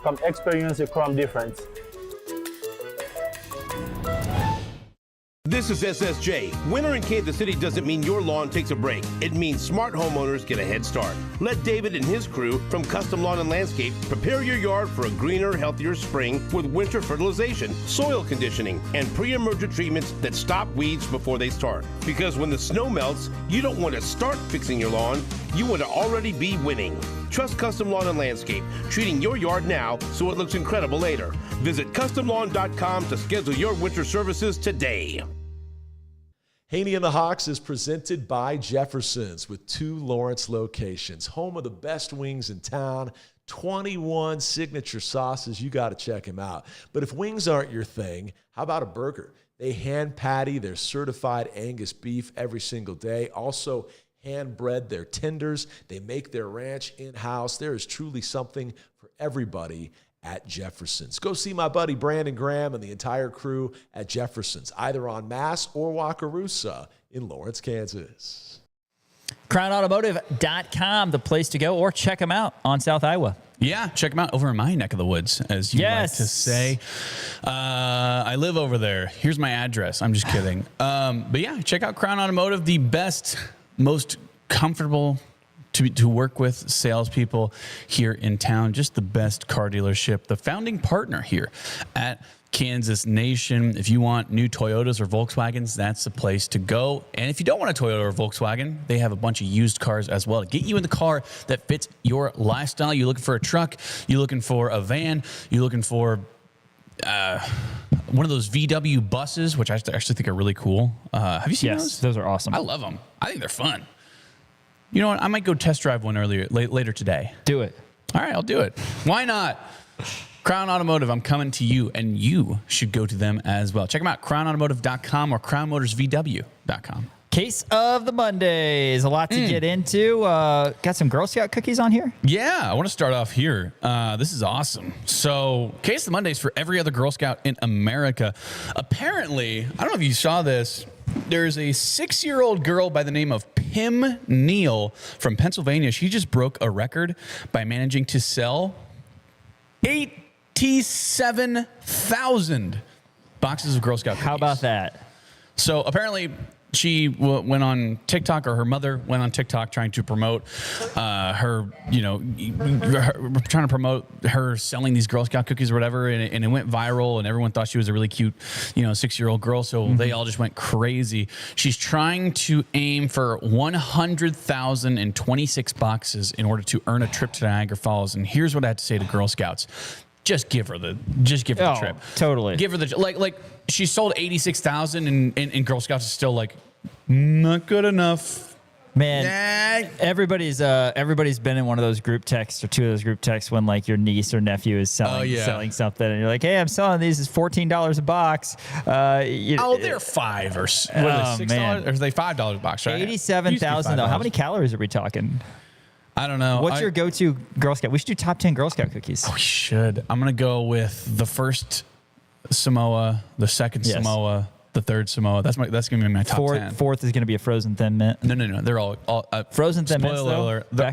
Come experience the Chrome difference. This is SSJ. Winter in Kansas City doesn't mean your lawn takes a break. It means smart homeowners get a head start. Let David and his crew from Custom Lawn and Landscape prepare your yard for a greener, healthier spring with winter fertilization, soil conditioning, and pre-emergent treatments that stop weeds before they start. Because when the snow melts, you don't want to start fixing your lawn. You want to already be winning. Trust Custom Lawn and Landscape, treating your yard now so it looks incredible later. Visit CustomLawn.com to schedule your winter services today. Haney and the Hawks is presented by Jefferson's with 2 Lawrence locations. Home of the best wings in town, 21 signature sauces. You got to check them out. But if wings aren't your thing, how about a burger? They hand patty their certified Angus beef every single day. Also, hand bread their tenders. They make their ranch in-house. There is truly something for everybody at Jefferson's. Go see my buddy Brandon Graham and the entire crew at Jefferson's, either on Mass or Wakarusa in Lawrence, Kansas. CrownAutomotive.com, the place to go, or check them out on South Iowa. Yeah, check them out over in my neck of the woods, as you like to say. I live over there. Here's my address. I'm just kidding. But yeah, check out Crown Automotive, the best, most comfortable to work with salespeople here in town. Just the best car dealership, the founding partner here at Kansas Nation. If you want new Toyotas or Volkswagens, that's the place to go. And if you don't want a Toyota or Volkswagen, they have a bunch of used cars as well to get you in the car that fits your lifestyle. You're looking for a truck, you're looking for a van, you're looking for one of those VW buses, which I actually think are really cool. Have you seen those? Yes, those are awesome. I love them. I think they're fun. You know what? I might go test drive one later today. Do it. All right, I'll do it. Why not? Crown Automotive, I'm coming to you, and you should go to them as well. Check them out, crownautomotive.com or crownmotorsvw.com. Case of the Mondays. A lot to get into. Got some Girl Scout cookies on here? Yeah, I want to start off here. This is awesome. So, Case of the Mondays for every other Girl Scout in America. Apparently, I don't know if you saw this, there's a 6-year-old girl by the name of Pim Neal from Pennsylvania. She just broke a record by managing to sell 87,000 boxes of Girl Scout cookies. How about that? So apparently she went on TikTok, or her mother went on TikTok trying to promote her, trying to promote her selling these Girl Scout cookies or whatever, and it went viral, and everyone thought she was a really cute, 6-year-old girl, so they all just went crazy. She's trying to aim for 100,026 boxes in order to earn a trip to Niagara Falls, and here's what I have to say to Girl Scouts. Just give her the trip. Totally. Give her the like she sold 86,000 and Girl Scouts is still like not good enough. Man, everybody's been in one of those group texts or two of those group texts when like your niece or nephew is selling something, and you're like, hey, I'm selling these. It's $14 a box. They're $5 or $6 or are they $5 a box? Right? 87,000 though. How many calories are we talking? I don't know. What's your go-to Girl Scout? We should do top 10 Girl Scout cookies. We should. I'm gonna go with the first Samoa, the second Samoa, the third Samoa. That's gonna be my top 10. Fourth is gonna be a frozen Thin Mint. No. They're all frozen Thin Mints.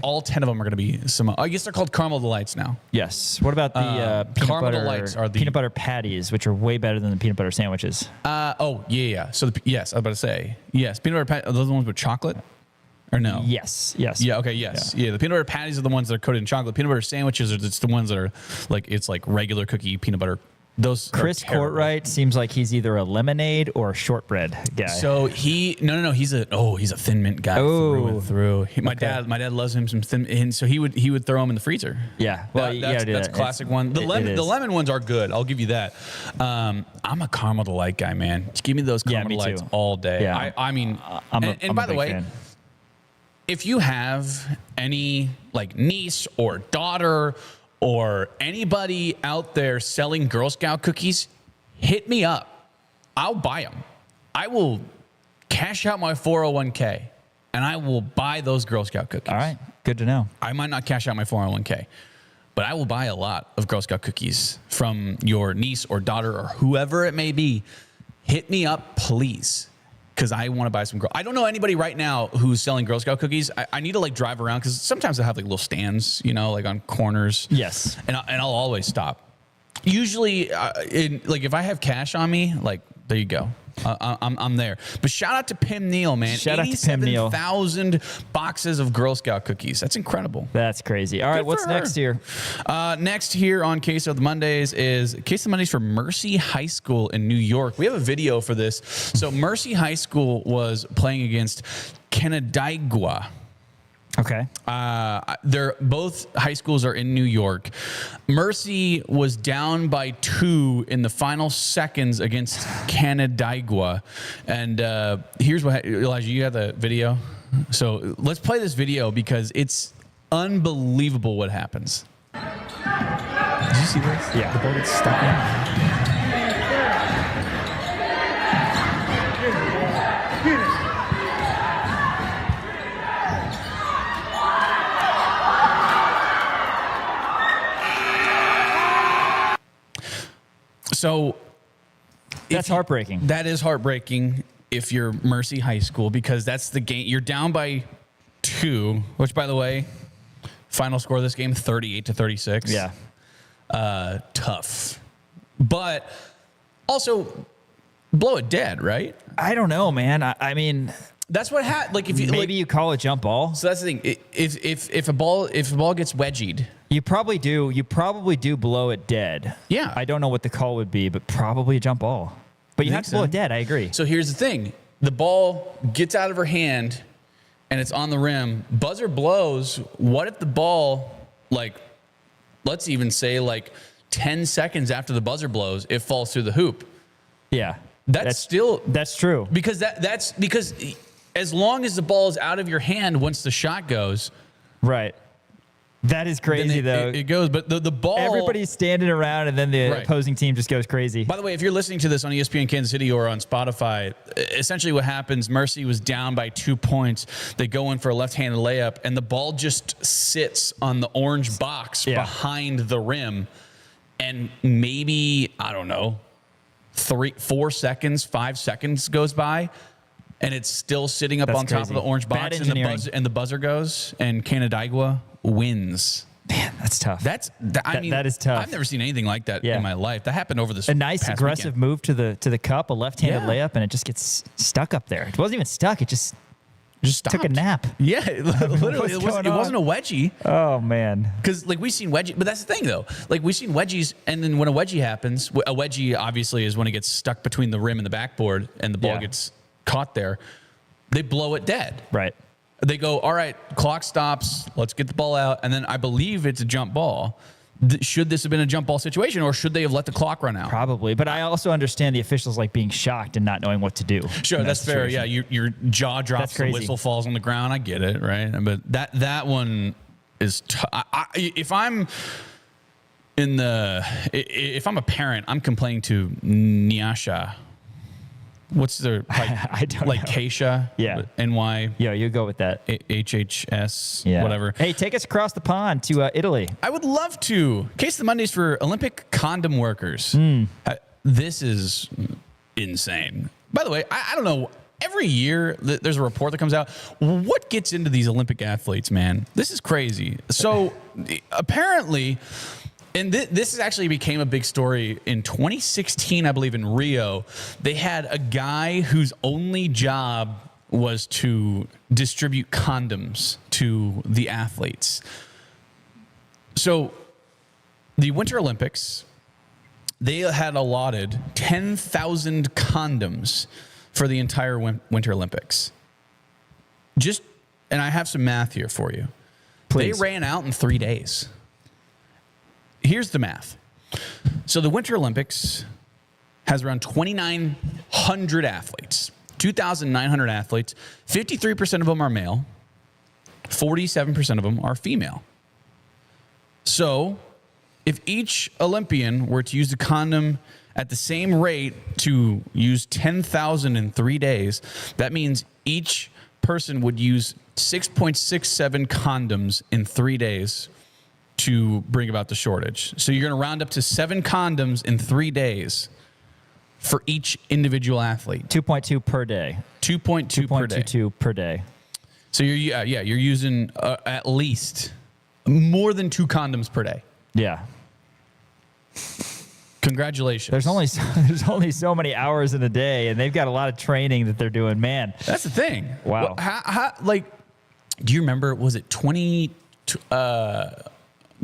All 10 of them are gonna be Samoa. I guess they're called Caramel Delights now. Yes. What about the Caramel Delights are the peanut butter patties, which are way better than the peanut butter sandwiches? Yeah. So yes, I was about to say yes. Peanut butter patties. Are those the ones with chocolate? Or no? Yes. Yeah. Okay. Yes. Yeah. The peanut butter patties are the ones that are coated in chocolate. Peanut butter sandwiches are just the ones that are it's like regular cookie peanut butter. Those Chris Courtwright seems like he's either a lemonade or a shortbread guy. So he's a Thin Mint guy through and through. My dad loves him some Thin, and so he would throw them in the freezer. Yeah. Well, that's a classic one. The lemon ones are good. I'll give you that. I'm a Caramel Delight guy, man. Just give me those Caramel Delights all day. Yeah. And by the way, fan. If you have any like niece or daughter or anybody out there selling Girl Scout cookies, hit me up. I'll buy them. I will cash out my 401k and I will buy those Girl Scout cookies. All right. Good to know. I might not cash out my 401k, but I will buy a lot of Girl Scout cookies from your niece or daughter or whoever it may be. Hit me up, please. Because I want to buy some I don't know anybody right now who's selling Girl Scout cookies. I need to like drive around because sometimes they have like little stands, like on corners. Yes. And I'll always stop. Usually, if I have cash on me, like there you go. I'm there. But shout out to Pim Neal, man. Shout out to Pim Neal. 87,000 boxes of Girl Scout cookies. That's incredible. That's crazy. All right, what's next here? Next here on Case of the Mondays is Case of the Mondays for Mercy High School in New York. We have a video for this. So Mercy High School was playing against Canandaigua. Okay. They're both high schools are in New York. Mercy was down by 2 in the final seconds against Canandaigua. And here's what, Elijah, you have the video. So let's play this video because it's unbelievable what happens. Did you see this? Yeah. The ball gets stuck in. So that's heartbreaking. That is heartbreaking if you're Mercy High School because that's the game. You're down by 2, which, by the way, final score of this game 38-36. Yeah, tough, but also blow it dead, right? I don't know, man. I mean, that's what happened. Like if you you call a jump ball. So that's the thing. If a ball gets wedgied. You probably do blow it dead. Yeah. I don't know what the call would be, but probably a jump ball. But you have to blow it dead. I agree. So here's the thing. The ball gets out of her hand and it's on the rim. Buzzer blows. What if the ball, let's even say 10 seconds after the buzzer blows, it falls through the hoop? Yeah. That's true. Because that's because as long as the ball is out of your hand once the shot goes. Right. That is crazy, though. It goes, but the ball... Everybody's standing around, and then the opposing team just goes crazy. By the way, if you're listening to this on ESPN Kansas City or on Spotify, essentially what happens, Mercy was down by 2 points. They go in for a left-handed layup, and the ball just sits on the orange box behind the rim. And maybe, I don't know, 4 seconds, 5 seconds goes by, and it's still sitting up on top of the orange box, and the buzzer goes, and Canandaigua wins. Man, that's tough. I mean, that is tough. I've never seen anything like that Yeah. in my life. That happened over this A nice past aggressive weekend. move to the cup, a left-handed Yeah. layup, and it just gets stuck up there. It wasn't even stuck. It just took a stopped. nap. Yeah, literally, What's it going wasn't a on? wedgie. Oh man, because like we've seen wedgie, but that's the thing though. Like we've seen wedgies, and then when a wedgie happens, a wedgie obviously is when it gets stuck between the rim and the backboard, and the ball Yeah. gets caught there. They blow it dead. Right. They go, all right, clock stops. Let's get the ball out, and then I believe it's a jump ball. Should this have been a jump ball situation, or should they have let the clock run out? Probably, but I also understand the officials like being shocked and not knowing what to do. Sure, in that that's fair. situation. Yeah, your jaw drops, That's the crazy. whistle falls on the ground. I get it, right? But that one is. If I'm if I'm a parent, I'm complaining to Nyasha. What's their I don't like know. Keisha? Yeah. NY. Yeah, you go with that. HHS. Yeah. Whatever. Hey, take us across the pond to Italy. I would love to. Case of the Mondays for Olympic condom workers. Hmm. This is insane. By the way, I don't know. Every year there's a report that comes out. What gets into these Olympic athletes, man? This is crazy. So apparently, and this actually became a big story in 2016, I believe, in Rio. They had a guy whose only job was to distribute condoms to the athletes. So the Winter Olympics, they had allotted 10,000 condoms for the entire Winter Olympics. And I have some math here for you. Please. They ran out in 3 days. Here's the math. So the Winter Olympics has around 2,900 athletes, 2,900 athletes. 53% of them are male. 47% of them are female. So if each Olympian were to use a condom at the same rate to use 10,000 in 3 days, that means each person would use 6.67 condoms in 3 days to bring about the shortage. So you're going to round up to 7 condoms in 3 days for each individual athlete. 2.2 per day. 2.2 per day. 2.22 per day. So you're using at least more than 2 condoms per day. Yeah. Congratulations. There's only so many hours in a day, and they've got a lot of training that they're doing. Man, that's the thing. Wow. Well, do you remember? Was it the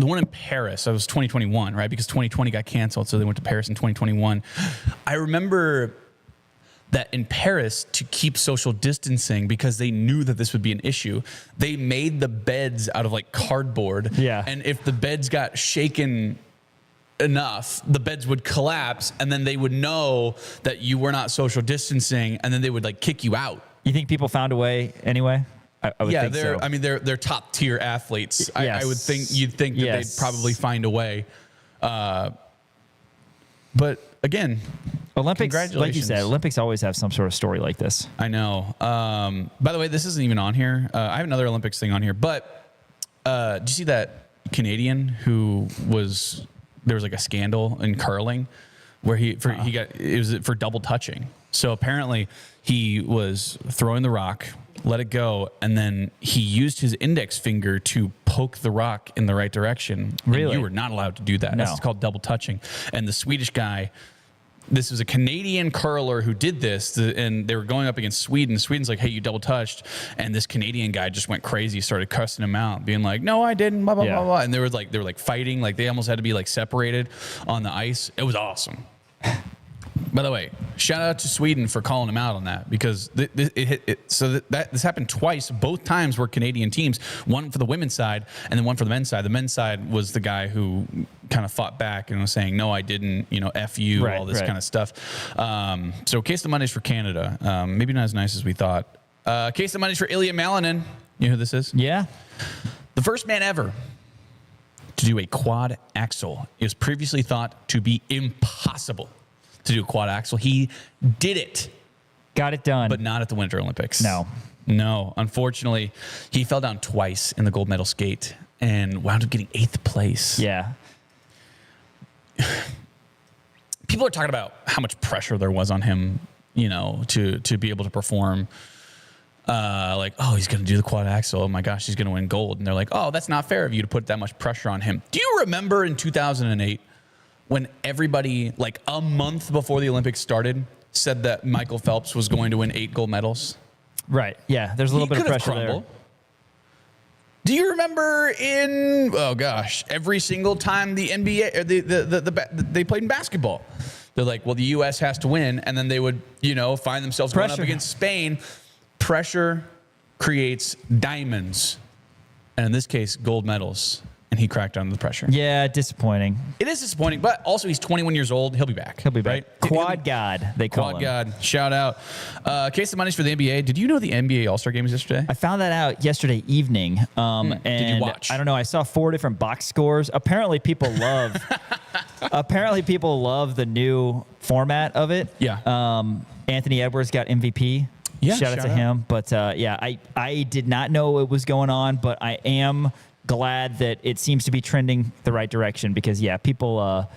one in Paris? That was 2021, right? Because 2020 got canceled, so they went to Paris in 2021. I remember that in Paris, to keep social distancing, because they knew that this would be an issue, they made the beds out of like cardboard. Yeah. And if the beds got shaken enough, the beds would collapse, and then they would know that you were not social distancing, and then they would like kick you out. You think people found a way anway? I would think so. I mean, they're top tier athletes. Yes. I would think you'd think that Yes. they'd probably find a way. But again, Olympics, like you congratulations. said, Olympics always have some sort of story like this. I know. By the way, this isn't even on here. I have another Olympics thing on here. But did you see that Canadian who there was like a scandal in curling where it was for double touching. So apparently he was throwing the rock, let it go, and then he used his index finger to poke the rock in the right direction. Really? And you were not allowed to do that. No. That's called double touching. And the Swedish guy, this was a Canadian curler who did this, and they were going up against Sweden. Sweden's like, hey, you double touched. And this Canadian guy just went crazy, started cussing him out, being like, no, I didn't, blah, blah, Yeah. blah, blah. And they were like fighting, like they almost had to be like separated on the ice. It was awesome. By the way, shout out to Sweden for calling him out on that, because this happened twice. Both times were Canadian teams, one for the women's side and then one for the men's side. The men's side was the guy who kind of fought back and was saying, no, I didn't, F you, all this kind of stuff. So case of Mondays for Canada. Maybe not as nice as we thought. Case of Mondays for Ilya Malinin. You know who this is? Yeah. The first man ever to do a quad axel. It was previously thought to be impossible to do a quad axel. He did it. Got it done. But not at the Winter Olympics. No. Unfortunately, he fell down twice in the gold medal skate and wound up getting 8th place. Yeah. People are talking about how much pressure there was on him, to be able to perform. like, oh, he's going to do the quad axel. Oh my gosh, he's going to win gold. And they're like, oh, that's not fair of you to put that much pressure on him. Do you remember in 2008 when everybody, like a month before the Olympics started, said that Michael Phelps was going to win 8 gold medals? Right. Yeah. There's a little bit of pressure there. Do you remember every single time the NBA or they played in basketball, they're like, well, the U.S. has to win, and then they would, find themselves going up against Spain. Pressure creates diamonds, and in this case, gold medals. And he cracked under the pressure. Yeah, disappointing. It is disappointing, but also he's 21 years old. He'll be back. He'll be back. Right? Quad God, they call him. Quad God. Shout out. Case of monies for the NBA. Did you know the NBA All-Star Game was yesterday? I found that out yesterday evening. And did you watch? I don't know. I saw 4 different box scores. Apparently, people love. The new format of it. Yeah. Anthony Edwards got MVP. Yeah, shout out to him. But I did not know it was going on, but I am glad that it seems to be trending the right direction because people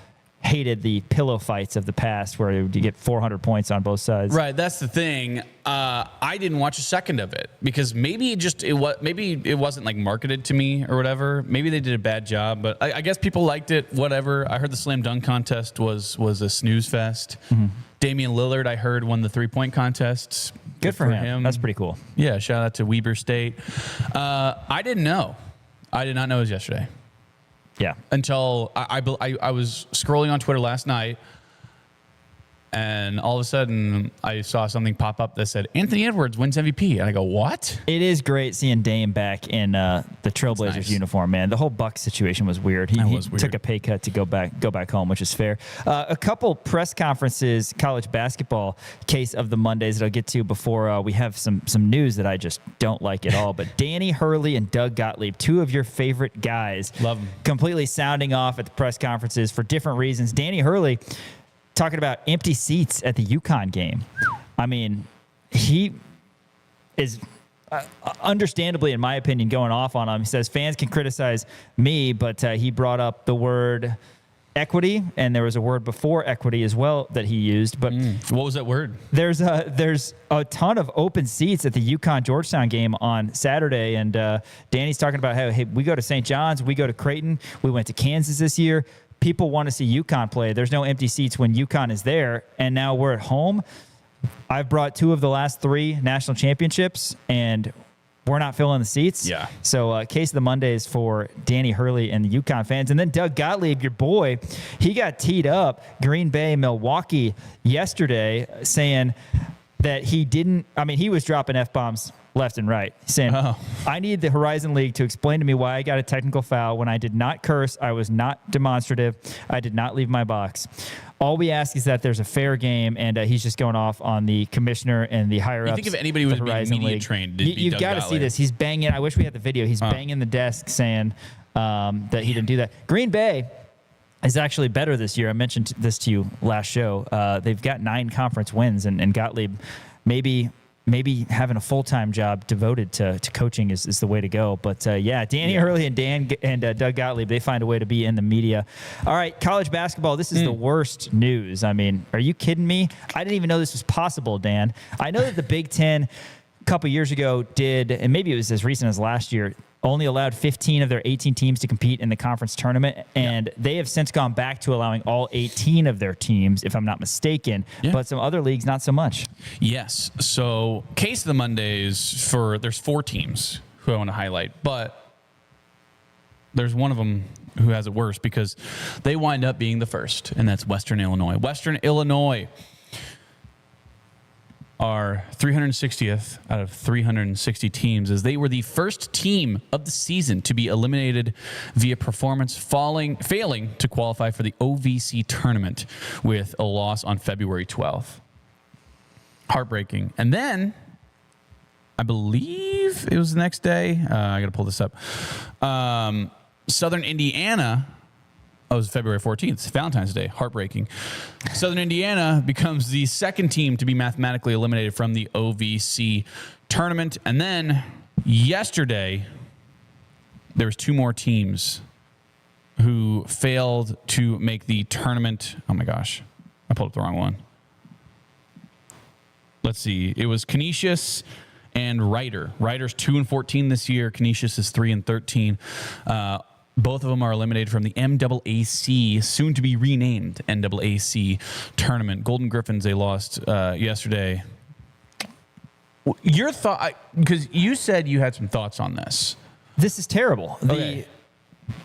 hated the pillow fights of the past where you get 400 points on both sides. Right, that's the thing. I didn't watch a second of it because maybe it wasn't like marketed to me or whatever. Maybe they did a bad job, but I guess people liked it. Whatever. I heard the slam dunk contest was a snooze fest. Mm-hmm. Damian Lillard, I heard, won the 3-point contest. Good for him. That's pretty cool. Yeah, shout out to Weber State. I didn't know. I did not know it was yesterday. Yeah. Until I was scrolling on Twitter last night, and all of a sudden I saw something pop up that said Anthony Edwards wins MVP, and I go, what? It is great seeing Dame back in the Trailblazers uniform, man. The whole Bucks situation was weird. He took a pay cut to go back home, which is fair. A couple press conferences, college basketball case of the Mondays that I'll get to before we have some news that I just don't like at all. But Danny Hurley and Doug Gottlieb, 2 of your favorite guys, love them, completely sounding off at the press conferences for different reasons. Danny Hurley talking about empty seats at the UConn game. I mean, he is understandably, in my opinion, going off on him. He says fans can criticize me, but he brought up the word equity, and there was a word before equity as well that he used. But what was that word? There's a ton of open seats at the UConn-Georgetown game on Saturday, and Danny's talking about how, hey, we go to St. John's, we go to Creighton, we went to Kansas this year. People want to see UConn play. There's no empty seats when UConn is there, and now we're at home. I've brought 2 of the last 3 national championships, and we're not filling the seats. Yeah. So case of the Mondays for Danny Hurley and the UConn fans. And then Doug Gottlieb, your boy, he got teed up Green Bay, Milwaukee yesterday saying that he was dropping F-bombs left and right, saying, I need the Horizon League to explain to me why I got a technical foul when I did not curse, I was not demonstrative, I did not leave my box. All we ask is that there's a fair game, and he's just going off on the commissioner and the higher-ups. You think if anybody was being media trained, you've got to see this. He's banging. I wish we had the video. He's banging the desk saying that he didn't do that. Green Bay is actually better this year. I mentioned this to you last show. They've got 9 conference wins, and Gottlieb maybe having a full-time job devoted to coaching is the way to go. But Danny Hurley and Doug Gottlieb, they find a way to be in the media. All right, college basketball, this is the worst news. I mean, are you kidding me? I didn't even know this was possible, Dan. I know that the Big Ten a couple years ago did, and maybe it was as recent as last year, only allowed 15 of their 18 teams to compete in the conference tournament, and they have since gone back to allowing all 18 of their teams, if I'm not mistaken, but some other leagues, not so much. Yes. So case of the Mondays there's 4 teams who I want to highlight, but there's one of them who has it worse because they wind up being the first, and that's Western Illinois. Western Illinois are 360th out of 360 teams, as they were the first team of the season to be eliminated via performance, failing to qualify for the OVC tournament with a loss on February 12th. Heartbreaking. And then, I believe it was the next day. I got to pull this up. Southern Indiana. Oh, it was February 14th. It's Valentine's Day. Heartbreaking. Southern Indiana becomes the second team to be mathematically eliminated from the OVC tournament. And then yesterday, there was 2 more teams who failed to make the tournament. Oh, my gosh. I pulled up the wrong one. Let's see. It was Canisius and Ryder. Ryder's 2-14 this year. Canisius is 3-13. Both of them are eliminated from the MAAC, soon to be renamed NAAC tournament. Golden Griffins, they lost yesterday. Your thought, because you said you had some thoughts on this. This is terrible. Okay. The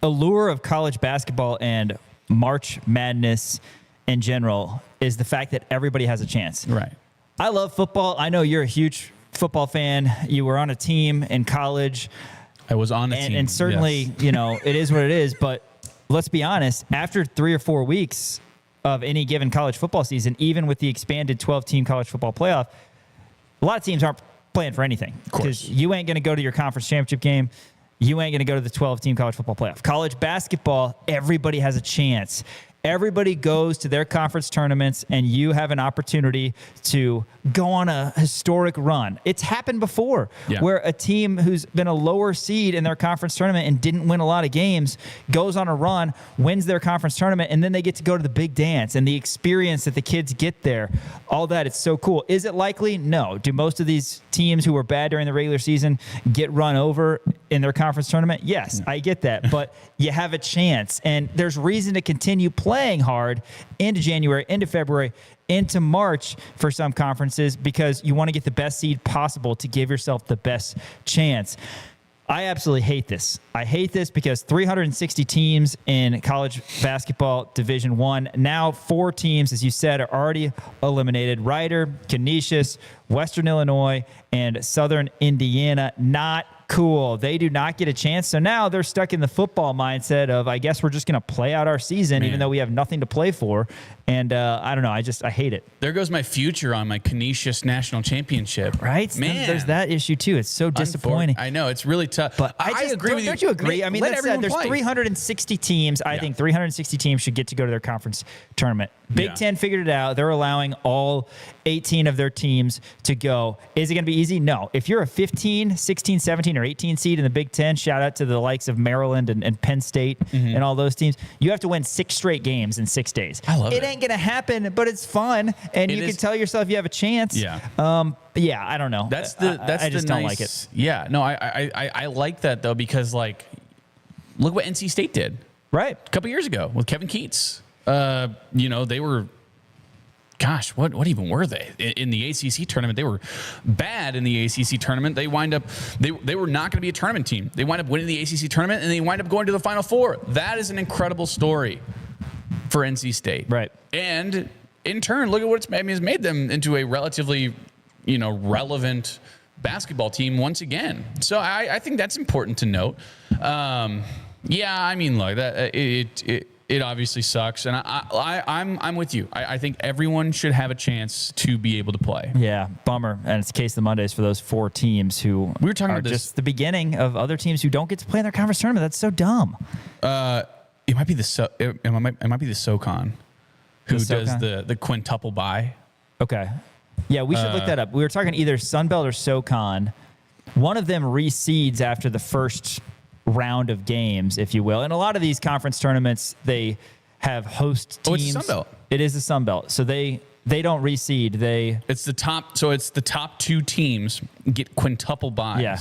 allure of college basketball and March Madness in general is the fact that everybody has a chance. Right. I love football. I know you're a huge football fan. You were on a team in college. I was on a team. And certainly, yes. It is what it is. But let's be honest, after 3 or 4 weeks of any given college football season, even with the expanded 12-team college football playoff, a lot of teams aren't playing for anything. Because you ain't going to go to your conference championship game. You ain't going to go to the 12-team college football playoff. College basketball, everybody has a chance. Everybody goes to their conference tournaments, and you have an opportunity to go on a historic run. It's happened before where a team who's been a lower seed in their conference tournament and didn't win a lot of games goes on a run, wins their conference tournament, and then they get to go to the big dance and the experience that the kids get there. All that, it's so cool. Is it likely? No. Do most of these teams who were bad during the regular season get run over in their conference tournament? Yes, I get that. But you have a chance, and there's reason to continue playing hard into January, into February, into March for some conferences because you want to get the best seed possible to give yourself the best chance. I absolutely hate this. I hate this because 360 teams in college basketball Division I. Now 4 teams, as you said, are already eliminated. Ryder, Canisius, Western Illinois, and Southern Indiana. Not cool. They do not get a chance. So now they're stuck in the football mindset of, I guess we're just going to play out our season, even though we have nothing to play for. And I don't know. I hate it. There goes my future on my Canisius national championship. Right? Man. There's that issue too. It's so disappointing. I know. It's really tough. But I agree with you. Don't you agree? I mean, that said, there's 360 teams. I think 360 teams should get to go to their conference tournament. Big Ten figured it out. They're allowing all 18 of their teams to go. Is it going to be easy? No. If you're a 15, 16, 17, or 18 seed in the Big Ten, shout out to the likes of Maryland and Penn State and all those teams, you have to win 6 straight games in 6 days. I love it. It ain't going to happen, but it's fun, and you can tell yourself you have a chance. Yeah. I don't know. I just don't like it. Yeah. No, I like that, though, because, like, look what NC State did. Right. A couple years ago with Kevin Keats. They were, gosh, what even were they in the ACC tournament? They were bad in the ACC tournament. They wind up, they were not going to be a tournament team. They wind up winning the ACC tournament, and they wind up going to the Final Four. That is an incredible story for NC State. Right. And in turn, look at what it's made them into a relatively, relevant basketball team once again. So I think that's important to note. Look, that it obviously sucks, and I'm with you. I think everyone should have a chance to be able to play. Yeah, bummer. And it's the case of the Mondays for those 4 teams who we were talking about just the beginning of other teams who don't get to play in their conference tournament. That's so dumb. It might be the SoCon who does the quintuple bye. Okay. Yeah, we should look that up. We were talking either Sunbelt or SoCon. One of them reseeds after the first round of games, if you will. And a lot of these conference tournaments, they have host teams. Oh, it's Sunbelt. It is the Sunbelt. So they don't reseed. It's the top 2 teams get quintuple buys. Yeah.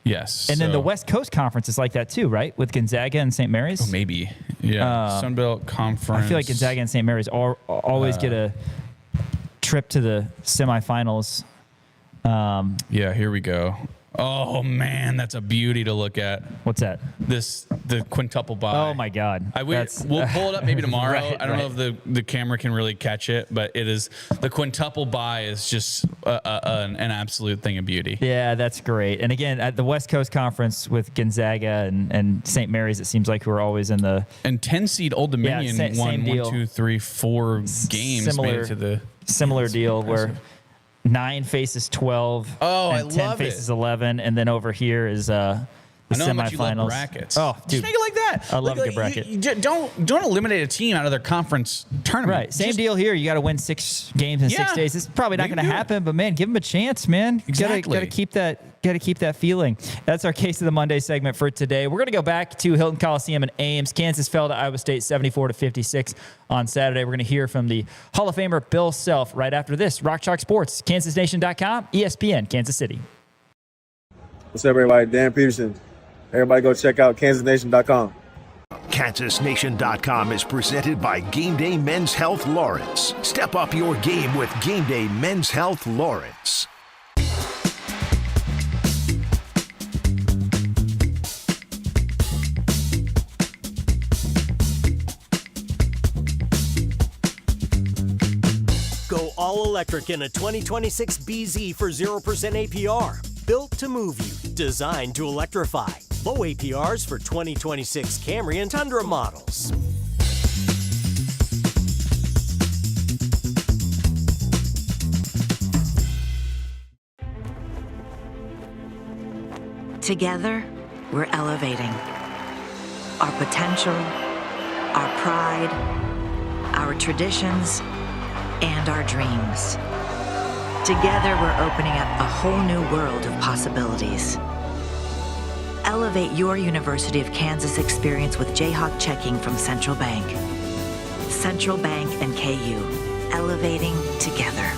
Yes. And then the West Coast Conference is like that too, right? With Gonzaga and St. Mary's? Oh, maybe. Yeah. Sunbelt Conference. I feel like Gonzaga and St. Mary's always get a trip to the semifinals. Here we go. Oh man, that's a beauty to look at. What's that? The quintuple bye. Oh my God. We'll pull it up maybe tomorrow. Right, I don't know if the camera can really catch it, but it is the quintuple bye is just an absolute thing of beauty. Yeah, that's great. And again, at the West Coast Conference with Gonzaga and St. Mary's, it seems like we're always in the 10 seed Old Dominion won 1, 2, 3, 4 games made it to the similar deal where 9 faces 12. Oh, and I 10 love faces 11, and then over here is the I know how much you love semifinals. brackets. Oh, Just dude. make it like that. I love a good bracket. You don't eliminate a team out of their conference tournament. Right. Same deal here. You got to win 6 games in 6 days. It's probably not going to happen, but man, give them a chance, man. Exactly. Got to keep that feeling. That's our Case of the Monday segment for today. We're going to go back to Hilton Coliseum in Ames. Kansas fell to Iowa State 74-56 on Saturday. We're going to hear from the Hall of Famer Bill Self right after this. Rock Chalk Sports, KansasNation.com, ESPN, Kansas City. What's up, everybody? Dan Peterson. Everybody go check out KansasNation.com. KansasNation.com is presented by Game Day Men's Health Lawrence. Step up your game with Game Day Men's Health Lawrence. Go all electric in a 2026 BZ for 0% APR. Built to move you, designed to electrify. Low APRs for 2026 Camry and Tundra models. Together, we're elevating our potential, our pride, our traditions, and our dreams. Together, we're opening up a whole new world of possibilities. Elevate your University of Kansas experience with Jayhawk checking from Central Bank. Central Bank and KU, elevating together.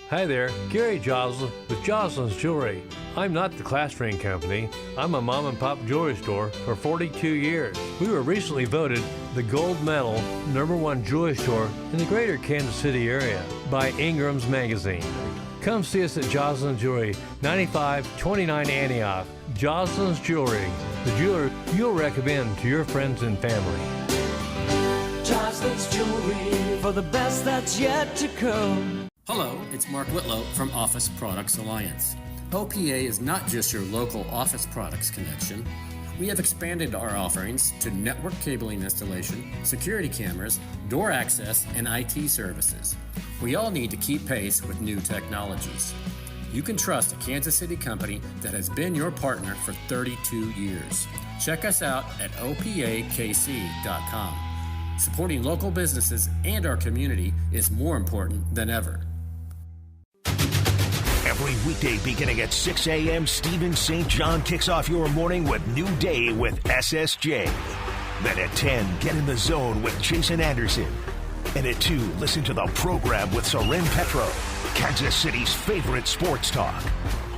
Hi there, Gary Joslin with Joslin's Jewelry. I'm not the class ring company. I'm a mom and pop jewelry store for 42 years. We were recently voted the gold medal #1 jewelry store in the greater Kansas City area by Ingram's Magazine. Come see us at Joslin's Jewelry, 9529 Antioch. Joslin's Jewelry, the jeweler you'll recommend to your friends and family. Joslin's Jewelry for the best that's yet to come. Hello, it's Mark Whitlow from Office Products Alliance. OPA is not just your local office products connection. We have expanded our offerings to network cabling installation, security cameras, door access, and IT services. We all need to keep pace with new technologies. You can trust a Kansas City company that has been your partner for 32 years. Check us out at opakc.com. Supporting local businesses and our community is more important than ever. Every weekday beginning at 6 a.m., Stephen St. John kicks off your morning with New Day with SSJ. Then at 10, get in the zone with Jason Anderson. And at 2, listen to the program with Soren Petro, Kansas City's favorite sports talk.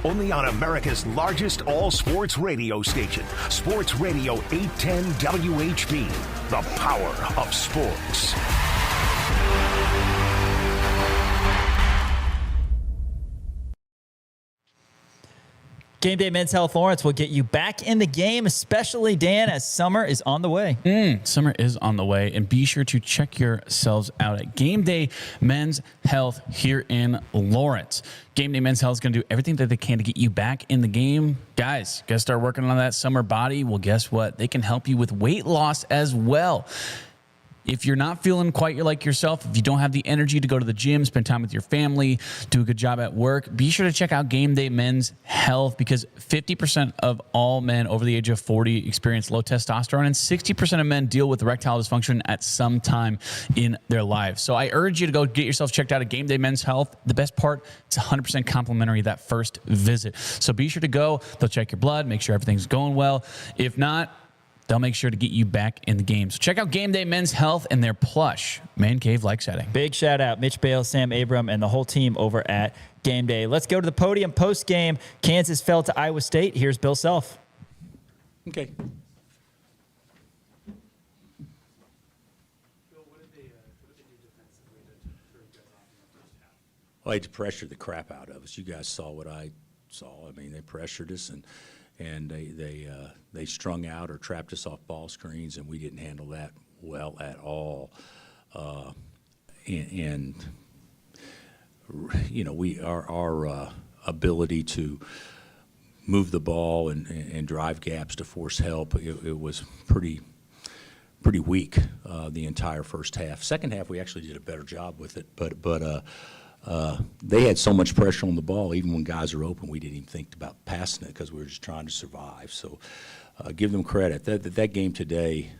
Only on America's largest all-sports radio station, Sports Radio 810 WHB, the power of sports. Game Day Men's Health Lawrence will get you back in the game, especially, Dan, as summer is on the way. Summer is on the way, and be sure to check yourselves out at Game Day Men's Health here in Lawrence. Game Day Men's Health is going to do everything that they can to get you back in the game. Guys, got to start working on that summer body. Well, guess what? They can help you with weight loss as well. If you're not feeling quite like yourself, if you don't have the energy to go to the gym, spend time with your family, do a good job at work, be sure to check out Game Day Men's Health, because 50% of all men over the age of 40 experience low testosterone, and 60% of men deal with erectile dysfunction at some time in their lives. So I urge you to go get yourself checked out at Game Day Men's Health. The best part, it's 100% complimentary that first visit. So be sure to go. They'll check your blood, make sure everything's going well. If not, they'll make sure to get you back in the game. So check out Game Day Men's Health and their plush man cave-like setting. Big shout out, Mitch Bale, Sam Abram, and the whole team over at Game Day. Let's go to the podium post-game. Kansas fell to Iowa State. Here's Bill Self. Okay. Well, they had to pressure the crap out of us. You guys saw what I saw. I mean, they pressured us and they strung out or trapped us off ball screens, and we didn't handle that well at all. And you know, our ability to move the ball and drive gaps to force help, it was pretty weak the entire first half. Second half, we actually did a better job with it, but they had so much pressure on the ball, even when guys are open, we didn't even think about passing it because we were just trying to survive. So give them credit. That game today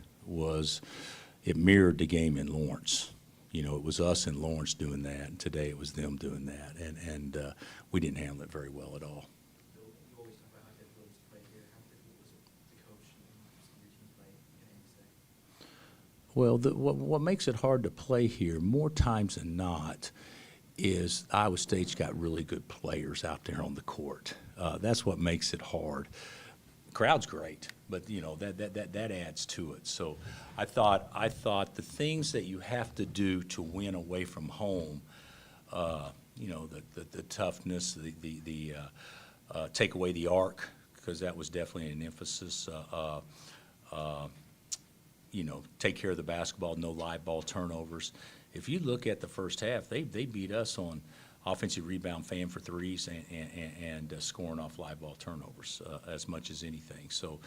it mirrored the game in Lawrence. You know, it was us and Lawrence doing that, and today it was them doing that, and we didn't handle it very well at all. You always talk about how difficult it is to play here. How difficult was it to coach and see your team play in State? Well, what makes it hard to play here, more times than not, is Iowa State's got really good players out there on the court. That's what makes it hard. Crowd's great, but you know that adds to it. So I thought the things that you have to do to win away from home, you know, the toughness, the take away the arc, because that was definitely an emphasis. You know, take care of the basketball, no live ball turnovers. If you look at the first half, they beat us on offensive rebound, fan for threes, and scoring off live ball turnovers as much as anything. So,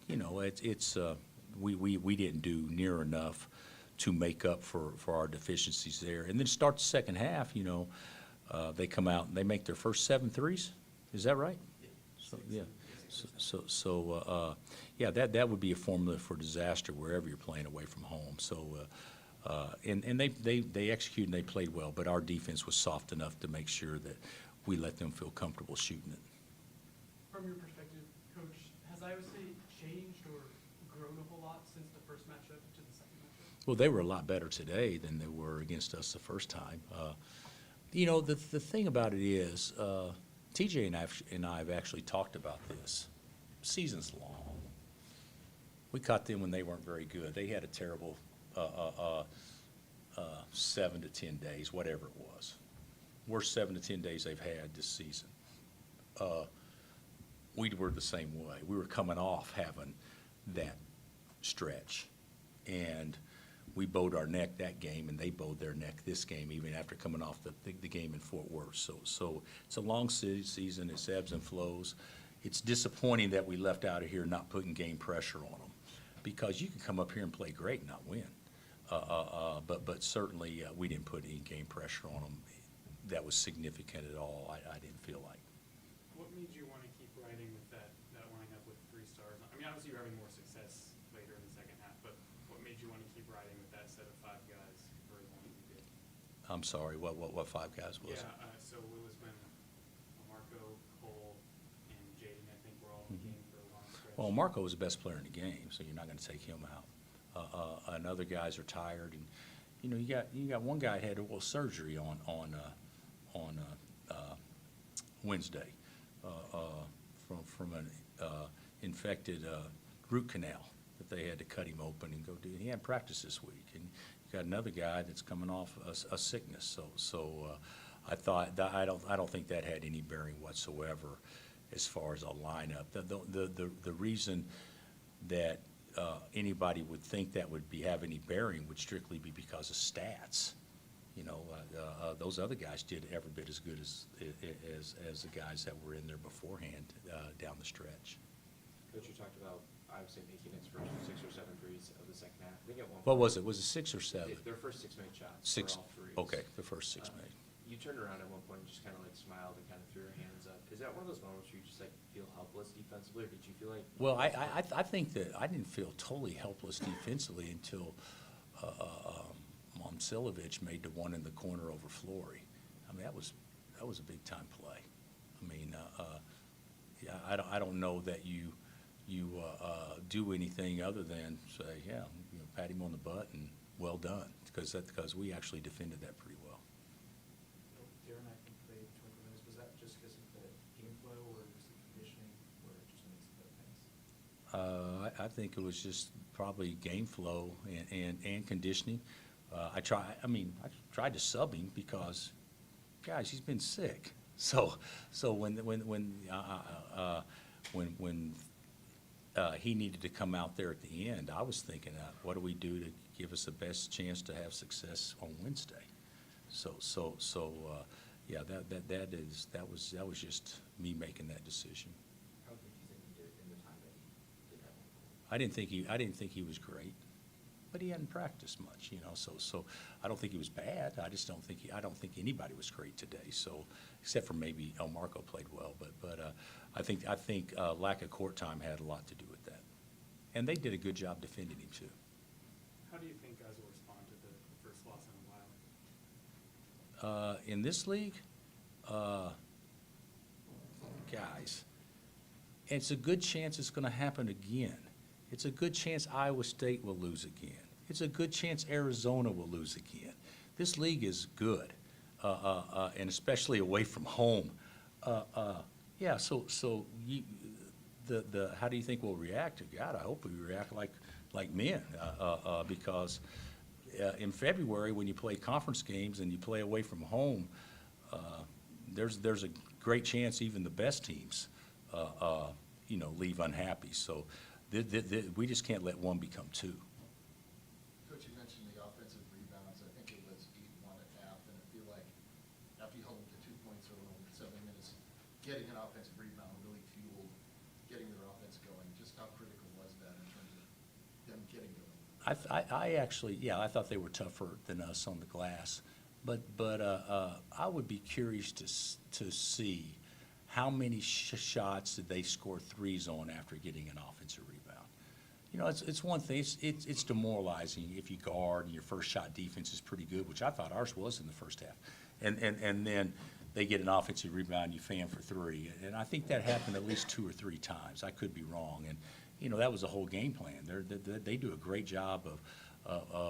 you know, we didn't do near enough to make up for our deficiencies there. And then start the second half, you know, they come out and they make their first 7 threes. Is that right? So, yeah. Yeah, that would be a formula for disaster wherever you're playing away from home. So, and they executed and they played well, but our defense was soft enough to make sure that we let them feel comfortable shooting it. From your perspective, Coach, has Iowa State changed or grown a whole lot since the first matchup to the second matchup? Well, they were a lot better today than they were against us the first time. You know, the thing about it is, TJ and I have actually talked about this. Season's long. We caught them when they weren't very good. They had a terrible 7 to 10 days, whatever it was. Worst 7 to 10 days they've had this season. We were the same way. We were coming off having that stretch, and we bowed our neck that game, and they bowed their neck this game, even after coming off the game in Fort Worth. So it's a long season. It's ebbs and flows. It's disappointing that we left out of here not putting game pressure on them, because you can come up here and play great and not win. But certainly we didn't put any game pressure on them that was significant at all. I didn't feel like. What made you want to keep riding with that lineup with 3 stars? I mean, obviously you're having more success later in the second half, but what made you want to keep riding with that set of 5 guys for as long as you did? I'm sorry, what 5 guys was it? So it was when Elmarko, Cole, and Jaden, I think, were all in the game for a long stretch. Well, Marco was the best player in the game, so you're not going to take him out. And other guys are tired, and you know you got one guy had a little surgery on Wednesday from an infected root canal that they had to cut him open and go do. He had practice this week, and you got another guy that's coming off a sickness. So I thought I don't think that had any bearing whatsoever as far as a lineup. The reason that anybody would think that would have any bearing would strictly be because of stats. You know, those other guys did every bit as good as the guys that were in there beforehand down the stretch. Coach, you talked about Iowa State making its first 6 or 7 threes of the second half. I think at one What point, was it? Was it 6 or 7? Their first 6 made shots. 6. Were all threes. Okay, the first 6 made. You turned around at one point and just kind of like smiled and kind of threw your hands up. Is that one of those moments where you just like feel helpless defensively, or did you feel like? Well, I think that I didn't feel totally helpless defensively until Momcilovic made the one in the corner over Flory. I mean, that was a big time play. I mean, yeah, I don't know that you do anything other than say, yeah, you know, pat him on the butt and well done, because we actually defended that pretty well. Darren, I think played 20 minutes. Was that just because of the game flow, or was it conditioning, or just a mix of both things? I think it was just probably game flow and conditioning. I tried to sub him because, guys, he's been sick. So when he needed to come out there at the end, I was thinking, what do we do to give us the best chance to have success on Wednesday? Yeah, that was just me making that decision. How do you think he did in the time that he did have one? I didn't think he was great. but he hadn't practiced much, So I don't think he was bad. I don't think anybody was great today. So except for maybe Elmarko played well, but I think lack of court time had a lot to do with that, and they did a good job defending him too. How do you think guys will respond to the first loss in a while? In this league, guys, it's a good chance it's going to happen again. It's a good chance Iowa State will lose again. It's a good chance Arizona will lose again. This league is good, and especially away from home. Yeah. So how do you think we'll react? God, I hope we react like men, because in February when you play conference games and you play away from home, there's a great chance even the best teams, leave unhappy. So we just can't let one become two. Coach, you mentioned the offensive rebounds. I think it was 8-1 at half, and I feel like after you hold the 2 points over 70 minutes, getting an offensive rebound really fueled getting their offense going. Just how critical was that in terms of them getting going? I actually, I thought they were tougher than us on the glass, but I would be curious to see how many shots did they score threes on after getting an offensive rebound. It's one thing. It's demoralizing if you guard and your first shot defense is pretty good, which I thought ours was in the first half, and then they get an offensive rebound, you fan for three, and I think that happened at least 2 or 3 times. I could be wrong, and that was a whole game plan. They do a great job of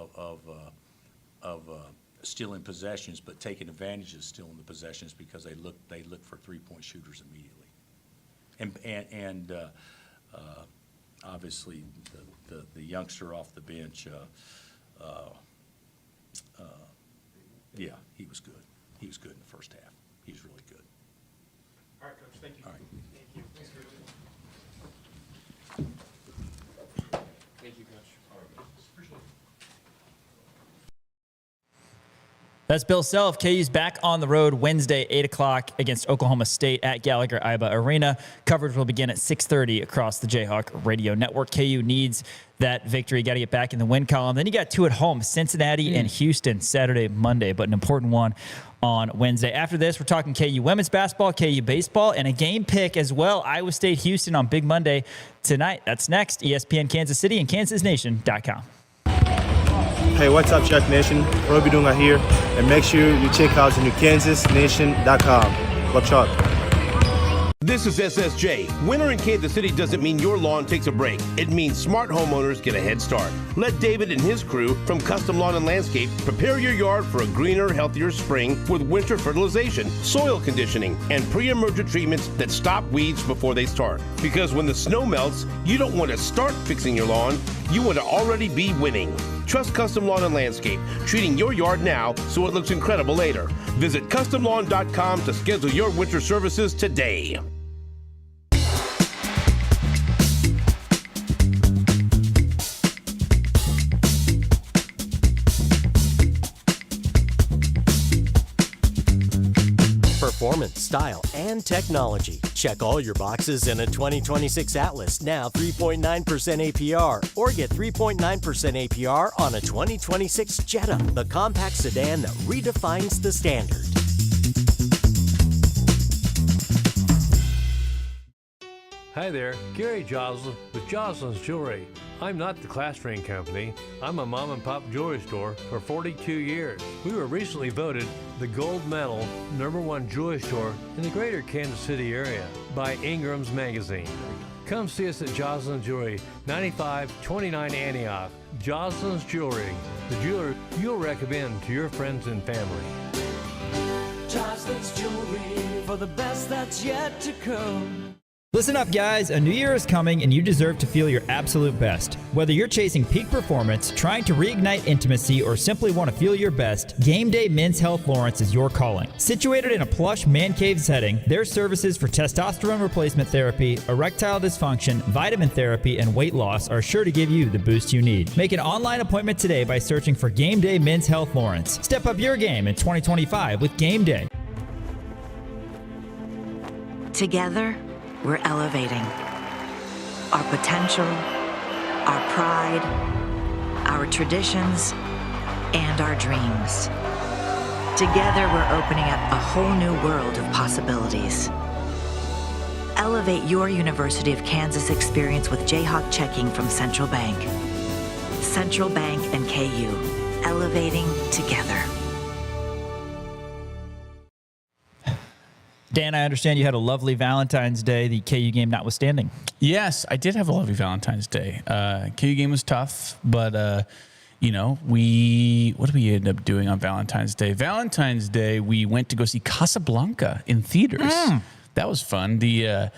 stealing possessions, but taking advantage of stealing the possessions because they look for 3-point shooters immediately, and obviously the youngster off the bench, he was good. He was good in the first half. He was really good. All right, Coach. Thank you. All right. Thank you. Thanks, Coach. Thank you, Coach. All right, Coach. Appreciate it. That's Bill Self. KU's back on the road Wednesday, 8 o'clock against Oklahoma State at Gallagher-Iba Arena. Coverage will begin at 6:30 across the Jayhawk Radio Network. KU needs that victory. Got to get back in the win column. Then you got 2 at home, Cincinnati and Houston, Saturday, Monday, but an important one on Wednesday. After this, we're talking KU women's basketball, KU baseball, and a game pick as well. Iowa State, Houston on Big Monday tonight. That's next. ESPN Kansas City and KansasNation.com. Hey, what's up, Jack Nation? Roby Dunga here, and make sure you check out the new KansasNation.com. Go Chalk. This is SSJ. Winter in Kansas City doesn't mean your lawn takes a break. It means smart homeowners get a head start. Let David and his crew from Custom Lawn and Landscape prepare your yard for a greener, healthier spring with winter fertilization, soil conditioning, and pre-emergent treatments that stop weeds before they start. Because when the snow melts, you don't want to start fixing your lawn. You want to already be winning. Trust Custom Lawn and Landscape, treating your yard now so it looks incredible later. Visit CustomLawn.com to schedule your winter services today. Performance, style, and technology. Check all your boxes in a 2026 Atlas, now 3.9% APR, or get 3.9% APR on a 2026 Jetta, the compact sedan that redefines the standard. Hi there, Gary Joslin with Joslin's Jewelry. I'm not the class ring company. I'm a mom and pop jewelry store for 42 years. We were recently voted the gold medal #1 jewelry store in the greater Kansas City area by Ingram's Magazine. Come see us at Joslin's Jewelry, 9529 Antioch. Joslin's Jewelry, the jeweler you'll recommend to your friends and family. Joslin's Jewelry for the best that's yet to come. Listen up, guys. A new year is coming, and you deserve to feel your absolute best. Whether you're chasing peak performance, trying to reignite intimacy, or simply want to feel your best, Game Day Men's Health Lawrence is your calling. Situated in a plush man cave setting, their services for testosterone replacement therapy, erectile dysfunction, vitamin therapy, and weight loss are sure to give you the boost you need. Make an online appointment today by searching for Game Day Men's Health Lawrence. Step up your game in 2025 with Game Day. Together, we're elevating our potential, our pride, our traditions, and our dreams. Together, we're opening up a whole new world of possibilities. Elevate your University of Kansas experience with Jayhawk checking from Central Bank. Central Bank and KU, elevating together. Dan, I understand you had a lovely Valentine's Day, the KU game notwithstanding. Yes, I did have a lovely Valentine's Day. KU game was tough, but what did we end up doing on Valentine's Day? Valentine's Day, we went to go see Casablanca in theaters. That was fun. The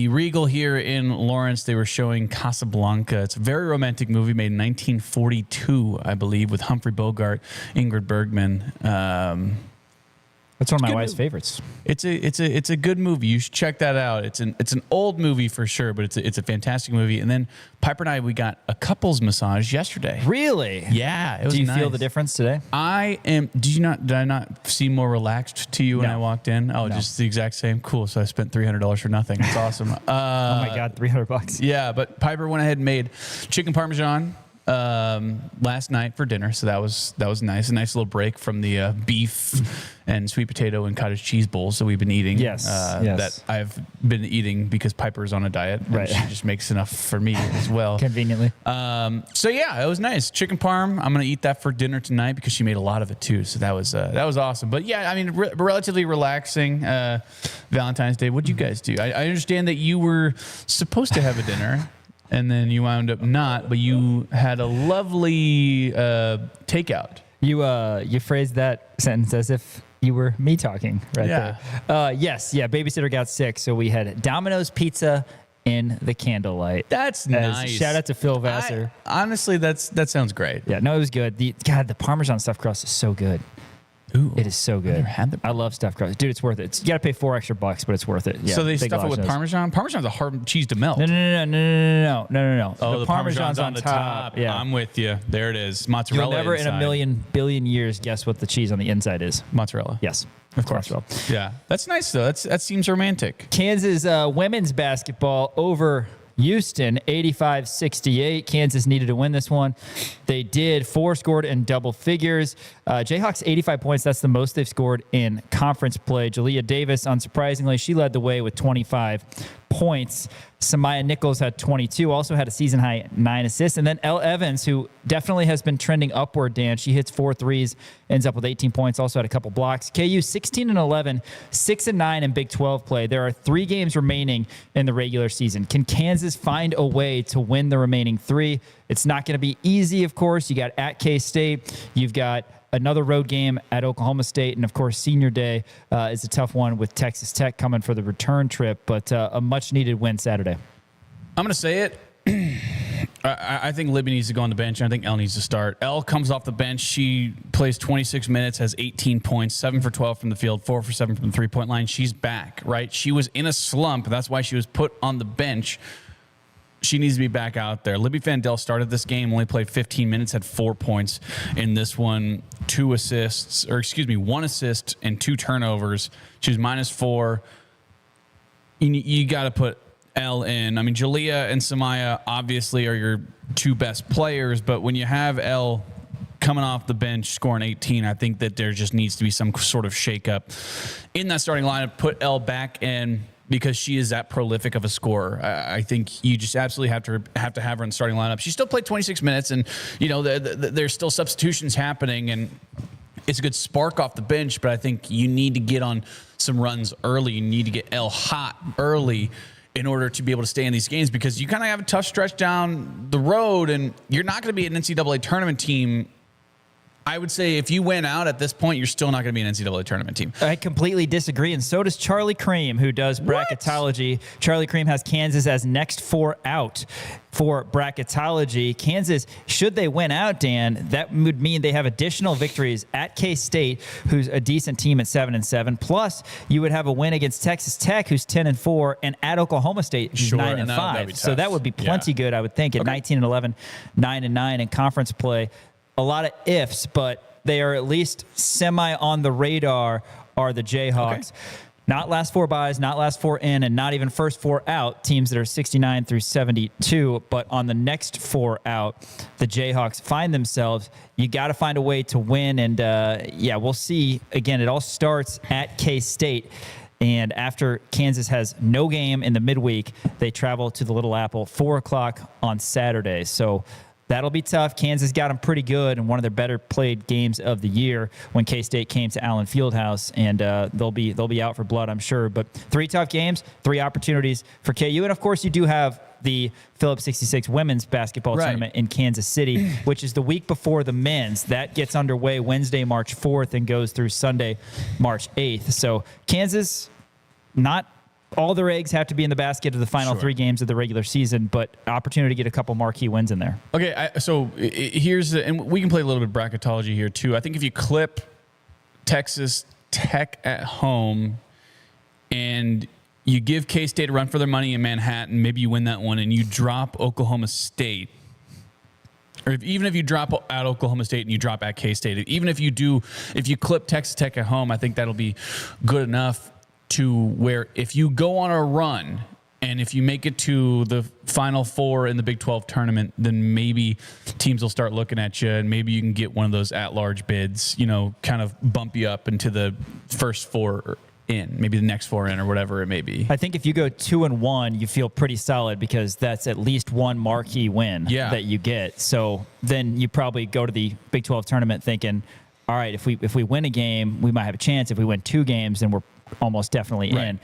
Regal here in Lawrence, they were showing Casablanca. It's a very romantic movie made in 1942, I believe, with Humphrey Bogart, Ingrid Bergman. That's one of my wife's favorites. It's a good movie. You should check that out. It's an old movie for sure, but it's a fantastic movie. And then Piper and I, we got a couples massage yesterday. Really? Yeah, it was Do you nice. feel the difference today? Did I not seem more relaxed to you when I walked in? Oh, No. just the exact same. Cool. So I spent $300 for nothing. It's awesome. Oh my God, $300. Yeah, but Piper went ahead and made chicken parmesan last night for dinner, so that was nice. A nice little break from the beef and sweet potato and cottage cheese bowls that we've been eating. Yes. That I've been eating because Piper's on a diet. And Right. she just makes enough for me as well. Conveniently. So yeah, it was nice. Chicken parm. I'm gonna eat that for dinner tonight because she made a lot of it too. So that was awesome. But yeah, I mean, relatively relaxing Valentine's Day. What'd you guys do? I understand that you were supposed to have a dinner. And then you wound up not, but you had a lovely takeout. You phrased that sentence as if you were me talking right Yeah. there. Yes, babysitter got sick, so we had Domino's pizza in the candlelight. That's nice. Shout out to Phil Vassar. Honestly, that sounds great. Yeah, no, it was good. The Parmesan stuffed crust is so good. Ooh, it is so good. I love stuffed crust. Dude, it's worth it. You got to pay $4 extra, but it's worth it. Yeah, So they Big stuff it with Losh knows. Parmesan? Parmesan's a hard cheese to melt. No. Oh, the Parmesan's on the top. Yeah. I'm with you. There it is. Mozzarella You'll never in inside. a million billion years guess what the cheese on the inside is. Mozzarella. Yes. Of course. Mozzarella. Yeah. That's nice, though. That seems romantic. Kansas women's basketball over Houston, 85-68. Kansas needed to win this one. They did. 4 scored in double figures. Jayhawks, 85 points. That's the most they've scored in conference play. Jalea Davis, unsurprisingly, she led the way with 25 points. Samaya Nichols had 22, also had a season-high 9 assists. And then Elle Evans, who definitely has been trending upward, Dan. She hits 4 threes, ends up with 18 points, also had a couple blocks. KU 16-11, 6-9 in Big 12 play. There are 3 games remaining in the regular season. Can Kansas find a way to win the remaining 3? It's not going to be easy, of course. You got at K-State. You've got another road game at Oklahoma State. And, of course, Senior Day is a tough one with Texas Tech coming for the return trip. But a much-needed win Saturday. I'm going to say it. I think Libby needs to go on the bench. And I think Elle needs to start. Elle comes off the bench. She plays 26 minutes, has 18 points, 7 for 12 from the field, 4 for 7 from the three-point line. She's back, right? She was in a slump. That's why she was put on the bench. She needs to be back out there. Libby Fandel started this game, only played 15 minutes, had 4 points in this one, 1 assist and 2 turnovers. She was -4. You got to put Elle in. I mean, Jalea and Samaya obviously are your 2 best players, but when you have Elle coming off the bench scoring 18, I think that there just needs to be some sort of shakeup in that starting lineup. Put Elle back in, because she is that prolific of a scorer. I think you just absolutely have to have her in the starting lineup. She still played 26 minutes, and there's still substitutions happening, and it's a good spark off the bench. But I think you need to get on some runs early. You need to get Elle hot early in order to be able to stay in these games, because you kind of have a tough stretch down the road, and you're not going to be an NCAA tournament team. I would say if you went out at this point, you're still not going to be an NCAA tournament team. I completely disagree, and so does Charlie Cream, who does bracketology. Charlie Cream has Kansas as next 4 out for bracketology. Kansas, should they win out, Dan, that would mean they have additional victories at K-State, who's a decent team at 7-7. Plus, you would have a win against Texas Tech, who's 10-4, and at Oklahoma State, who's 9-5. So that would be plenty good, I would think, at 19-11, 9-9 in conference play. A lot of ifs, but they are at least semi on the radar are the Jayhawks. Not last four buys, not last four in, and not even first four out, teams that are 69 through 72. But on the next four out, the Jayhawks find themselves. You got to find a way to win. And, we'll see. Again, it all starts at K-State. And after Kansas has no game in the midweek, they travel to the Little Apple, 4 o'clock on Saturday. So that'll be tough. Kansas got them pretty good in one of their better played games of the year when K-State came to Allen Fieldhouse, and they'll be out for blood, I'm sure. But 3 tough games, 3 opportunities for KU, and of course you do have the Phillips 66 women's basketball tournament in Kansas City, which is the week before the men's. That gets underway Wednesday, March 4th, and goes through Sunday, March 8th. So Kansas, not all their eggs have to be in the basket of the final 3 games of the regular season, but opportunity to get a couple marquee wins in there. Okay, so here's and we can play a little bit of bracketology here too. I think if you clip Texas Tech at home and you give K-State a run for their money in Manhattan, maybe you win that one, and you drop Oklahoma State, or even if you drop at Oklahoma State and you drop at K-State, even if you clip Texas Tech at home, I think that'll be good enough to where if you go on a run and if you make it to the Final Four in the Big 12 tournament, then maybe teams will start looking at you, and maybe you can get one of those at-large bids, kind of bump you up into the first 4 in, maybe the next 4 in, or whatever it may be. I think if you go 2-1, you feel pretty solid because that's at least one marquee win that you get. So then you probably go to the Big 12 tournament thinking, all right, if we win a game, we might have a chance. If we win 2 games, then we're almost definitely in.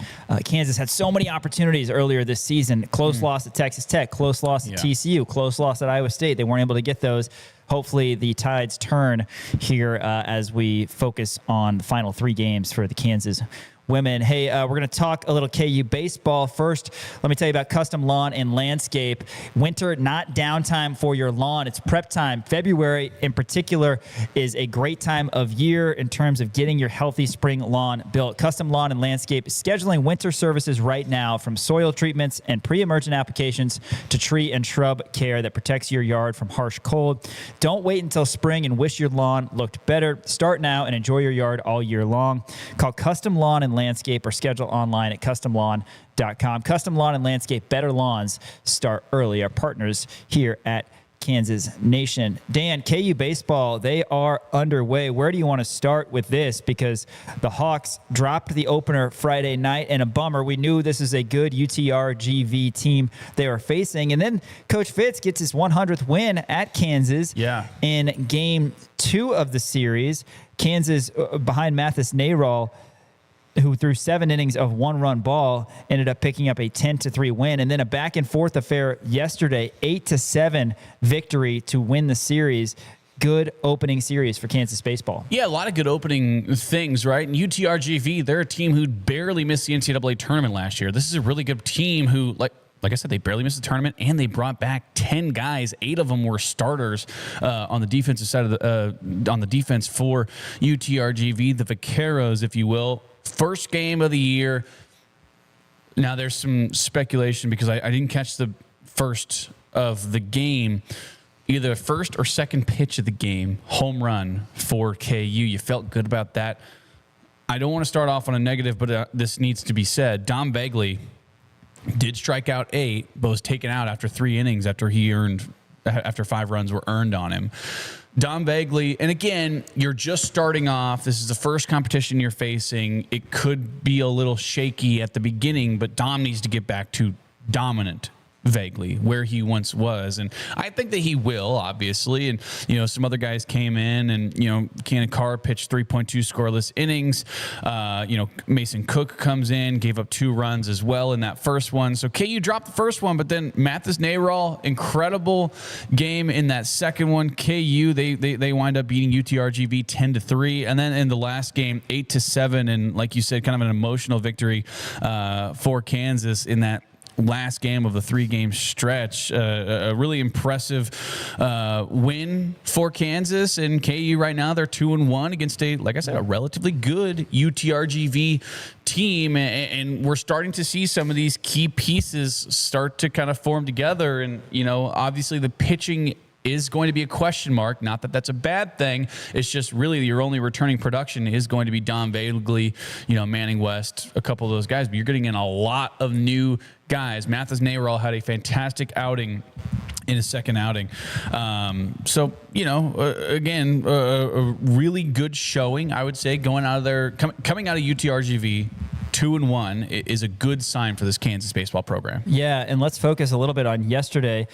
Kansas had so many opportunities earlier this season. Close loss at Texas Tech, close loss at TCU, close loss at Iowa State. They weren't able to get those. Hopefully the tides turn here as we focus on the final 3 games for the Kansas women. Hey, we're going to talk a little KU baseball. First, let me tell you about Custom Lawn and Landscape. Winter, not downtime for your lawn. It's prep time. February, in particular, is a great time of year in terms of getting your healthy spring lawn built. Custom Lawn and Landscape is scheduling winter services right now, from soil treatments and pre-emergent applications to tree and shrub care that protects your yard from harsh cold. Don't wait until spring and wish your lawn looked better. Start now and enjoy your yard all year long. Call Custom Lawn and Landscape or schedule online at customlawn.com. Custom Lawn and Landscape, better lawns start early. Our partners here at Kansas Nation. Dan, KU baseball, they are underway. Where do you want to start with this? Because the Hawks dropped the opener Friday night, and a bummer. We knew this is a good UTRGV team they are facing. And then Coach Fitz gets his 100th win at Kansas in game 2 of the series. Kansas, behind Mathis Nayrall, who threw 7 innings of 1-run ball, ended up picking up a 10-3 win. And then a back-and-forth affair yesterday, 8-7 victory to win the series. Good opening series for Kansas baseball. Yeah, a lot of good opening things, right? And UTRGV, they're a team who barely missed the NCAA tournament last year. This is a really good team who, like I said, they barely missed the tournament, and they brought back 10 guys. 8 of them were starters on the defensive side of on the defense for UTRGV, the Vaqueros, if you will. First game of the year. Now, there's some speculation because I didn't catch the first of the game. Either first or second pitch of the game, home run for KU. You felt good about that. I don't want to start off on a negative, but this needs to be said. Dom Begley did strike out 8, but was taken out after 3 innings after 5 runs were earned on him. Dom Begley, and again, you're just starting off. This is the first competition you're facing. It could be a little shaky at the beginning, but Dom needs to get back to dominant Begley, where he once was. And I think that he will, obviously. And, some other guys came in and, Cannon Carr pitched 3.2 scoreless innings. Mason Cook comes in, gave up 2 runs as well in that first one. So KU dropped the first one, but then Mathis Nayrall, incredible game in that second one. KU, they wind up beating UTRGV 10-3. And then in the last game, 8-7. And like you said, kind of an emotional victory for Kansas in that last game of the 3-game stretch. A really impressive win for Kansas. And KU right now, they're 2-1 against a relatively good UTRGV team. And we're starting to see some of these key pieces start to kind of form together. And, obviously the pitching is going to be a question mark. Not that that's a bad thing. It's just really your only returning production is going to be Don Vagley, Manning West, a couple of those guys. But you're getting in a lot of new guys. Mathis Nayral had a fantastic outing in his second outing. So, again, a really good showing, I would say, going out of there, coming out of UTRGV. 2-1 is a good sign for this Kansas baseball program. Yeah, and let's focus a little bit on yesterday.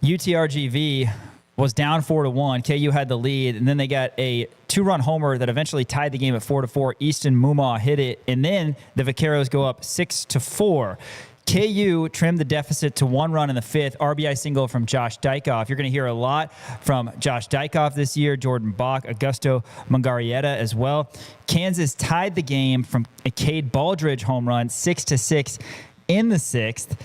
UTRGV was down 4-1. KU had the lead, and then they got a 2-run homer that eventually tied the game at 4-4. Easton Mumaw hit it, and then the Vaqueros go up 6-4. KU trimmed the deficit to 1 run in the 5th. RBI single from Josh Dykoff. You're going to hear a lot from Josh Dykoff this year, Jordan Bach, Augusto Mungarieta as well. Kansas tied the game from a Cade Baldridge home run, 6-6 in the 6th.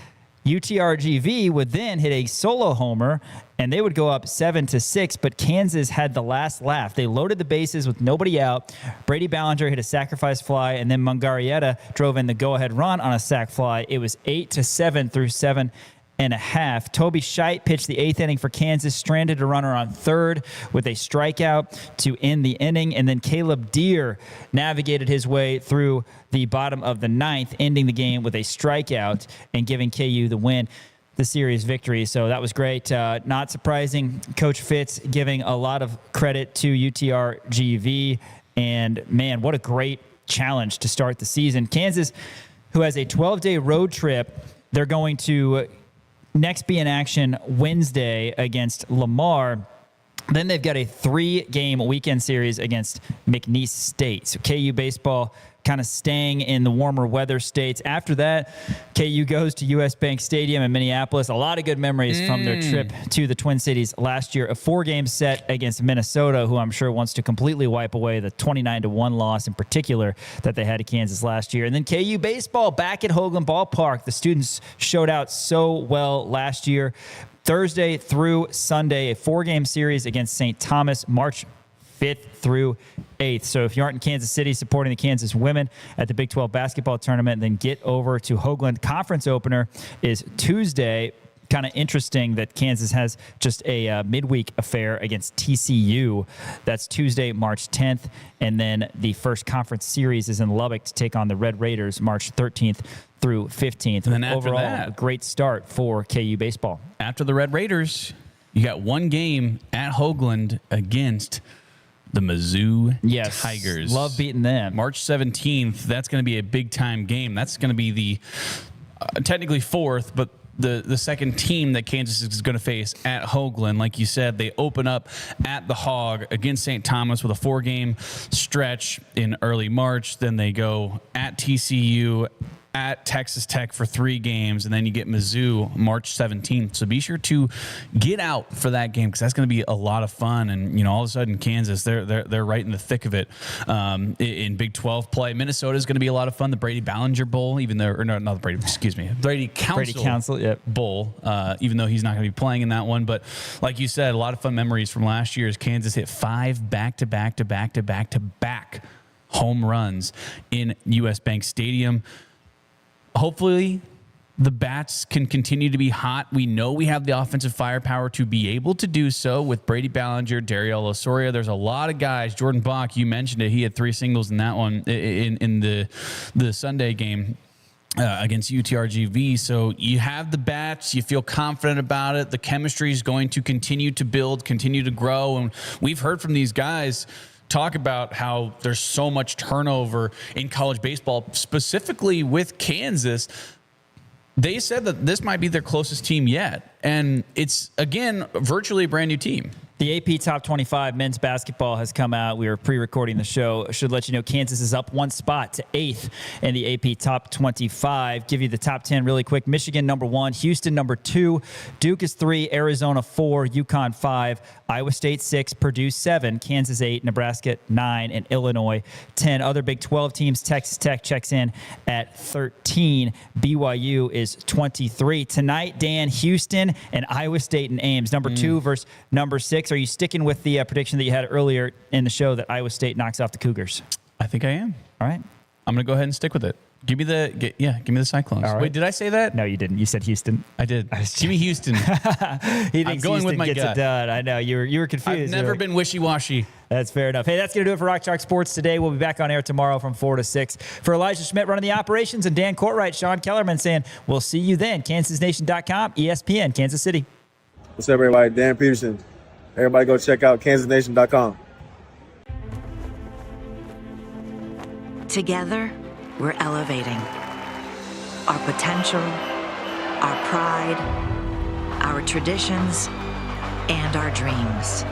UTRGV would then hit a solo homer, and they would go up 7-6, but Kansas had the last laugh. They loaded the bases with nobody out. Brady Ballinger hit a sacrifice fly, and then Mungarieta drove in the go-ahead run on a sac fly. It was 8-7 through 7.5. Toby Scheidt pitched the 8th inning for Kansas, stranded a runner on 3rd with a strikeout to end the inning, and then Caleb Deere navigated his way through the bottom of the 9th, ending the game with a strikeout and giving KU the series victory. So that was great. Not surprising. Coach Fitz giving a lot of credit to UTRGV, and man, what a great challenge to start the season. Kansas, who has a 12-day road trip, they're going to next be in action Wednesday against Lamar. Then they've got a 3-game weekend series against McNeese State. So KU baseball kind of staying in the warmer weather states. After that, KU goes to US Bank Stadium in Minneapolis. A lot of good memories from their trip to the Twin Cities last year. A 4-game set against Minnesota, who I'm sure wants to completely wipe away the 29-1 loss in particular that they had to Kansas last year. And then KU baseball back at Hoagland Ballpark. The students showed out so well last year. Thursday through Sunday, a 4-game series against St. Thomas, March 5th through 8th. So if you aren't in Kansas City supporting the Kansas women at the Big 12 basketball tournament, then get over to Hoagland. Conference opener is Tuesday. Kind of interesting that Kansas has just a midweek affair against TCU. That's Tuesday, March 10th. And then the first conference series is in Lubbock to take on the Red Raiders March 13th through 15th. And then after overall, that, a great start for KU baseball. After the Red Raiders, you got 1 game at Hoagland against the Mizzou Tigers. Love beating them. March 17th, that's going to be a big-time game. That's going to be the technically 4th, but the second team that Kansas is going to face at Hoagland. Like you said, they open up at the Hog against St. Thomas with a 4-game stretch in early March. Then they go at TCU, at Texas Tech for 3 games, and then you get Mizzou March 17th. So be sure to get out for that game because that's going to be a lot of fun. And all of a sudden Kansas, they're right in the thick of it in Big 12 play. Minnesota is going to be a lot of fun. The Brady Ballinger Bowl, even though not the Brady, excuse me, Brady Council Bowl, even though he's not going to be playing in that one. But like you said, a lot of fun memories from last year as Kansas hit 5 back-to-back home runs in US Bank Stadium. Hopefully, the bats can continue to be hot. We know we have the offensive firepower to be able to do so with Brady Ballinger, Dariel Osorio. There's a lot of guys. Jordan Bach, you mentioned it. He had 3 singles in that one in the Sunday game against UTRGV. So you have the bats. You feel confident about it. The chemistry is going to continue to build, continue to grow. And we've heard from these guys talk about how there's so much turnover in college baseball, specifically with Kansas. They said that this might be their closest team yet. And it's, again, virtually a brand new team. The AP Top 25 men's basketball has come out. We were pre-recording the show. Should let you know Kansas is up 1 spot to 8th in the AP Top 25. Give you the top 10 really quick. Michigan number 1, Houston number 2, Duke is 3, Arizona 4, UConn 5, Iowa State 6, Purdue 7, Kansas 8, Nebraska 9, and Illinois 10. Other Big 12 teams, Texas Tech checks in at 13. BYU is 23. Tonight, Dan, Houston and Iowa State and Ames, number 2 versus number 6. Are you sticking with the prediction that you had earlier in the show that Iowa State knocks off the Cougars? I think I am. All right. I'm going to go ahead and stick with it. Give me the Cyclones. All right. Wait, did I say that? No, you didn't. You said Houston. I did. Give me Houston. He thinks I'm going Houston with my gets gut. it done. I know you were confused. I've never been wishy-washy. That's fair enough. Hey, that's going to do it for Rock Chalk Sports today. We'll be back on air tomorrow from 4 to 6. For Elijah Schmidt running the operations and Dan Courtwright, Sean Kellerman saying, we'll see you then. KansasNation.com, ESPN, Kansas City. What's up, everybody? Dan Peterson. Everybody go check out KansasNation.com. Together, we're elevating our potential, our pride, our traditions, and our dreams.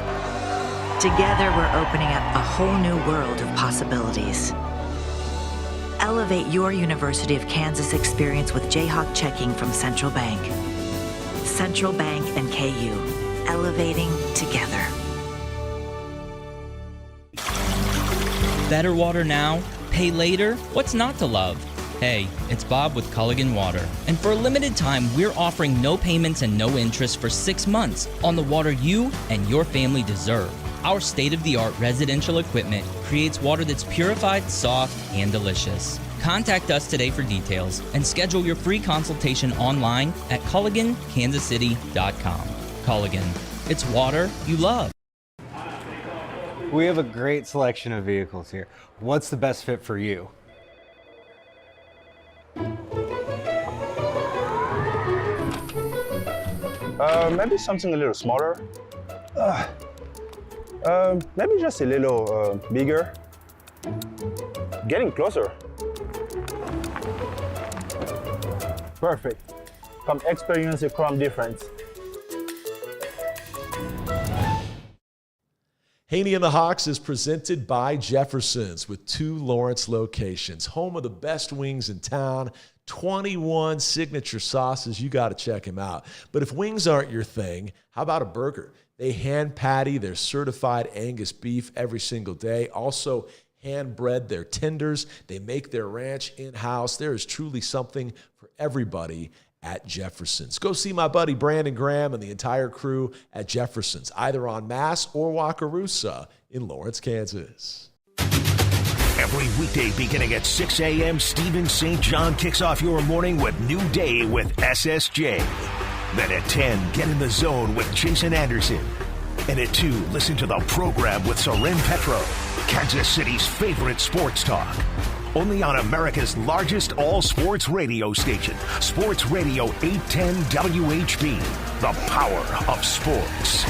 Together, we're opening up a whole new world of possibilities. Elevate your University of Kansas experience with Jayhawk checking from Central Bank. Central Bank and KU, elevating together. Better water now, pay later? What's not to love? Hey, it's Bob with Culligan Water. And for a limited time, we're offering no payments and no interest for 6 months on the water you and your family deserve. Our state-of-the-art residential equipment creates water that's purified, soft, and delicious. Contact us today for details and schedule your free consultation online at CulliganKansasCity.com. Culligan, it's water you love. We have a great selection of vehicles here. What's the best fit for you? Maybe something a little smaller. Maybe just a little bigger. Getting closer. Perfect. Come experience the Chrome difference. Haney and the Hawks is presented by Jefferson's with 2 Lawrence locations. Home of the best wings in town, 21 signature sauces. You got to check them out. But if wings aren't your thing, how about a burger? They hand patty their certified Angus beef every single day. Also hand bread their tenders. They make their ranch in-house. There is truly something for everybody at Jefferson's. Go see my buddy Brandon Graham and the entire crew at Jefferson's, either on Mass or Wakarusa in Lawrence, Kansas. Every weekday beginning at 6 a.m., Stephen St. John kicks off your morning with New Day with SSJ. Then at 10, get in the zone with Jason Anderson. And at 2, listen to the program with Soren Petro, Kansas City's favorite sports talk. Only on America's largest all-sports radio station, Sports Radio 810 WHB, the power of sports.